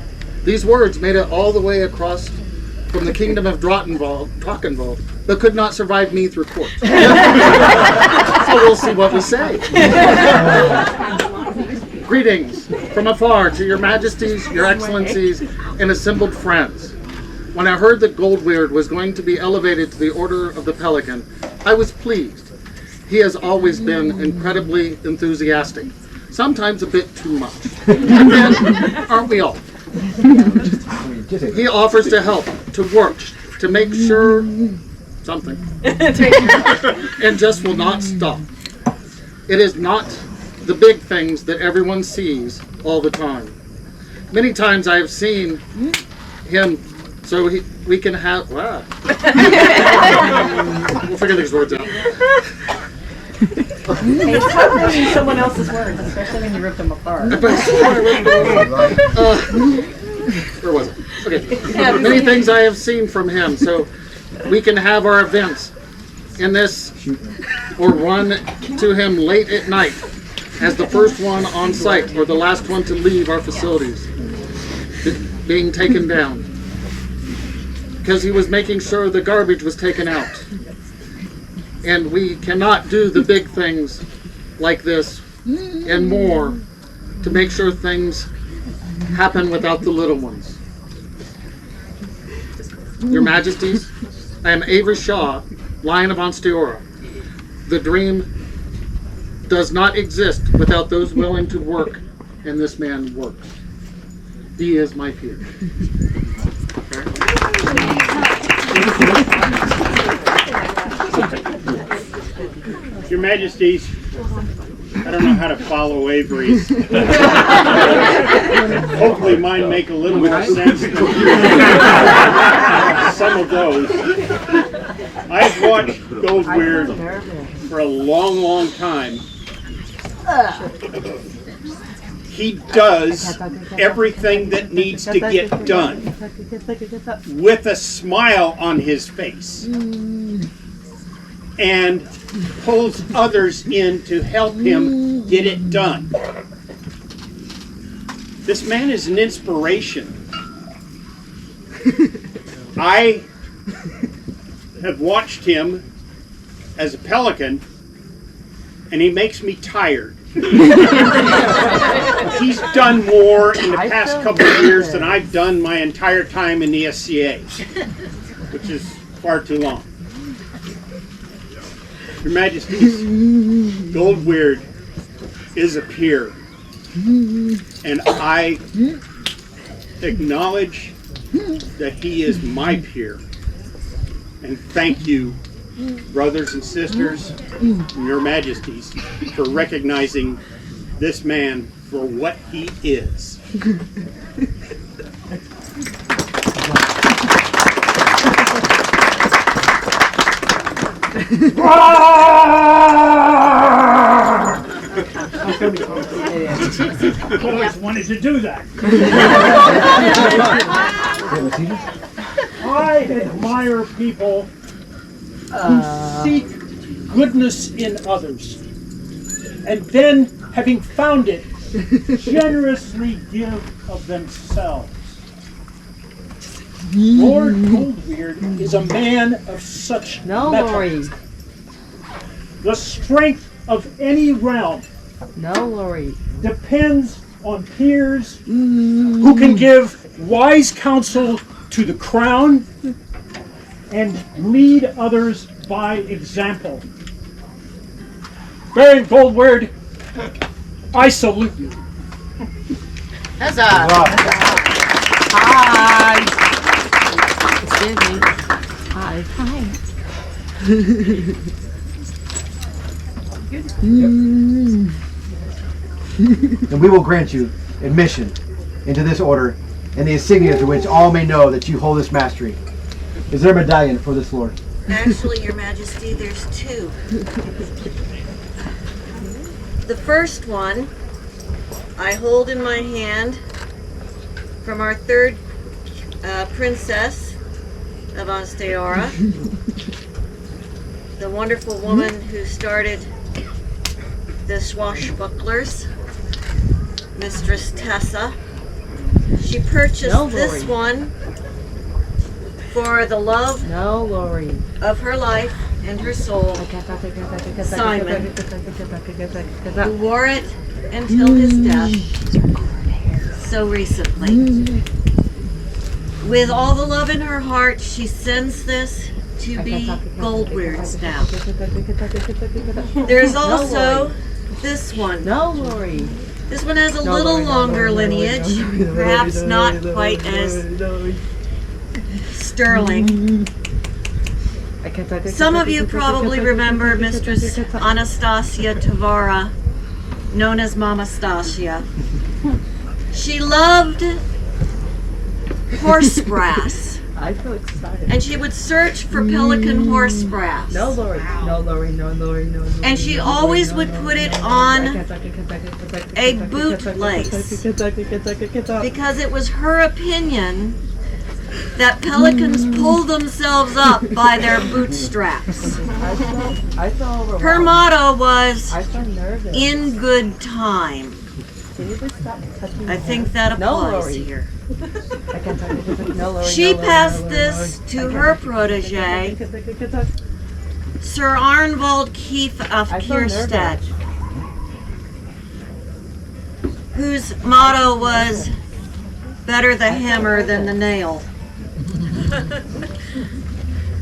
Speaker 2: these words made it all the way across from the kingdom of Drachenwald, but could not survive me through court. So we'll see what we say. Greetings.
Speaker 8: from afar to your majesties, your excellencies, and assembled friends. When I heard that Goldbeard was going to be elevated to the Order of the Pelican, I was pleased. He has always been incredibly enthusiastic, sometimes a bit too much. And aren't we all? He offers to help, to work, to make sure something, and just will not stop. It is not the big things that everyone sees all the time. Many times I have seen him so we can have... Wow. We'll figure these words out.
Speaker 21: It's hard reading someone else's words, especially when you rip them apart.
Speaker 8: Where was it? Okay. Many things I have seen from him, so we can have our events in this, or run to him late at night as the first one on site or the last one to leave our facilities being taken down, because he was making sure the garbage was taken out. And we cannot do the big things like this and more to make sure things happen without the little ones. Your Majesties, I am Avery Shaw, Lion of Ansteorra. The dream does not exist without those willing to work, and this man works. He is my peer.
Speaker 6: Your Majesties, I don't know how to follow Avery's. Hopefully mine make a little more sense than some of those. I've watched Goldbeard for a long, long time. He does everything that needs to get done with a smile on his face, and pulls others in to help him get it done. This man is an inspiration. I have watched him as a pelican, and he makes me tired. He's done more in the past couple of years than I've done my entire time in the SCA, which is far too long. Your Majesties, Goldbeard is a peer, and I acknowledge that he is my peer. And thank you, brothers and sisters, and Your Majesties, for recognizing this man for what he is.
Speaker 20: I've always wanted to do that. I admire people who seek goodness in others, and then, having found it, generously give of themselves. Lord Goldbeard is a man of such mettle. The strength of any realm depends on peers who can give wise counsel to the crown and lead others by example. Baron Goldbeard, I salute you.
Speaker 19: Huzzah!
Speaker 21: Hi.
Speaker 19: Excuse me. Hi. Hi.
Speaker 17: And we will grant you admission into this order and the insignia to which all may know that you hold this mastery. Is there a medallion for this lord?
Speaker 23: Actually, Your Majesty, there's two. The first one I hold in my hand from our third princess of Ansteorra, the wonderful woman who started the swashbucklers, Mistress Tessa. She purchased this one for the love of her life and her soul, Simon, who wore it until his death. so recently. With all the love in her heart, she sends this to be Goldweird's now. There's also this one.
Speaker 19: No, Lori.
Speaker 23: This one has a little longer lineage, perhaps not quite as sterling. Some of you probably remember Mistress Anastasia Tavara, known as Mama Stasia. She loved horse brass.
Speaker 19: I feel excited.
Speaker 23: And she would search for pelican horse brass.
Speaker 19: No, Lori. No, Lori. No, Lori. No, Lori.
Speaker 23: And she always would put it on a bootlace because it was her opinion that pelicans pull themselves up by their bootstraps. Her motto was, "In good time." I think that applies here. She passed this to her protege, Sir Arnvald Keith of Kierstead, whose motto was, "Better the hammer than the nail."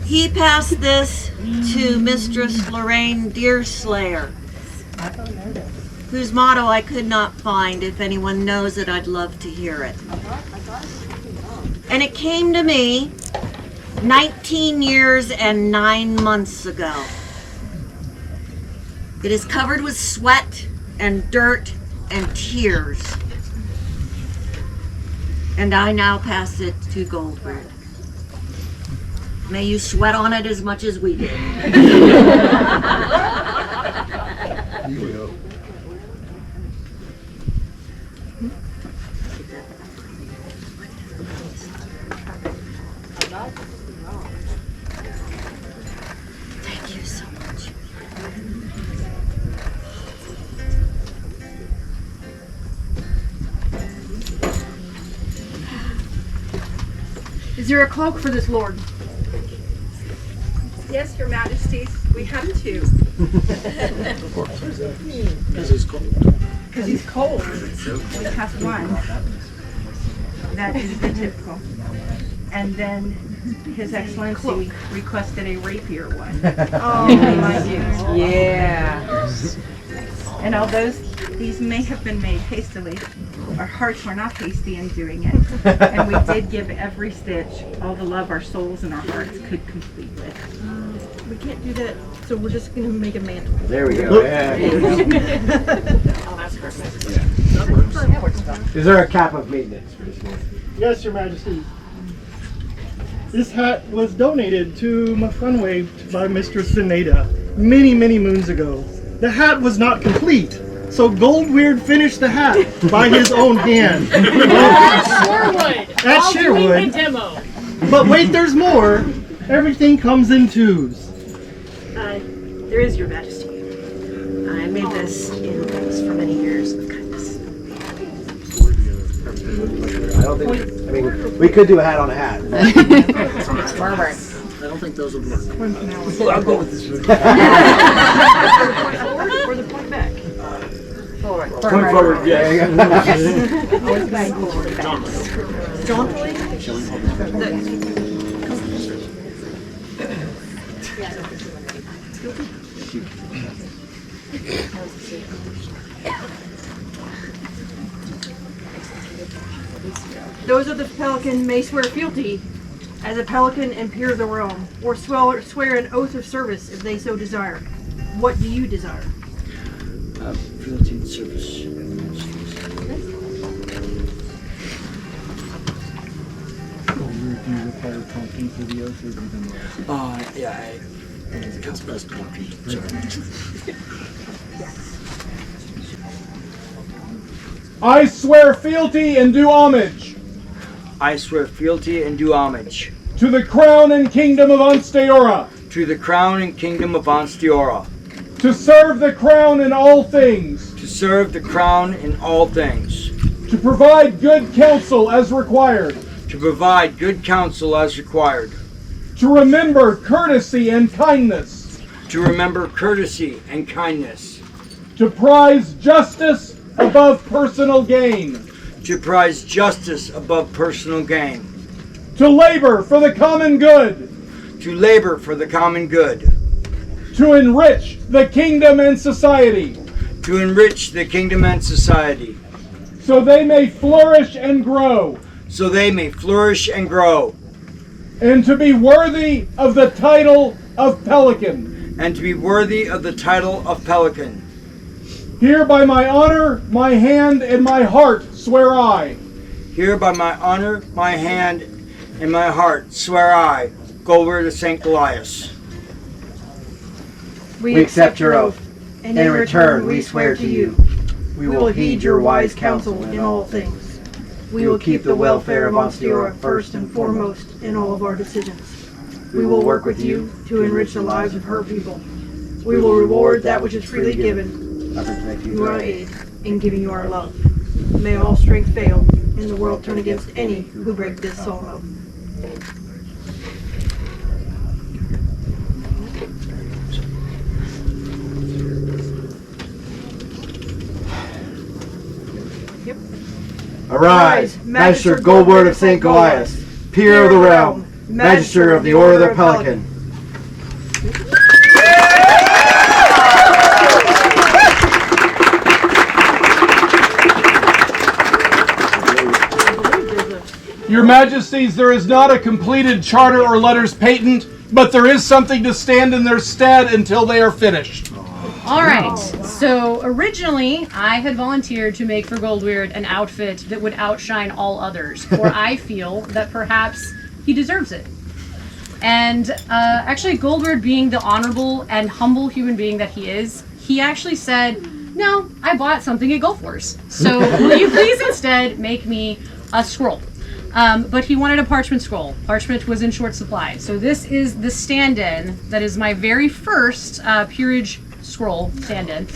Speaker 23: He passed this to Mistress Lorraine Deerslayer, whose motto I could not find. If anyone knows it, I'd love to hear it. And it came to me 19 years and 9 months ago. It is covered with sweat and dirt and tears. And I now pass it to Goldward. May you sweat on it as much as we did. Thank you so much.
Speaker 1: Is there a cloak for this lord?
Speaker 3: Yes, Your Majesties, we have two.
Speaker 2: Because he's cold.
Speaker 3: Because he's cold. We have one. That is the typical. And then His Excellency requested a rapier one.
Speaker 1: Oh,
Speaker 3: my goodness.
Speaker 19: Yeah.
Speaker 3: And although these may have been made hastily, our hearts were not hasty in doing it. And we did give every stitch all the love our souls and our hearts could complete with.
Speaker 1: We can't do that, so we're just going to make a mantle.
Speaker 17: There we go. Yeah.
Speaker 1: Oh, that's perfect.
Speaker 17: Is there a cap of maintenance for this one?
Speaker 5: Yes, Your Majesty. This hat was donated to Mafunwe by Mistress Zeneda many, many moons ago. The hat was not complete, so Goldweird finished the hat by his own hand.
Speaker 22: At Sherwood.
Speaker 5: At Sherwood.
Speaker 22: Demo.
Speaker 5: But wait, there's more. Everything comes in twos.
Speaker 1: There is, Your Majesty. I made this in thanks for many years of kindness.
Speaker 17: I don't think. I mean, we could do a hat on a hat.
Speaker 2: I don't think those would work.
Speaker 17: Well, I'll go with this one.
Speaker 1: Or the point back.
Speaker 17: Forward. Point forward, yeah.
Speaker 1: Point back, forward, back. Jauntily? Those of the pelican may swear fealty as a pelican and peer of the realm, or swear an oath of service if they so desire. What do you desire?
Speaker 24: Fealty and service.
Speaker 18: Do you require talking for the oath or even
Speaker 24: Yeah, I think it's best talking to the judge.
Speaker 8: I swear fealty and do homage
Speaker 24: I swear fealty and do homage
Speaker 8: to the crown and kingdom of Ansteorra,
Speaker 24: to the crown and kingdom of Ansteorra,
Speaker 8: to serve the crown in all things,
Speaker 24: to serve the crown in all things,
Speaker 8: to provide good counsel as required,
Speaker 24: to provide good counsel as required,
Speaker 8: to remember courtesy and kindness,
Speaker 24: to remember courtesy and kindness,
Speaker 8: to prize justice above personal gain,
Speaker 7: to prize justice above personal gain,
Speaker 8: to labor for the common good,
Speaker 7: to labor for the common good,
Speaker 8: to enrich the kingdom and society,
Speaker 7: to enrich the kingdom and society,
Speaker 8: so they may flourish and grow,
Speaker 7: so they may flourish and grow,
Speaker 8: and to be worthy of the title of Pelican,
Speaker 7: and to be worthy of the title of Pelican.
Speaker 8: Here by my honor, my hand, and my heart swear I.
Speaker 7: Here by my honor, my hand, and my heart swear I, Goldward of St. Goliath.
Speaker 1: We accept your oath, and in return we swear to you. We will heed your wise counsel in all things. We will keep the welfare of Ansteorra first and foremost in all of our decisions. We will work with you to enrich the lives of her people. We will reward that which is freely given through our aid in giving you our love. May all strength fail and the world turn against any who break this solemn oath.
Speaker 17: Arise, Magister Goldward of St. Goliath, Peer of the Realm, Magister of the Order of the Pelican.
Speaker 8: Your Majesties, there is not a completed charter or letters patent, but there is something to stand in their stead until they are finished.
Speaker 11: All right, so originally I had volunteered to make for Goldweird an outfit that would outshine all others, for I feel that perhaps he deserves it. And actually Goldweird, being the honorable and humble human being that he is, he actually said, no, I bought something at Gulf Wars, so will you please instead make me a scroll? But he wanted a parchment scroll. Parchment was in short supply. So this is the stand-in that is my very first peerage scroll stand-in.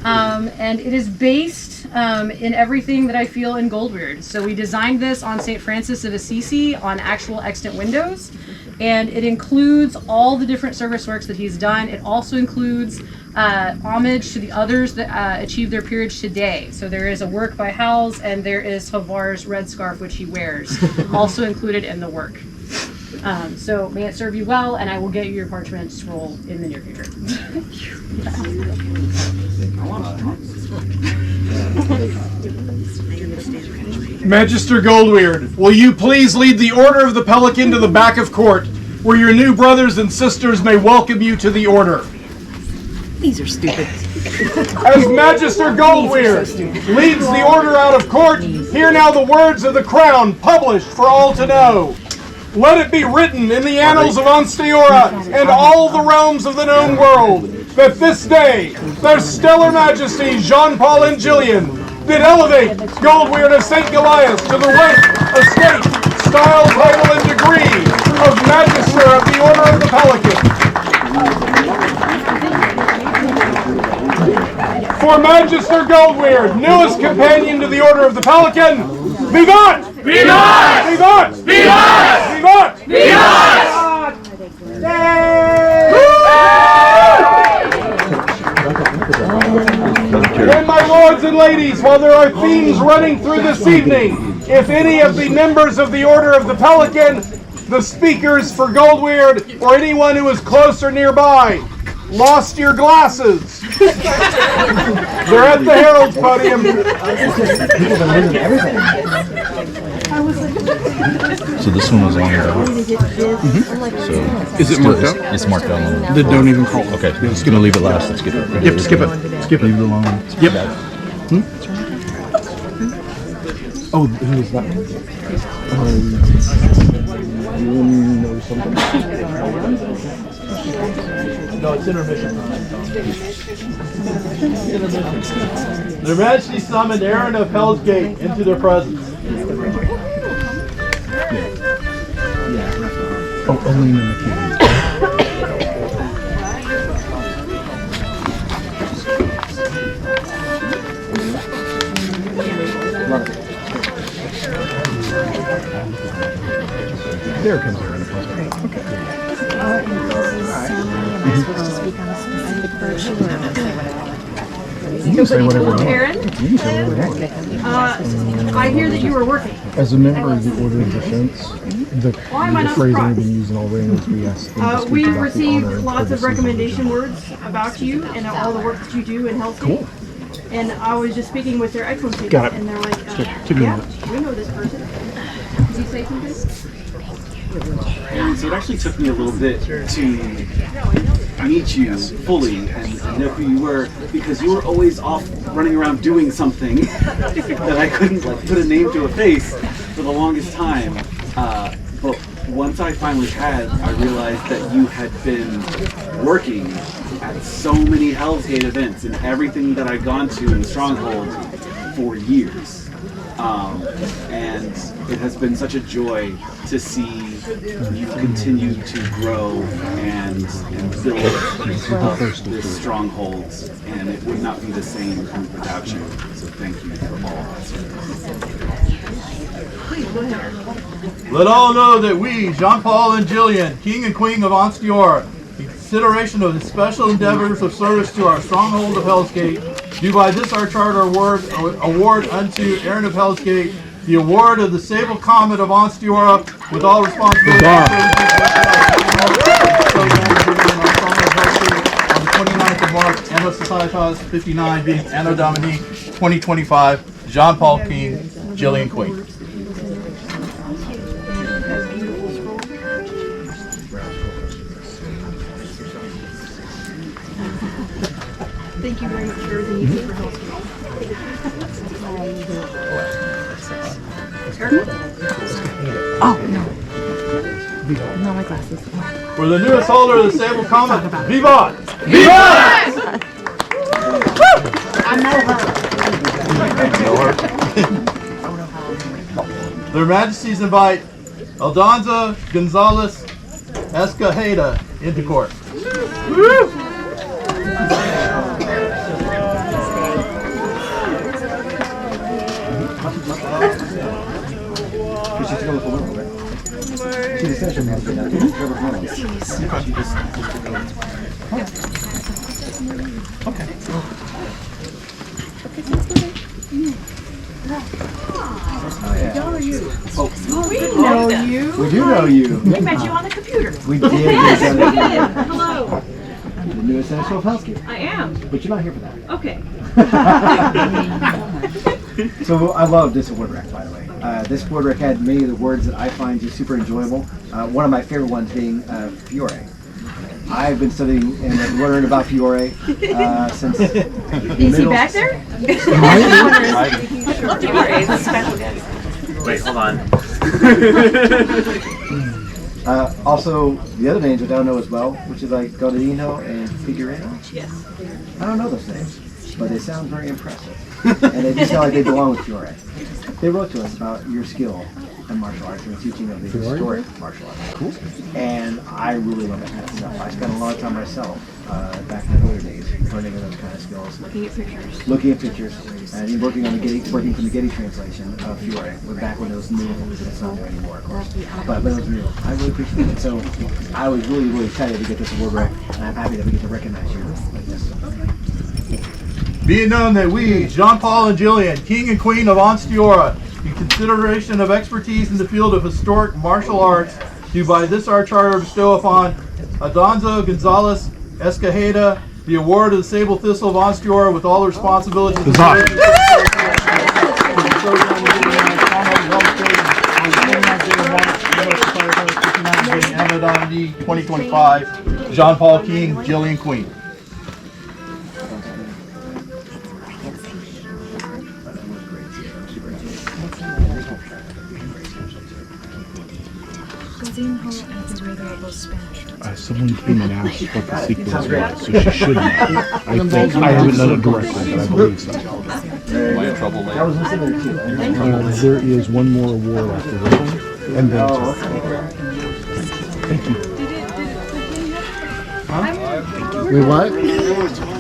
Speaker 11: And it is based in everything that I feel in Goldweird. So we designed this on St. Francis of Assisi on actual extant windows. And it includes all the different service works that he's done. It also includes homage to the others that achieved their peerage today. So there is a work by Howells, and there is Havar's red scarf, which he wears, also included in the work. So may it serve you well, and I will get you your parchment scroll in the near future.
Speaker 8: Magister Goldweird, will you please lead the Order of the Pelican to the back of court, where your new brothers and sisters may welcome you to the Order?
Speaker 19: These are stupid.
Speaker 8: As Magister Goldweird leads the Order out of court, hear now the words of the crown published for all to know. Let it be written in the annals of Ansteorra and all the realms of the known world that this day their stellar majesties Jean-Paul and Gillian did elevate Goldweird of St. Goliath to the rank, estate, style, title, and degree of Magister of the Order of the Pelican. For Magister Goldweird, newest companion to the Order of the Pelican, Vivant! Vivant! Vivant! Vivant! Vivant! Vivant! And my lords and ladies, while there are themes running through this evening, if any of the members of the Order of the Pelican, the speakers for Goldweird, or anyone who is close or nearby, lost your glasses, they're at the Herald's podium.
Speaker 12: So this one was on So
Speaker 2: is it marked out?
Speaker 12: It's marked out.
Speaker 2: Then don't even call.
Speaker 12: Okay, it's gonna leave it last. Let's skip it.
Speaker 2: Yep, skip it. Skip it.
Speaker 12: Leave it alone.
Speaker 2: Yep. Oh, who is that? You know something?
Speaker 17: No, it's intermission. Their Majesty summoned Aaron of Hellsgate into their presence.
Speaker 2: Oh, only in the key. There comes Aaron of Hellsgate. Okay.
Speaker 1: Aaron, I hear that you were working.
Speaker 2: As a member of the Order of Defense, the
Speaker 1: am I not
Speaker 2: phrase I've
Speaker 1: surprised?
Speaker 2: been using already is we ask them to speak
Speaker 1: We
Speaker 2: about the
Speaker 1: received
Speaker 2: honor and
Speaker 1: lots of
Speaker 2: courtesy
Speaker 1: recommendation words about you and all the work that you do in Hellsgate.
Speaker 2: Cool.
Speaker 1: And I was just speaking with their excellencies,
Speaker 2: Got it.
Speaker 1: and they're like,
Speaker 2: Give me a
Speaker 1: yeah,
Speaker 2: minute.
Speaker 1: we know this person. Did you say something?
Speaker 9: So it actually took me a little bit to meet you fully and know who you were, because you were always off running around doing something that I couldn't like put a name to a face for the longest time. But once I finally had, I realized that you had been working at so many Hellsgate events and everything that I'd gone to in the Stronghold for years. And it has been such a joy to see you continue to grow and build up this stronghold, and it would not be the same without you. So thank you for all that service.
Speaker 13: Let all know that we, Jean-Paul and Jillian, King and Queen of Ansteorra, in consideration of the special endeavors of service to our Stronghold of Hellsgate, do by this our charter award unto Aaron of Hellsgate the award of the Sable Comet of Ansteorra with all responsibility. On the 29th of March, Anno Societas 59, being Anno Domini 2025, Jean-Paul King, Jillian Queen.
Speaker 1: Thank you very much for everything you did for Hellsgate.
Speaker 19: Oh, no. Not my glasses.
Speaker 13: For the newest holder of the Sable Comet, Vivat! Vivat!
Speaker 19: I know her.
Speaker 13: Their Majesties invite Aldonza Gonzalez Escajeda into court.
Speaker 1: Okay. We know you.
Speaker 17: We do know you.
Speaker 1: We met you on the computer.
Speaker 17: We did.
Speaker 1: Yes, we did. Hello.
Speaker 17: The newest Senator of Hellsgate.
Speaker 1: I am.
Speaker 17: But you're not here for that.
Speaker 1: Okay.
Speaker 17: So I love this word rack, by the way. This word rack had many of the words that I find just super enjoyable. One of my favorite ones being Fiore. I've been studying and learning about Fiore since
Speaker 1: Is he back there?
Speaker 9: Wait, hold on.
Speaker 17: Also, the other names I don't know as well, which is like Godino and Figurino.
Speaker 1: Yes.
Speaker 17: I don't know those names, but they sound very impressive. And they do sound like they belong with Fiore. They wrote to us about your skill in martial arts and the teaching of the historic martial arts. Cool. And I really love that kind of stuff. I spent a lot of time myself back in the older days learning those kind of skills.
Speaker 1: Looking at pictures.
Speaker 17: Looking at pictures and working on the Getty, working from the Getty translation of Fiore. We're back when it was new and it's not there anymore, of course. But it was real. I really appreciate it. So I was really, really excited to get this award rec, and I'm happy that we get to recognize you like this.
Speaker 13: Be it known that we, Jean-Paul and Jillian, King and Queen of Ansteorra, in consideration of expertise in the field of historic martial arts, do by this our charter bestow upon Aldonza Gonzalez Escajeda the award of the Sable Thistle of Ansteorra with all the responsibilities. Anno Domini 2025, Jean-Paul King, Jillian Queen.
Speaker 2: Someone came and asked what the sequel was, so she should know. I think I haven't done it directly, but I believe so.
Speaker 17: Am I in trouble later? I was listening to
Speaker 2: There is one more award after this one, and then thank you.
Speaker 17: Wait, what?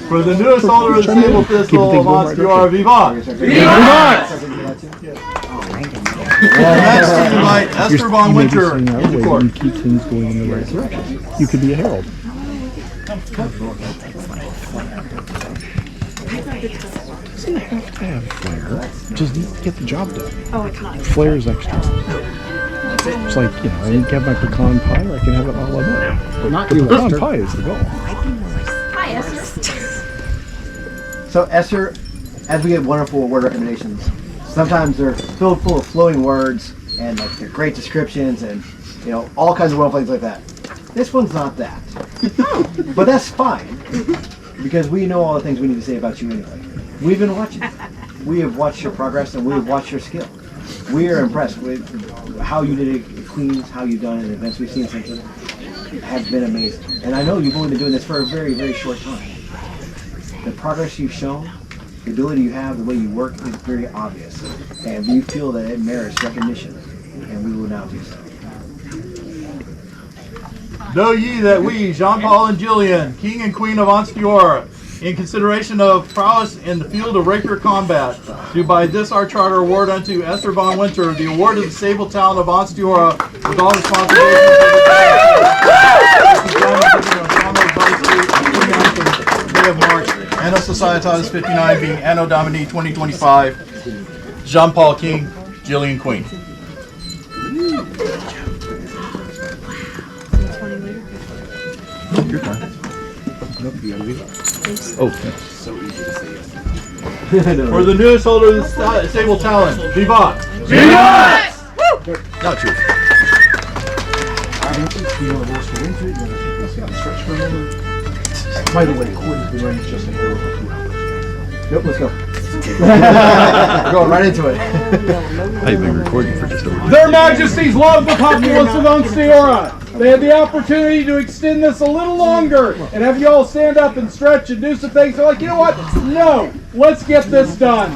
Speaker 13: For the newest holder of the Sable Thistle of Ansteorra, Vivat!
Speaker 2: Vivat!
Speaker 13: Next, we invite Esther Von Winter into court.
Speaker 2: You keep things going in the right direction. You could be a herald. Doesn't have to have flair. Just get the job done.
Speaker 1: Oh, it's not.
Speaker 2: Flair is extra. It's like, I can have my pecan pie or I can have it all I want.
Speaker 5: Not
Speaker 2: But
Speaker 5: you,
Speaker 2: pecan
Speaker 5: Esther.
Speaker 2: pie is the goal.
Speaker 11: Hi, Esther.
Speaker 17: So Esther, as we get wonderful word recommendations, sometimes they're filled full of flowing words and like they're great descriptions and all kinds of wonderful things like that. This one's not that, but that's fine because we know all the things we need to say about you anyway. We've been watching. We have watched your progress and we have watched your skill. We are impressed with how you did it at Queens, how you've done it in events we've seen since then. Has been amazing. And I know you've only been doing this for a very, very short time. The progress you've shown, the ability you have, the way you work is very obvious. And we feel that it merits recognition. And we will now do so.
Speaker 13: Know ye that we, Jean-Paul and Gillian, King and Queen of Ansteorra, in consideration of prowess in the field of rapier combat, do by this our charter award unto Esther von Winter the award of the sable talent of Ansteorra with all responsibility Day of March, Anno Societatis 59 being Anno Domini 2025, Jean-Paul King, Gillian Queen. Your turn. Oh, thanks.
Speaker 9: So easy to say yes.
Speaker 13: For the newest holder of the stable talent, Vivat!
Speaker 8: Vivat!
Speaker 13: Not true.
Speaker 18: By the way, Court has been running just a hero for 2 hours.
Speaker 17: Nope, let's go. Going right into it.
Speaker 12: I've been recording for just over.
Speaker 8: Their Majesties love the populace of Ansteorra. They had the opportunity to extend this a little longer and have you all stand up and stretch and do some things. They're like, you know what? No, let's get this done.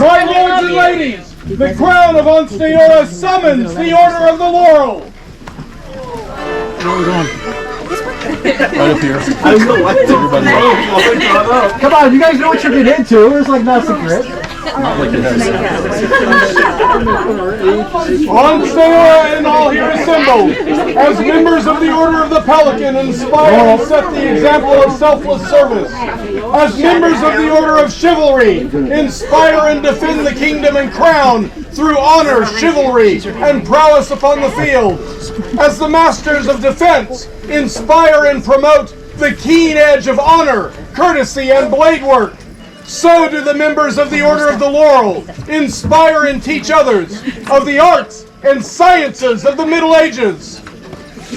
Speaker 8: My lords and ladies, the crown of Ansteorra summons the Order of the Laurel.
Speaker 13: Right up here.
Speaker 17: I know what everybody. Come on, you guys know what you're getting into. It's like not secret.
Speaker 13: Not like it has.
Speaker 8: Ansteorra and all here assembled, as members of the Order of the Pelican, inspire and set the example of selfless service. As members of the Order of Chivalry, inspire and defend the kingdom and crown through honor, chivalry, and prowess upon the field. As the Masters of Defense, inspire and promote the keen edge of honor, courtesy, and blade work. So do the members of the Order of the Laurel inspire and teach others of the arts and sciences of the Middle Ages.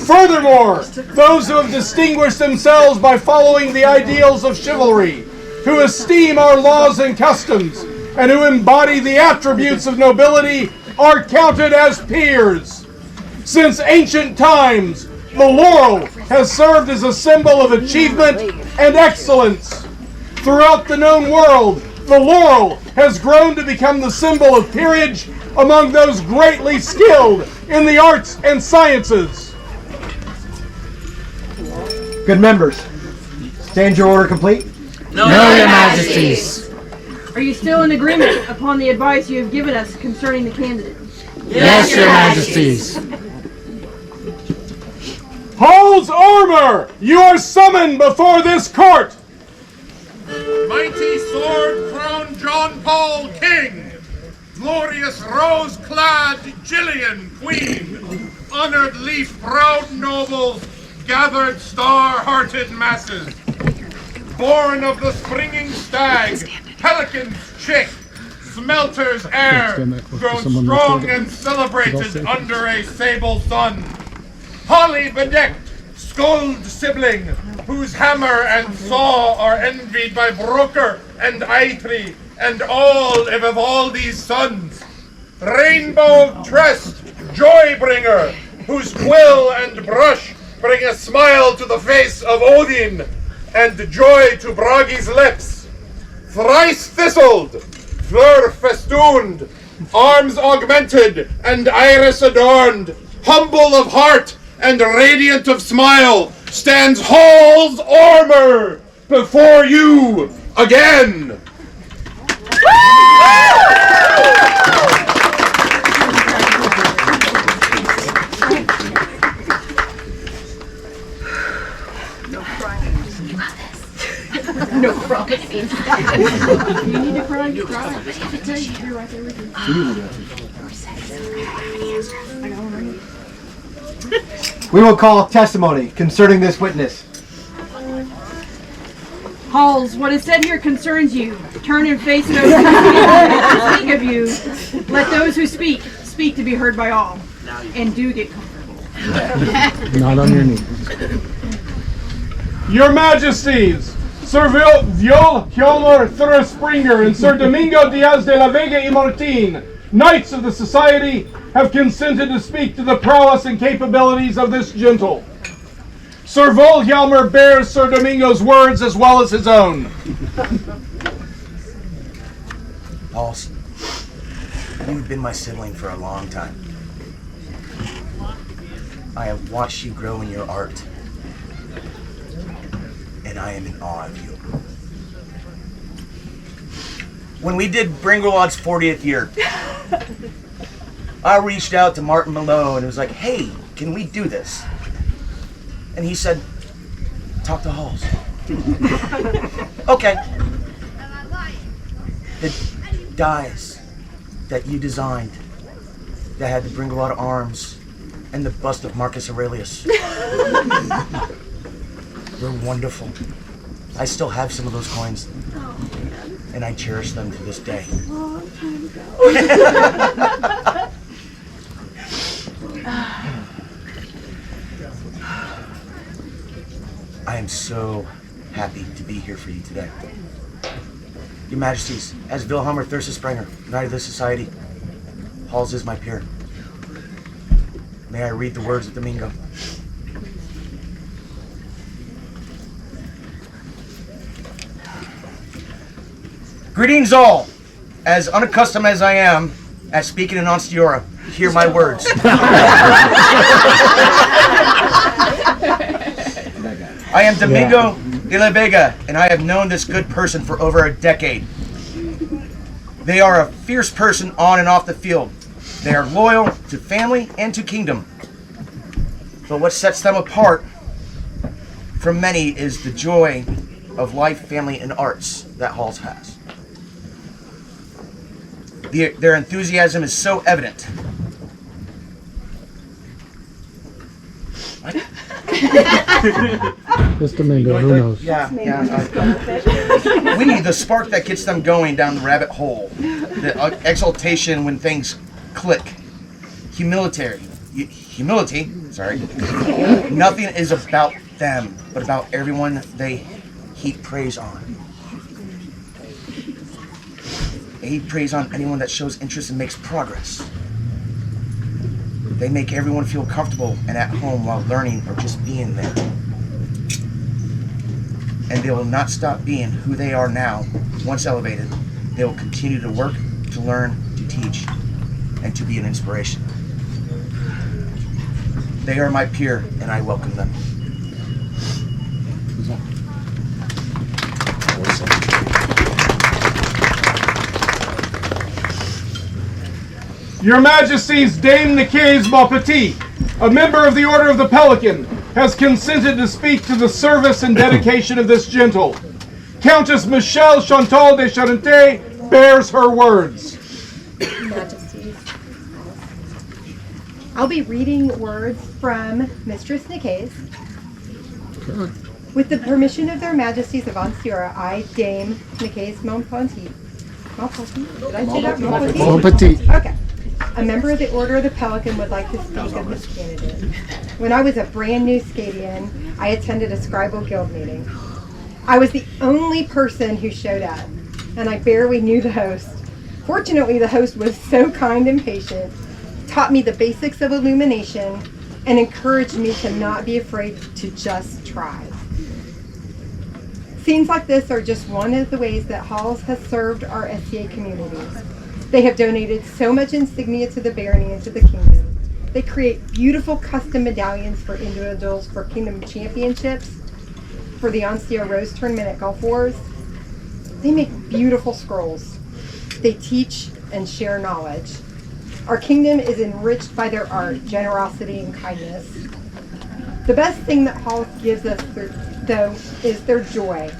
Speaker 8: Furthermore, those who have distinguished themselves by following the ideals of chivalry, who esteem our laws and customs, and who embody the attributes of nobility, are counted as peers. Since ancient times, the laurel has served as a symbol of achievement and excellence. Throughout the known world, the laurel has grown to become the symbol of peerage among those greatly skilled in the arts and sciences.
Speaker 17: Good members, stand your order complete?
Speaker 4: No, Your Majesties.
Speaker 1: Are you still in agreement upon the advice you have given us concerning the candidate?
Speaker 4: Yes, Your Majesties.
Speaker 8: Hall's armor! You are summoned before this court!
Speaker 14: Mighty sword-crowned John Paul King, glorious rose-clad Gillian Queen, honored leaf-proud nobles, gathered star-hearted masses, born of the springing stag, pelican's chick, smelter's heir, grown strong and celebrated under a sable sun, holly bedecked, Skuld sibling, whose hammer and saw are envied by Broker and Eitri and all of Vivaldi's sons. Rainbow-tressed Joybringer, whose quill and brush bring a smile to the face of Odin and joy to Bragi's lips. Thrice-thistled, fleur-festooned, arms augmented and iris adorned, humble of heart and radiant of smile, stands Hall's armor before you again.
Speaker 22: promises.
Speaker 19: You need to cry, you cry. You're right there with you.
Speaker 17: We will call testimony concerning this witness.
Speaker 1: Halls, what is said here concerns you. Turn and face those who speak of you. Let those who speak to be heard by all. And do get comfortable.
Speaker 18: Not on your knees.
Speaker 8: Your Majesties, Sir Viol Hjalmar Thuraspringer and Sir Domingo Diaz de la Vega y Martin, Knights of the Society, have consented to speak to the prowess and capabilities of this gentle. Sir Volhjalmar bears Sir Domingo's words as well as his own.
Speaker 6: Halls, you've been my sibling for a long time. I have watched you grow in your art, and I am in awe of you. When we did Bringelwad's 40th year, I reached out to Martin Malone and was like, hey, can we do this? And he said, talk to Halls. Okay. The dies that you designed that had the Bringelwad arms and the bust of Marcus Aurelius were wonderful. I still have some of those coins, and I cherish them to this day. I am so happy to be here for you today. Your Majesties, as Wilhelmer Thursespringer, Knight of the Society, Halls is my peer. May I read the words of Domingo? Greetings all! As unaccustomed as I am at speaking in Ansteorra, hear my words. I am Domingo de la Vega, and I have known this good person for over a decade. They are a fierce person on and off the field. They are loyal to family and to kingdom. But what sets them apart from many is the joy of life, family, and arts that Halls has. Their enthusiasm is so evident. What?
Speaker 18: Just Domingo, who knows?
Speaker 6: Yeah. We need the spark that gets them going down the rabbit hole. The exaltation when things click. Humility. Nothing is about them, but about everyone they heap praise on. They heap praise on anyone that shows interest and makes progress. They make everyone feel comfortable and at home while learning or just being there. And they will not stop being who they are now. Once elevated, they will continue to work, to learn, to teach, and to be an inspiration. They are my peer, and I welcome them.
Speaker 8: Your Majesty's Dame Nicaise Maupetit, a member of the Order of the Pelican, has consented to speak to the service and dedication of this gentle. Countess Michelle Chantal de Charente bears her words.
Speaker 10: Majesties, I'll be reading words from Mistress Nicaise. With the permission of their Majesties of Ansteorra, I, Dame Nicaise Maupetit. Did I say that?
Speaker 18: Maupetit.
Speaker 10: Okay. A member of the Order of the Pelican would like to speak of this candidate. When I was a brand new Scadian, I attended a Scribal Guild meeting. I was the only person who showed up, and I barely knew the host. Fortunately, the host was so kind and patient, taught me the basics of illumination, and encouraged me to not be afraid to just try. Scenes like this are just one of the ways that Halls has served our SCA community. They have donated so much insignia to the barony and to the kingdom. They create beautiful custom medallions for individuals for kingdom championships, for the Ansteorra Rose Tournament at Gulf Wars. They make beautiful scrolls. They teach and share knowledge. Our kingdom is enriched by their art, generosity, and kindness. The best thing that Halls gives us, though, is their joy.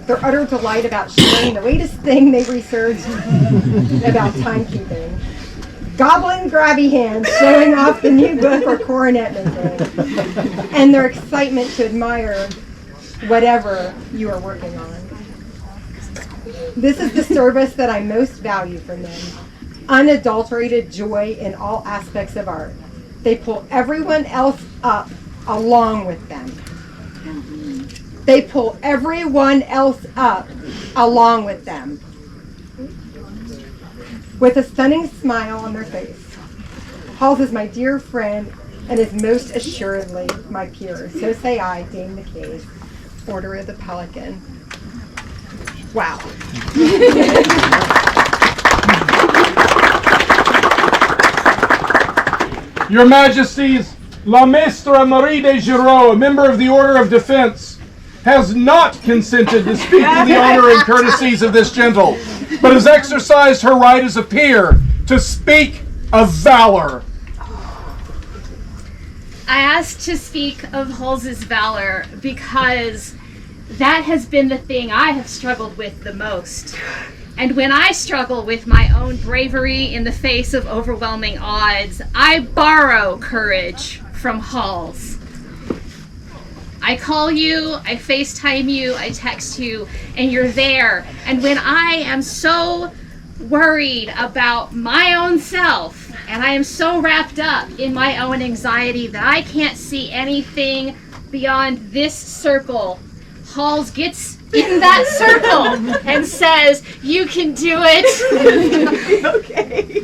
Speaker 10: their utter delight about sharing the latest thing they researched about timekeeping. Goblin grabby hands showing off the new book or coronet making, and their excitement to admire whatever you are working on. This is the service that I most value from them. Unadulterated joy in all aspects of art. They pull everyone else up along with them. They pull everyone else up along with them. With a stunning smile on their face. Halls is my dear friend and is most assuredly my peer. So say I, Dame McCabe, Order of the Pelican. Wow.
Speaker 8: Your Majesties, La Maestre Marie de Giraud, a member of the Order of Defense, has not consented to speak to the honor and courtesies of this gentle, but has exercised her right as a peer to speak of valor.
Speaker 15: I asked to speak of Hals's valor because that has been the thing I have struggled with the most. And when I struggle with my own bravery in the face of overwhelming odds, I borrow courage from Halls. I call you, I FaceTime you, I text you, and you're there. And when I am so worried about my own self, and I am so wrapped up in my own anxiety that I can't see anything beyond this circle, Halls gets in that circle and says, "You can do it." Okay.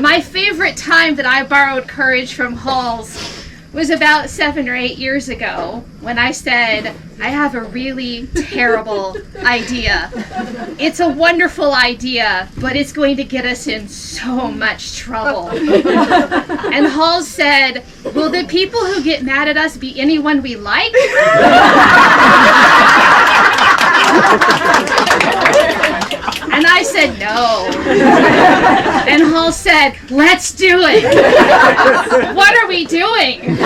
Speaker 15: My favorite time that I borrowed courage from Halls was about 7 or 8 years ago when I said, I have a really terrible idea. It's a wonderful idea, but it's going to get us in so much trouble. And Halls said, will the people who get mad at us be anyone we like? And I said, no. And Halls said, let's do it. What are we doing?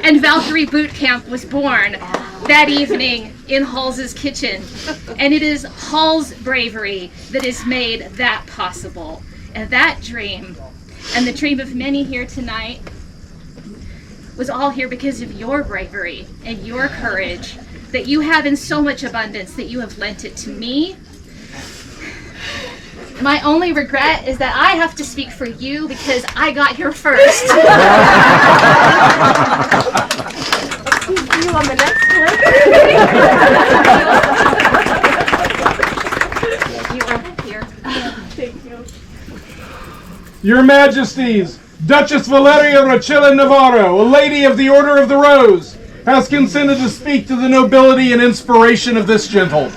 Speaker 15: And Valkyrie Boot Camp was born that evening in Hals's kitchen. And it is Halls' bravery that has made that possible. And that dream, and the dream of many here tonight, was all here because of your bravery and your courage that you have in so much abundance that you have lent it to me. My only regret is that I have to speak for you because I got here first.
Speaker 19: See you on the next one.
Speaker 15: You are here.
Speaker 19: Thank you.
Speaker 8: Your Majesties, Duchess Valeria Rachela Navarro, a lady of the Order of the Rose, has consented to speak to the nobility and inspiration of this gentle.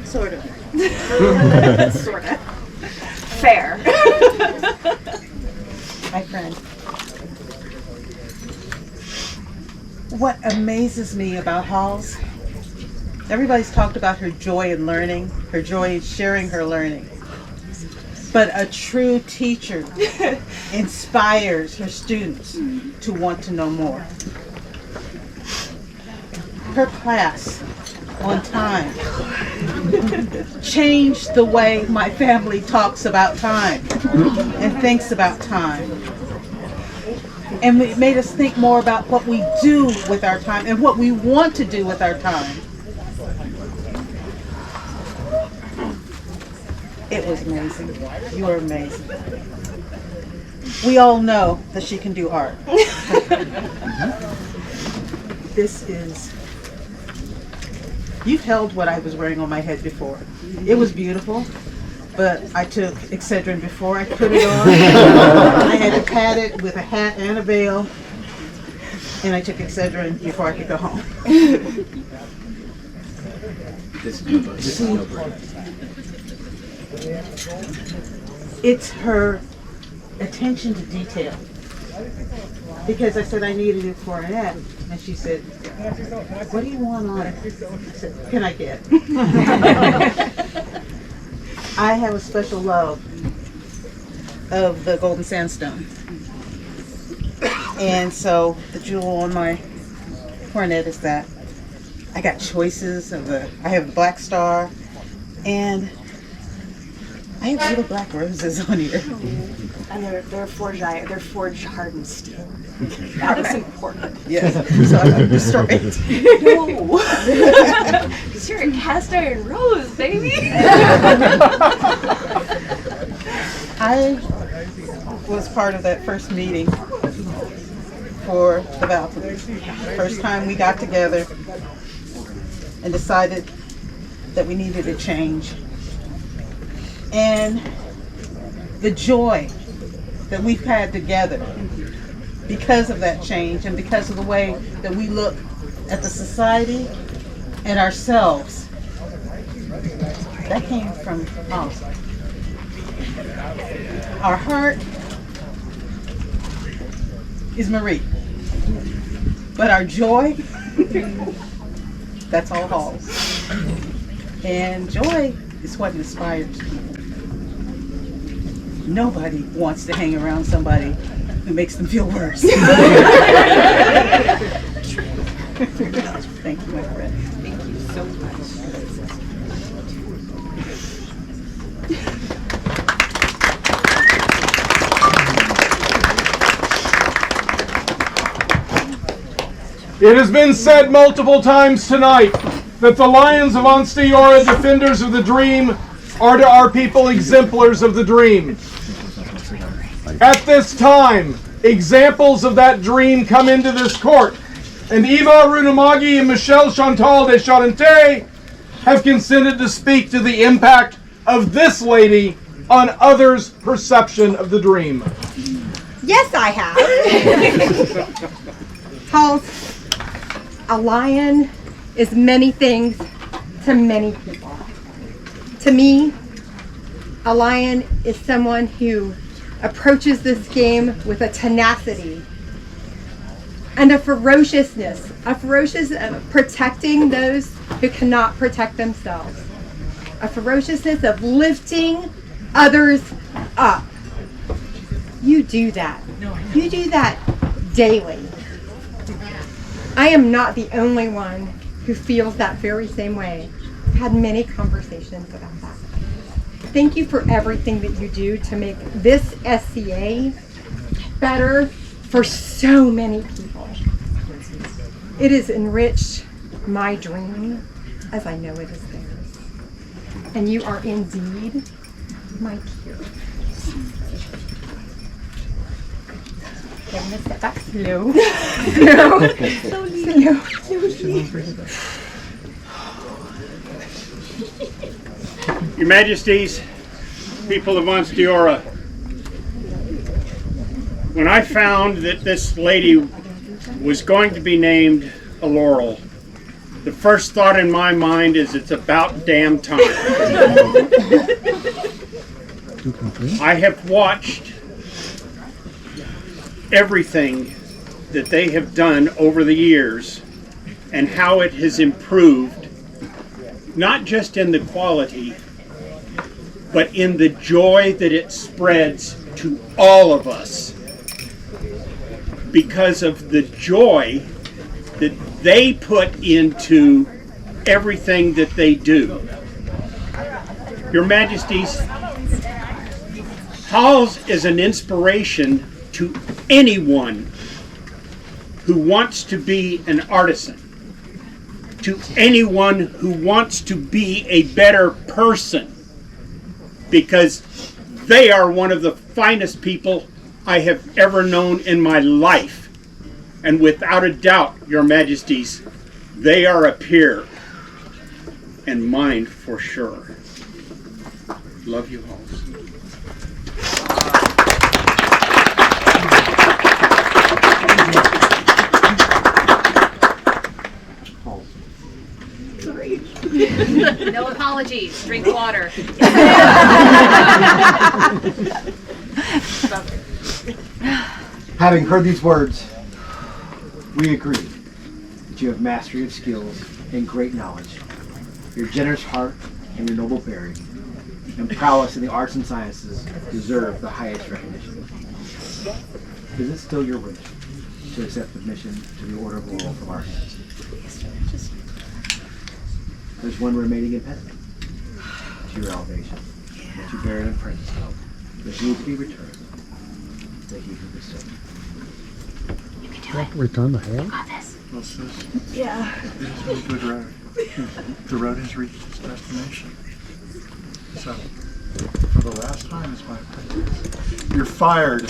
Speaker 3: Sort of. Sort of. Fair. My friend. What amazes me about Halls, everybody's talked about her joy in learning, her joy in sharing her learning. But a true teacher inspires her students to want to know more. Her class on time changed the way my family talks about time and thinks about time. And it made us think more about what we do with our time and what we want to do with our time. It was amazing. You are amazing. We all know that she can do art. This is... You've held what I was wearing on my head before. It was beautiful, but I took Excedrin before I put it on. I had to pat it with a hat and a veil, and I took Excedrin before I could go home. It's her attention to detail. Because I said I needed it for an ad, and she said, what do you want on it? I said, can I get? I have a special love of the golden sandstone. And so the jewel on my
Speaker 16: cornet is that I got choices of I have the black star, and I have little black roses on here.
Speaker 20: And they're forged hardened steel. That was important.
Speaker 16: Yes, so I'm destroyed.
Speaker 20: No, because you're a cast iron rose, baby.
Speaker 16: I was part of that first meeting for the balconies. First time we got together and decided that we needed a change. And the joy that we've had together because of that change and because of the way that we look at the society and ourselves, that came from us. Our heart is Marie, but our joy, that's all Halls. And joy is what inspires people. Nobody wants to hang around somebody who makes them feel worse. Thank you, my friend.
Speaker 20: Thank you so much.
Speaker 8: It has been said multiple times tonight that the Lions of Ansteorra, defenders of the dream, are to our people exemplars of the dream. At this time, examples of that dream come into this court, and Eva Runamagi and Michelle Chantal de Charente have consented to speak to the impact of this lady on others' perception of the dream.
Speaker 10: Yes, I have. Halls, a lion is many things to many people. To me, a lion is someone who approaches this game with a tenacity and a ferociousness of protecting those who cannot protect themselves, a ferociousness of lifting others up. You do that. You do that daily. I am not the only one who feels that very same way. I've had many conversations about that. Thank you for everything that you do to make this SCA better for so many people. It has enriched my dream as I know it is theirs. And you are indeed my peer. Okay, I'm going to step back slow. Slowly.
Speaker 21: Your Majesties, people of Ansteorra, when I found that this lady was going to be named a Laurel, the first thought in my mind is it's about damn time. I have watched everything that they have done over the years and how it has improved, not just in the quality, but in the joy that it spreads to all of us because of the joy that they put into everything that they do. Your Majesties, Halls is an inspiration to anyone who wants to be an artisan, to anyone who wants to be a better person, because they are one of the finest people I have ever known in my life. And without a doubt, Your Majesties, they are a peer, and mine for sure. Love you, Halls.
Speaker 11: No apologies. Drink water.
Speaker 17: Having heard these words, we agree that you have mastery of skills and great knowledge. Your generous heart and your noble bearing and prowess in the arts and sciences deserve the highest recognition. Is it still your wish to accept the mission to the Order of Laurel from our hands? There's one remaining impediment to your elevation. That you bear an apprentice of. That needs to be returned. That he who bestowed.
Speaker 4: Return the hair?
Speaker 2: Well, sis,
Speaker 20: Yeah.
Speaker 2: it has been a good road. The road has reached its destination. So, for the last time, as my apprentice, you're fired.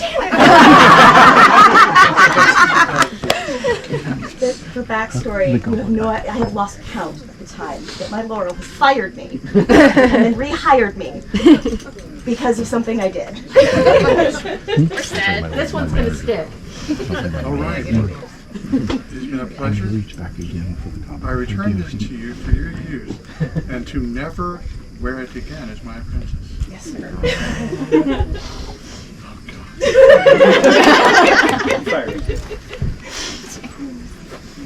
Speaker 20: The backstory, you have no, I have lost count of the time that my Laurel has fired me and then rehired me because of something I did.
Speaker 11: This one's gonna stick.
Speaker 2: All right. It's been a pleasure. I return this to you for your use and to never wear it again as my apprentice.
Speaker 20: Yes, sir.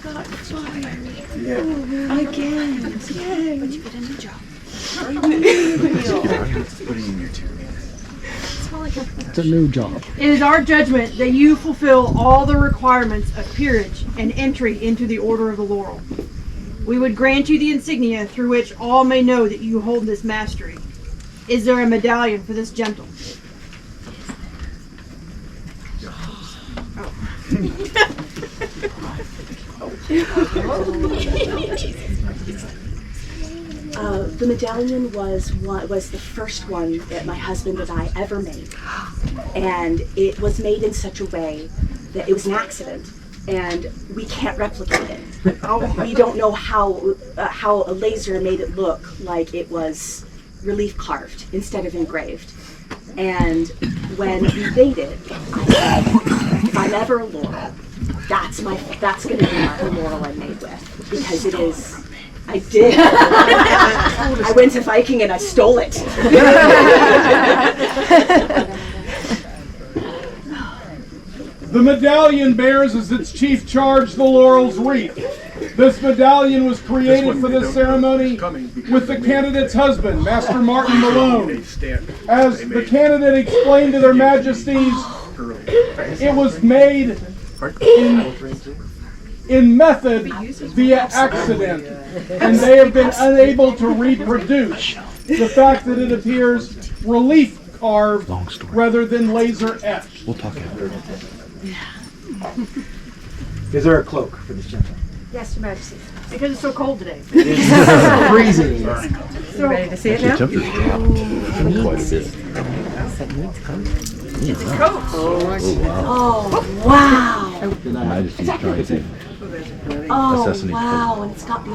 Speaker 20: Got fired.
Speaker 2: Yeah.
Speaker 20: Again. Yay. But you get a new job.
Speaker 2: Putting in your two.
Speaker 4: It's a new job.
Speaker 1: It is our judgment that you fulfill all the requirements of peerage and entry into the Order of the Laurel. We would grant you the insignia through which all may know that you hold this mastery. Is there a medallion for this gentle?
Speaker 20: The medallion was the first one that my husband and I ever made, and it was made in such a way that it was an accident, and we can't replicate it. We don't know how a laser made it look like it was relief carved instead of engraved. And when we made it, I said, if I'm ever a Laurel, that's going to be the Laurel I'm made with, because it is. I did. I went to Viking and I stole it.
Speaker 8: The medallion bears as its chief charge the laurel's wreath. This medallion was created for this ceremony with the candidate's husband, Master Martin Malone. As the candidate explained to their majesties, it was made in method via accident, and they have been unable to reproduce the fact that it appears relief carved rather than laser etched.
Speaker 12: We'll talk after.
Speaker 17: Is there a cloak for this gentleman?
Speaker 1: Yes, Your Majesty. Because it's so cold today.
Speaker 17: It's freezing.
Speaker 1: So,
Speaker 10: Ready to see it now?
Speaker 12: Temperature's dropped quite a bit.
Speaker 20: Oh, wow.
Speaker 12: Her Majesty's trying to
Speaker 20: Oh,
Speaker 12: assassinate
Speaker 20: wow. And it's got the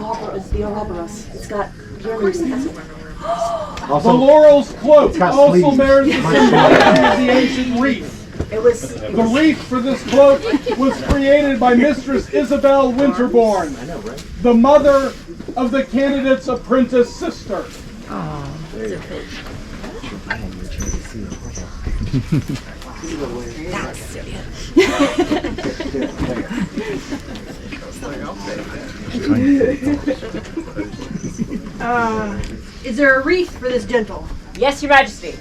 Speaker 20: Ouroboros. It's got Germans.
Speaker 8: The laurel's cloak also bears the symbolicity of the ancient wreath. The wreath for this cloak was created by Mistress Isabel Winterbourne, the mother of the candidate's apprentice sister.
Speaker 20: That's serious.
Speaker 1: Is there a wreath for this gentle?
Speaker 19: Yes, Your Majesty.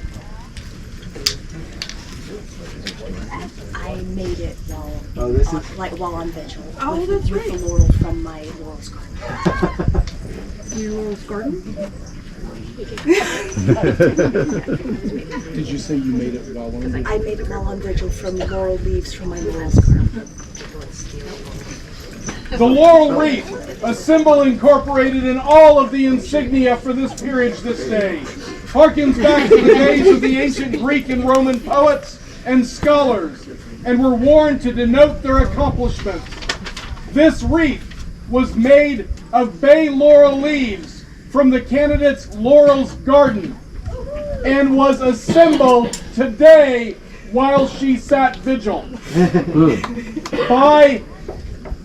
Speaker 20: I made it while on vigil.
Speaker 1: Oh,
Speaker 20: with,
Speaker 1: that's
Speaker 20: with
Speaker 1: right.
Speaker 20: the laurel from my laurel's garden.
Speaker 1: Your laurel's garden?
Speaker 2: Did you say you made it while on vigil?
Speaker 20: I made it while on vigil from laurel leaves from my laurel's garden.
Speaker 8: The laurel wreath, a symbol incorporated in all of the insignia for this peerage this day, harkens back to the days of the ancient Greek and Roman poets and scholars, and were worn to denote their accomplishments. This wreath was made of bay laurel leaves from the candidate's laurel's garden, and was assembled today while she sat vigil by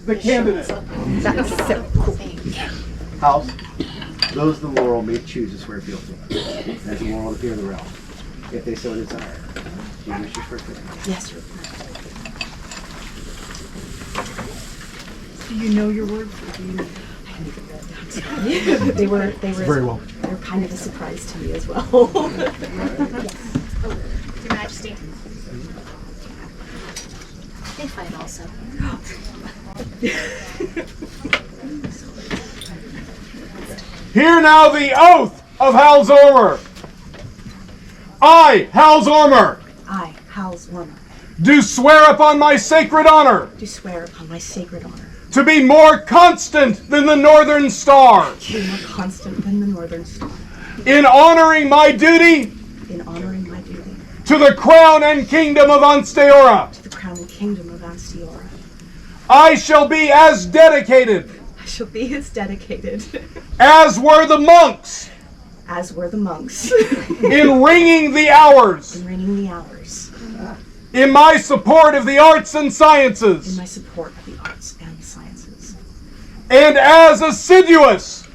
Speaker 8: the candidate.
Speaker 10: That's so cool.
Speaker 17: House, those the laurel may choose to swear fealty as the laurel to peer the realm, if they so desire. Do you wish to swear fealty?
Speaker 20: Yes, sir.
Speaker 1: Do you know your words? Or do you...
Speaker 20: they were
Speaker 17: Very well.
Speaker 20: They were kind of a surprise to me as well. Yes.
Speaker 15: Your Majesty. They fight also.
Speaker 8: Hear now the oath of Hellsgate. I, Hellsgate,
Speaker 20: I, Hellsgate,
Speaker 8: do swear upon my sacred honor
Speaker 20: do swear upon my sacred honor
Speaker 8: to be more constant than the northern star
Speaker 20: to be more constant than the northern star
Speaker 8: in honoring my duty
Speaker 20: in honoring my duty
Speaker 8: to the crown and kingdom of Ansteorra.
Speaker 20: to the crown and kingdom of Ansteorra.
Speaker 8: I shall be as dedicated
Speaker 20: I shall be as dedicated
Speaker 8: as were the monks
Speaker 20: as were the monks
Speaker 8: in ringing the hours
Speaker 20: in ringing the hours
Speaker 8: in my support of the arts and sciences
Speaker 20: in my support of the arts and sciences
Speaker 8: and as assiduous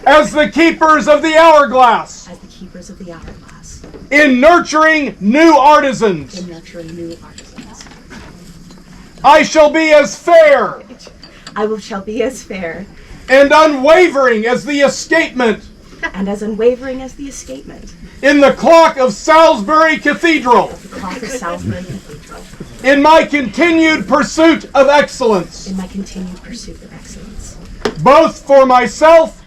Speaker 8: as the keepers of the hourglass
Speaker 20: as the keepers of the hourglass
Speaker 8: in nurturing new artisans.
Speaker 20: in nurturing new artisans.
Speaker 8: I shall be as fair
Speaker 20: shall be as fair
Speaker 8: and unwavering as the escapement
Speaker 20: and as unwavering as the escapement
Speaker 8: in the clock of Salisbury Cathedral
Speaker 20: of the clock of Salisbury Cathedral
Speaker 8: in my continued pursuit of excellence,
Speaker 20: in my continued pursuit of excellence,
Speaker 8: both for myself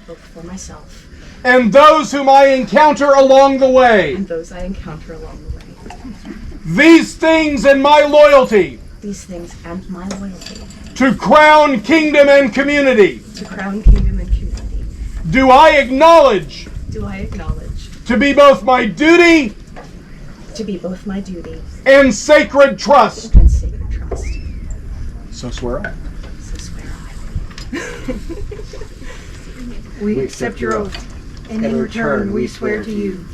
Speaker 20: and
Speaker 8: those whom I encounter along the way.
Speaker 20: those I encounter along the way.
Speaker 8: These things and my loyalty
Speaker 20: These things and my loyalty
Speaker 8: to crown, kingdom, and community
Speaker 20: to crown, kingdom, and community
Speaker 8: do I acknowledge
Speaker 20: to
Speaker 8: be both my duty and sacred trust. So swear I.
Speaker 1: We accept your oath, and in return we swear to you,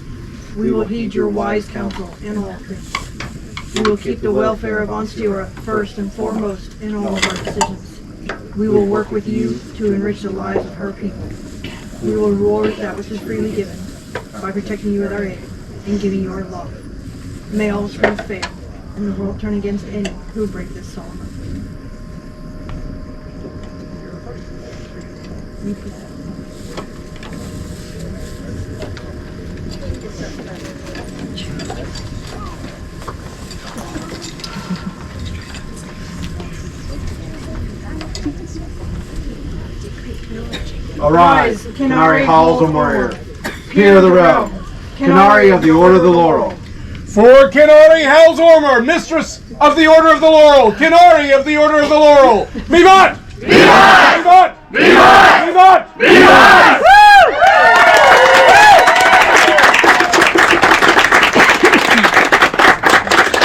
Speaker 1: we will heed your wise counsel in all things. We will keep the welfare of Ansteorra first and foremost in all of our decisions. We will work with you to enrich the lives of her people. We will reward that which is freely given by protecting you with our aid and giving you our love. May all strength fail, and the world turn against any who break this solemn oath.
Speaker 17: Arise, Canary halls of warrior. Hear the row. Canary of the Order of the Laurel.
Speaker 8: For Canary Hellsgate, mistress of the Order of the Laurel. Canary of the Order of the Laurel. Vivat! Vivat! Vivat! Vivat! Vivat!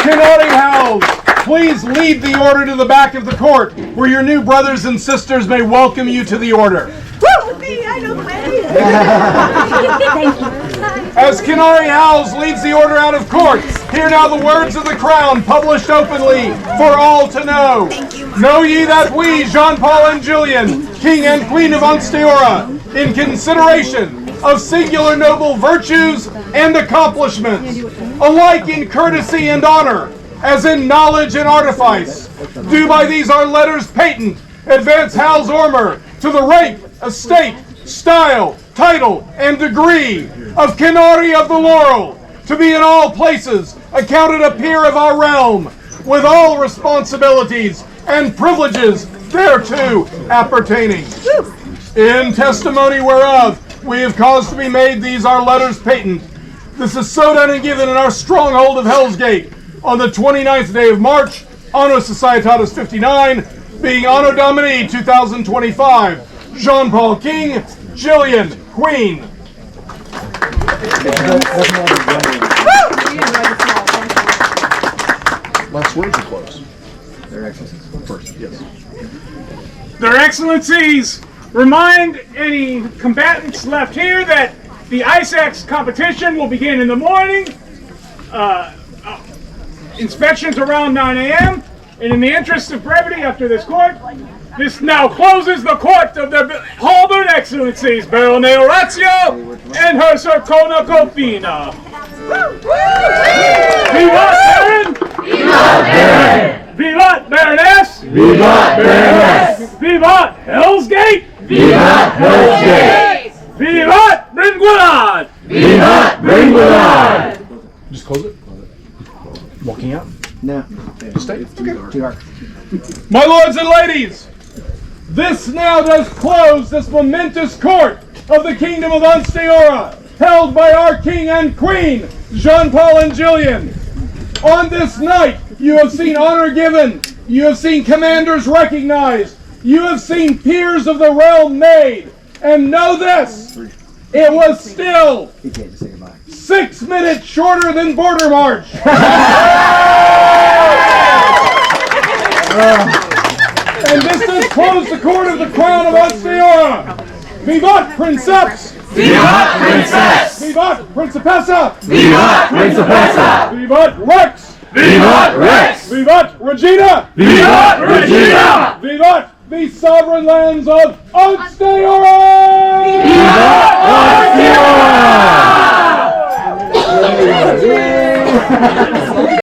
Speaker 8: Canary Howls, please lead the order to the back of the court, where your new brothers and sisters may welcome you to the order.
Speaker 20: I know the way.
Speaker 8: As Canary Howls leads the order out of court, hear now the words of the crown published openly for all to know. Know ye that we, Jean-Paul and Julian, King and Queen of Ansteorra, in consideration of singular noble virtues and accomplishments, alike in courtesy and honor, as in knowledge and artifice, do by these our letters patent advance Hellsgate to the rank, estate, style, title, and degree of Canary of the Laurel, to be in all places accounted a peer of our realm, with all responsibilities and privileges thereto appertaining. In testimony whereof we have caused to be made these our letters patent. This is so done and given in our stronghold of Hellsgate on the 29th day of March, Anno Societatis 59, being Anno Domini 2025. Jean-Paul King, Jillian Queen.
Speaker 13: Last words are close. Their Excellencies. First, yes.
Speaker 5: Their Excellencies, remind any combatants left here that the ice axe competition will begin in the morning. Inspections around 9 a.m. And in the interest of brevity after this court, this now closes the court of the Halberd Excellencies, Barone Orazio and her Circona Copina. Vivat Baron! Vivat Baron! Vivat Baroness! Vivat Baroness! Vivat Hellsgate! Vivat Hellsgate! Vivat Bringuinad! Vivat Bringuinad!
Speaker 13: Just close it. Walking out?
Speaker 17: No.
Speaker 13: Stay. It's too dark.
Speaker 8: My lords and ladies, This now does close this momentous court of the Kingdom of Ansteorra, held by our King and Queen, Jean-Paul and Gillian. On this night, you have seen honor given, you have seen commanders recognized, you have seen peers of the realm made, and know this, it was still 6 minutes shorter than Border March. And this does close the court of the crown of Ansteorra. Vivat Princeps!
Speaker 7: Vivat Princess!
Speaker 8: Vivat Principessa!
Speaker 7: Vivat Principessa!
Speaker 8: Vivat Rex!
Speaker 7: Vivat Rex!
Speaker 8: Vivat Regina!
Speaker 7: Vivat Regina!
Speaker 8: Vivat the sovereign lands of Ansteorra!